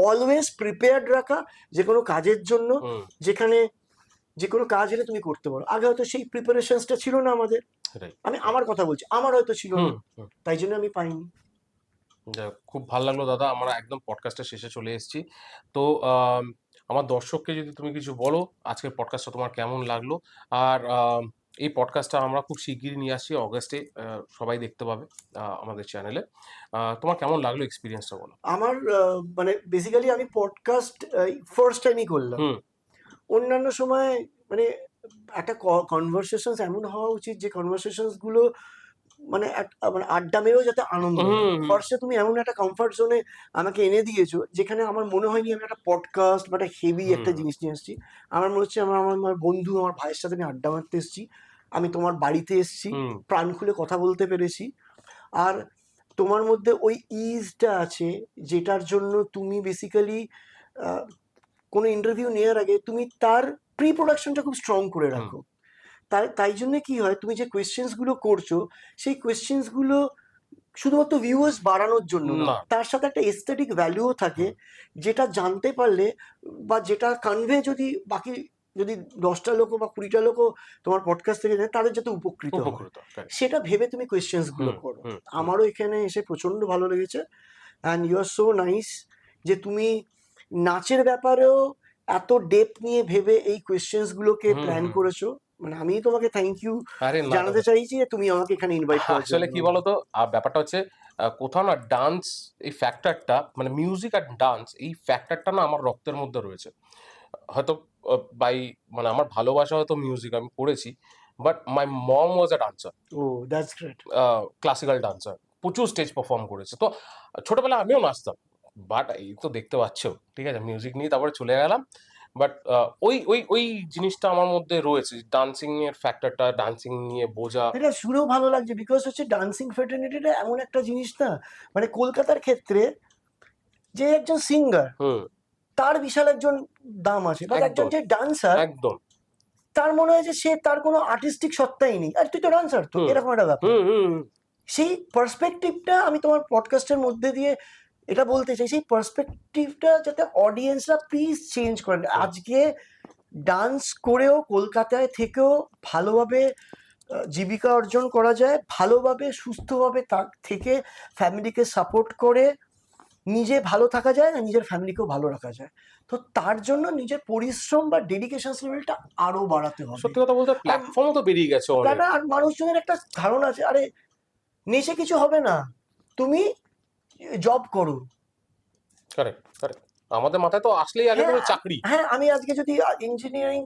অলওয়েজ প্রিপেয়ার্ড রাখা যে কোনো কাজের জন্য, হুম যেখানে যে কোনো কাজ এলে তুমি করতে পারো। আগে হয়তো সেই প্রিপারেশনসটা ছিল না আমাদের। রাইট আমি আমার কথা বলছি, আমার হয়তো ছিল হুম না, হুম তাই জন্য আমি পাইনি। যাই হোক, খুব ভালো লাগলো দাদা। আমরা একদম পডকাস্টের শেষে চলে এসেছি। তো আমার দর্শককে যদি তুমি কিছু বলো, আজকের পডকাস্টটা তোমার কেমন লাগলো? আর এই পডকাস্টটা আমরা খুব শিগগিরই নিয়ে আসছি অগাস্টে, সবাই দেখতে পাবে আমাদের চ্যানেলে। তোমার কেমন লাগলো এক্সপিরিয়েন্সটা বলো? আমার মানে বেসিক্যালি আমি পডকাস্ট ফার্স্ট টাইমই করলাম। হুম অন্যান্য সময় মানে একটা কনভারসেশন এমন হওয়া উচিত যে কনভারসেশনস গুলো মানে মানে আড্ডা মেরেও যাতে আনন্দ হুম হয়। হুম ফার্স্টে তুমি এমন একটা কমফর্ট জোনে আমাকে এনে দিয়েছো, যেখানে আমার মনে হয়নি আমি একটা পডকাস্ট বা একটা হেভি একটা হুম জিনিস নিয়ে আসছি। আমার মনে হচ্ছে আমার আমার আমার বন্ধু, আমার ভাইয়ের সাথে আমি আড্ডা মারতে এসেছি, আমি তোমার বাড়িতে এসেছি, হুম প্রাণ খুলে কথা বলতে পেরেছি। আর তোমার মধ্যে ওই ইজটা আছে, যেটার জন্য তুমি বেসিক্যালি কোনো ইন্টারভিউ নেওয়ার আগে তুমি তার প্রি প্রোডাকশনটা খুব স্ট্রং করে হুম রাখো। তাই তাই জন্য কি হয়, তুমি যে কোয়েশ্চেন্স গুলো করছো, সেই কোয়েশ্চেন্স গুলো শুধুমাত্র ভিউয়ার্স বাড়ানোর জন্য না, না তার সাথে একটা এস্থেটিক ভ্যালুও থাকে, হুম যেটা জানতে পারলে বা যেটা কনভে, যদি বাকি যদি 10টা লোকও বা 20টা লোকও তোমার পডকাস্ট থেকে যায়, তাদের যাতে উপকৃত হয়, উপকৃত correct। সেটা ভেবে তুমি কোয়েশ্চেন্স গুলো হুম করো। হুম হুম আমারও এখানে এসে প্রচন্ড ভালো লেগেছে। And you are so nice যে তুমি নাচের ব্যাপারেও এত ডেপথ নিয়ে ভেবে এই কোয়েশ্চেন্স গুলোকে হুম প্ল্যান হুম করেছো। মানে আমি তোমাকে থ্যাংক ইউ আরে না জানাতে দাদা, চাইছি যে তুমি আমাকে এখানে ইনভাইট করার আসলে জন্য। কি বলতো, ব্যাপারটা হচ্ছে কোথাও না ডান্স, এই ফ্যাক্টরটা মানে মিউজিক আর ডান্স, এই ফ্যাক্টরটা না আমার রক্তের মধ্যে রয়েছে। হয়তো বাই মানে আমার ভালোবাসা হয়তো মিউজিক, আমি করেছি, but my mom was a dancer, ও, দ্যাটস গ্রেট। ক্লাসিক্যাল ডান্সার, প্রচুর স্টেজ পারফর্ম করেছে। তো ছোটবেলায় আমিও নাচতাম, বাট এই তো দেখতে পাচ্ছ, ঠিক আছে, মিউজিক নিয়ে তারপরে চলে গেলাম। বাট ওই ওই ওই জিনিসটা আমার মধ্যে রয়েছে, ডান্সিং এর ফ্যাক্টরটা, ডান্সিং নিয়ে বোঝা। এটা শুনেও ভালো লাগছে, বিকজ হচ্ছে ডান্সিং ফ্রেটার্নিটিটা এমন একটা জিনিস না, মানে কলকাতার ক্ষেত্রে যে একজন সিঙ্গার, হুম তার বিশাল একজন দাম আছে, বাট একজন একদম যে ডান্সার, একদম তার মনে হয় যে সে, তার কোনো আর্টিস্টিক সত্তাই নেই, আর তুই তো ডান্সার, তো হুম এরকম একটা ব্যাপার। হুম হুম সেই পার্সপেক্টিভটা আমি তোমার পডকাস্টের মধ্যে দিয়ে এটা বলতে চাই, সেই পার্সপেক্টিভটা যাতে অডিয়েন্সরা প্লিজ চেঞ্জ করেন। হুম আজকে ডান্স করেও কলকাতায় থেকেও ভালোভাবে জীবিকা অর্জন করা যায়, ভালোভাবে সুস্থভাবে থেকে ফ্যামিলিকে সাপোর্ট করে নিজে ভালো থাকা যায়, না নিজের ফ্যামিলিকেও ভালো রাখা যায়। তো তার জন্য নিজের পরিশ্রম বা ডেডিকেশন লেভেলটা আরো বাড়াতে হবে। সত্যি কথা বলতে আর প্ল্যাটফর্মও তো বেরিয়ে গেছে অনেক। আর মানুষজনের একটা ধারণা আছে, আরে নেচে কিছু হবে না, তুমি জব করো। কারেক্ট কারেক্ট, আমাদের মাথায় তো আসলেই আগে হ্যাঁ, ধরো চাকরি। হ্যাঁ, আমি আজকে যদি ইঞ্জিনিয়ারিং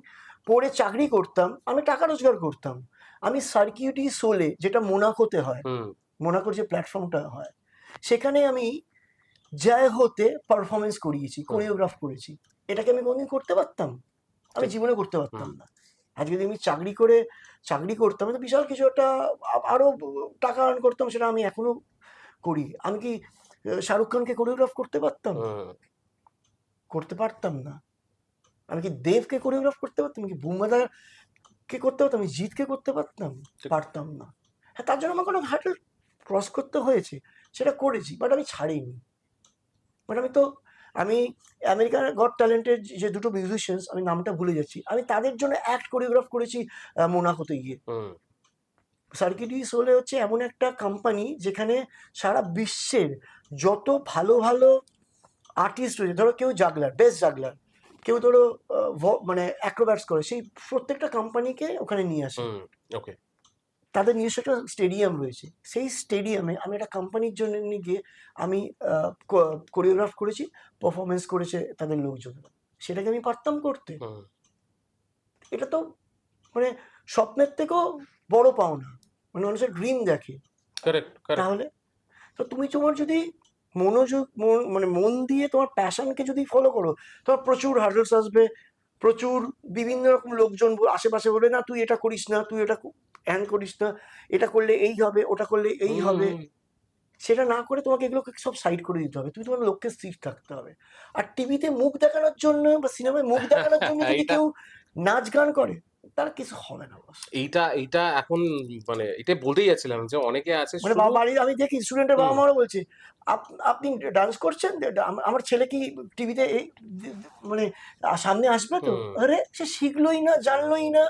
পড়ে চাকরি করতাম, আমি টাকা রোজগার করতাম। আমি সার্কিউটি সোলে, যেটা মোনাকোতে হয়, হুম মোনাকোর যে প্ল্যাটফর্মটা হয়, সেখানে আমি জয় হতে পারফরমেন্স করিয়েছি, হুম কোরিওগ্রাফ করেছি। এটাকে আমি কোনদিন করতে পারতাম? আমি ঠিক জীবনে করতে হুম পারতাম না। আর যদি আমি চাকরি করে চাকরি করতাম তো বিশাল কিছু একটা আরো টাকা আর্ন করতাম, সেটা আমি এখনো করি। আমি কি শাহরুখ খানকে কোরিওগ্রাফ করতে পারতাম? হুম, করতে পারতাম না। আমি কি দেবকে কোরিওগ্রাফ করতে পারতাম? আমি কি বুমবাদাকে করতে পারতাম? আমি জিৎকে করতে পারতাম? ঠিক। পারতাম না। হ্যাঁ, তার জন্য আমার কোনো হার্ডেল ক্রস করতে হয়েছে, সেটা করেছি, বাট আমি ছাড়িনি। বাট আমি আমেরিকার গট ট্যালেন্টের যে দুটো মিউজিশিয়ানস, আমি নামটা ভুলে যাচ্ছি, আমি তাদের জন্য অ্যাক্ট কোরিওগ্রাফ করেছি মোনাকোতে গিয়ে। হুম, সার্কিট ডু সোলে হচ্ছে এমন একটা কোম্পানি যেখানে সারা বিশ্বের যত ভালো ভালো আর্টিস্ট রয়েছে, ধরো কেউ জাগলার, বেস্ট জাগলার, কেউ ধরো মানে অ্যাক্রোব্যাটস করে, সেই প্রত্যেকটা কোম্পানিকে ওখানে নিয়ে আসে। হুম, ওকে। তাদের নিজস্ব একটা স্টেডিয়াম রয়েছে, সেই স্টেডিয়ামে আমি একটা কোম্পানির জন্য নিয়ে গিয়ে আমি কোরিওগ্রাফ করেছি, পারফরমেন্স করেছে তাদের লোকজনেরা। সেটাকে আমি পারতাম করতে? হুম, এটা তো মানে স্বপ্নের থেকেও বড় পাওনা, মানে মানুষের ড্রিম দেখে। Correct, correct. তাহলে তো তুমি তোমার যদি মনোযোগ মানে মন দিয়ে তোমার প্যাশনকে যদি ফলো করো, তোমার প্রচুর হার্ডলস আসবে, প্রচুর বিভিন্ন রকম লোকজন আশেপাশে বলবে না তুই এটা করিস না, তুই এটা হ্যান করিস না, এটা করলে এই হবে, ওটা করলে এই হবে। হুম, সেটা না করে তোমাকে এগুলোকে সব সাইড করে দিতে হবে, তুমি তোমার লক্ষ্যে স্থির থাকতে হবে। আর টিভিতে মুখ দেখানোর জন্য বা সিনেমায় মুখ দেখানোর জন্য যদি এইটা কেউ নাচ গান করে, তার কিছু হবে না বস। এইটা এখন মানে এটাই বলতেই যাচ্ছিলাম যে অনেকে আছে মানে শুধু বাড়ির আমি দেখি স্টুডেন্টের বাবা হুম, মারা বলছে, আপনি ডান্স করছেন, আমার ছেলে কি টিভিতে এই মানে সামনে আসবে তো? হুম, আরে সে শিখলোই না, জানলোই না,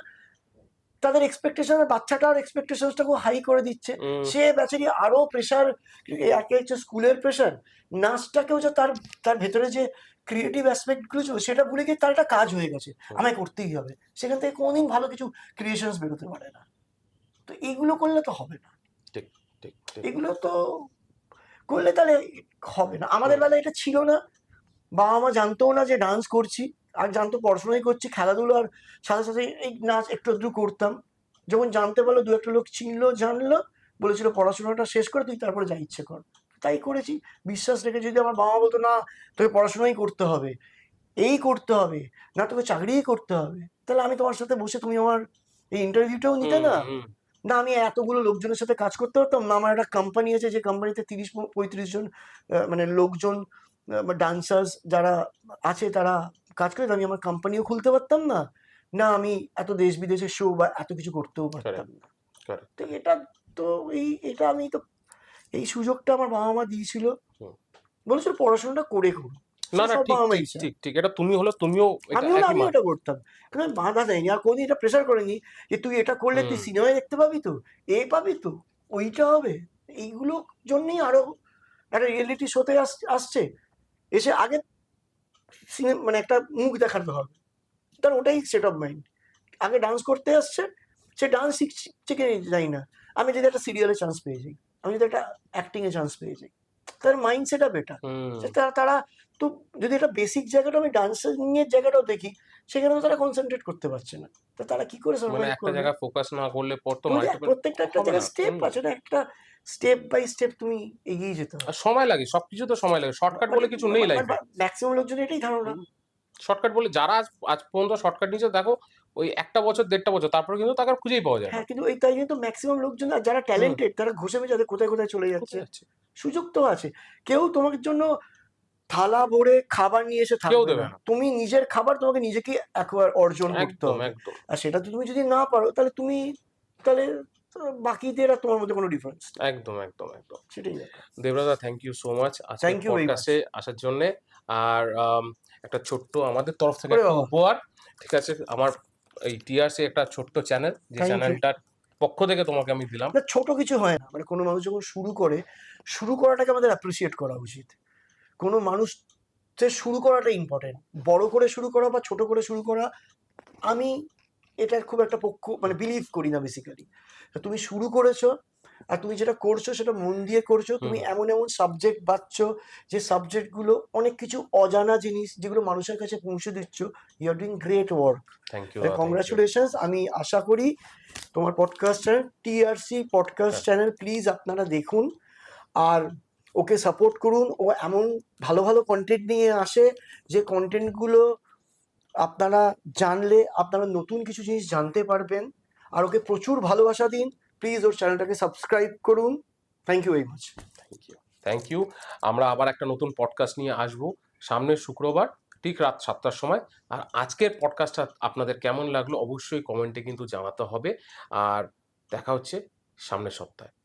তাদের এক্সপেকটেশন, বাচ্চাটার এক্সপেকটেশনটাকে হাই করে দিচ্ছে। হুম, সে বেচারি আরো প্রেশার, একে হচ্ছে স্কুলের প্রেশার, নাচটাকেও যে তার তার ভেতরে যে ক্রিয়েটিভ অ্যাসপেক্ট গুলো ছিল সেটা ভুলে গিয়ে তার একটা কাজ হয়ে গেছে, হুম, আমায় করতেই হবে। সেখান থেকে কোনোদিন ভালো কিছু ক্রিয়েশনস বেরোতে পারে না। তো এইগুলো করলে তো হবে না, ঠিক, ঠিক, ঠিক। এগুলো তো করলে তাহলে হবে না। আমাদের হুম, বেলায় এটা ছিল না, বাবা মা জানতো না যে ডান্স করছি, আর জানতো পড়াশোনাই করছি, খেলাধুলো আর সাথে সাথে এই নাচ একটু আধটু করতাম। যখন জানতে পারলো, দু একটা লোক চিনলো, জানলো, বলেছিল পড়াশোনাটা শেষ করে তুই তারপরে যা ইচ্ছে কর, তাই করেছি। বিশ্বাস রেখে যদি আমার বাবা মা বলতো না তোকে পড়াশোনাই করতে হবে, এই করতে হবে, না তোকে চাকরিই করতে হবে, তাহলে আমি তোমার সাথে বসে তুমি আমার এই ইন্টারভিউটাও নিতে হুম, না, হুম, না আমি এতগুলো লোকজনের সাথে কাজ করতে পারতাম না, আমার একটা কোম্পানি আছে যে কোম্পানিতে ৩০-৩৫ জন মানে লোকজন, ডান্সার্স যারা আছে তারা কাজ করে, আমি আমার কোম্পানিও খুলতে পারতাম না, না আমি এত দেশ বিদেশের শো বা এত কিছু করতেও পারতাম কারেক্ট, না। কারেক্ট, তো কারেক্ট। এটা তো এটা আমি তো এই সুযোগটা আমার বাবা মা দিয়েছিল, হুম। বলেছিল পড়াশোনাটা করে করো। না, না, সব ঠিক, বাবা মাই ঠিক, চায়। ঠিক, ঠিক। এটা তুমি হলো তুমিও এটা আমিও একই আমিও মত। এটা করতাম, কিন্তু আমি বাধা দেয়নি, আর কোনদিন এটা প্রেশার করেনি যে তুই এটা করলে তুই হুম, সিনেমায় দেখতে পাবি তো, এ পাবি তো, ওইটা হবে। এইগুলো জন্যই আরো একটা রিয়েলিটি শোতে আসছে, এসে আগে মানে একটা মুখ দেখাতে হবে, তার ওটাই সেট অফ মাইন্ড। আগে ডান্স করতে আসছে, সে ডান্স শিখছে কি জানি না, আমি যদি একটা সিরিয়ালে চান্স পেয়ে যাই, আমি যদি একটা অ্যাক্টিং এ চান্স পেয়ে যাই, তার মাইন্ড সেট আপ এটা। হুম। তারা তো যদি একটা বেসিক জায়গাটা আমি ডান্সিং এর জায়গাটাও দেখি, সেখানে তো তারা কনসেন্ট্রেট করতে পারছে না, তো তারা কি করে মানে সার্ভাইভ একটা করবে? জায়গায় ফোকাস না করলে পর তো তোমাকে মাল্টিপল প্রত্যেকটা একটা হবে না। জায়গায় স্টেপ হুম। আছে না, একটা স্টেপ বাই স্টেপ তুমি এগিয়ে যেতে আর হবে। সময় লাগে। সবকিছুতে সময় লাগে। শর্টকাট মানে বলে কিছু নেই লাইফে। ম্যাক্সিমাম লোকজন এটাই ধারণা। হুম। শর্টকাট বলে যারা আজ আজ পর্যন্ত শর্টকাট নিয়েছে দেখো ওই ১ টা বছর ১.৫ টা বছর তারপরে কিন্তু তাকে আর খুঁজেই পাওয়া যায় না। হ্যাঁ, কিন্তু এই তাই কিন্তু ম্যাক্সিমাম লোকজন আর যারা হুম। ট্যালেন্টেড তারা ঘষে মেজে কোথায় কোথায় চলে যাচ্ছে। কোথায় যাচ্ছে? সুযোগ তো আছে। কেউ তোমার জন্য থালা ভরে খাবার নিয়ে এসে কেউ থাকবে দেবে না, না। তুমি নিজের খাবার তোমাকে নিজেকে অর্জন করতে একদম, হবে। একদম। আর সেটা তুমি যদি না পারো তাহলে তাহলে বাকিদের আর তোমার মধ্যে কোনো ডিফারেন্স নেই। একদম, একদম, একদম। সেটাই ব্যাপার। দেবরাজদা থ্যাংক ইউ সো মাচ আজকের থ্যাংক ইউ ভেরি মাচ। পডকাস্টে আসার জন্যে। আর একটা ছোট্ট আমাদের তরফ থেকে ওরে একটা বাবা, উপহার। ঠিক আছে? আমার এই টিআরসি একটা ছোট্ট চ্যানেল যে থ্যাংক ইউ। চ্যানেলটার পক্ষ থেকে তোমাকে আমি দিলাম। না, ছোট কিছু হয় না, মানে কোনো মানুষ যখন শুরু করে, শুরু করাটাকে আমাদের অ্যাপ্রিসিয়েট করা উচিত। কোনো মানুষের শুরু করাটা ইম্পর্টেন্ট, বড় করে শুরু করা বা ছোট করে শুরু করা, আমি এটার খুব একটা মানে বিলিভ করি না বেসিক্যালি। তুমি শুরু করেছো, আর তুমি যেটা করছো সেটা মন দিয়ে করছো, তুমি হুম। এমন এমন সাবজেক্ট বাছছো যে সাবজেক্টগুলো অনেক কিছু অজানা জিনিস যেগুলো মানুষের কাছে পৌঁছে দিচ্ছ, you are doing great work. Thank you তাই দাদা, থ্যাংক ইউ। কংগ্রাচুলেশনস। আমি আশা করি তোমার পডকাস্ট চ্যানেল টিআরসি পডকাস্ট হ্যাঁ, চ্যানেল প্লিজ আপনারা দেখুন, আর ওকে সাপোর্ট করুন। ও এমন ভালো ভালো কন্টেন্ট নিয়ে আসে যে কন্টেন্টগুলো আপনারা জানলে আপনারা নতুন কিছু জিনিস জানতে পারবেন। আর ওকে প্রচুর ভালোবাসা দিন। প্লিজ ওর চ্যানেলটাকে সাবস্ক্রাইব করুন। Thank you very much. Thank you. আমরা আবার একটা নতুন পডকাস্ট নিয়ে আসবো সামনের শুক্রবার ঠিক রাত 7টার সময়। আর আজকের পডকাস্টটা আপনাদের কেমন লাগলো অবশ্যই কমেন্টে কিন্তু জানাতে হবে। আর দেখা হচ্ছে সামনের সপ্তাহে।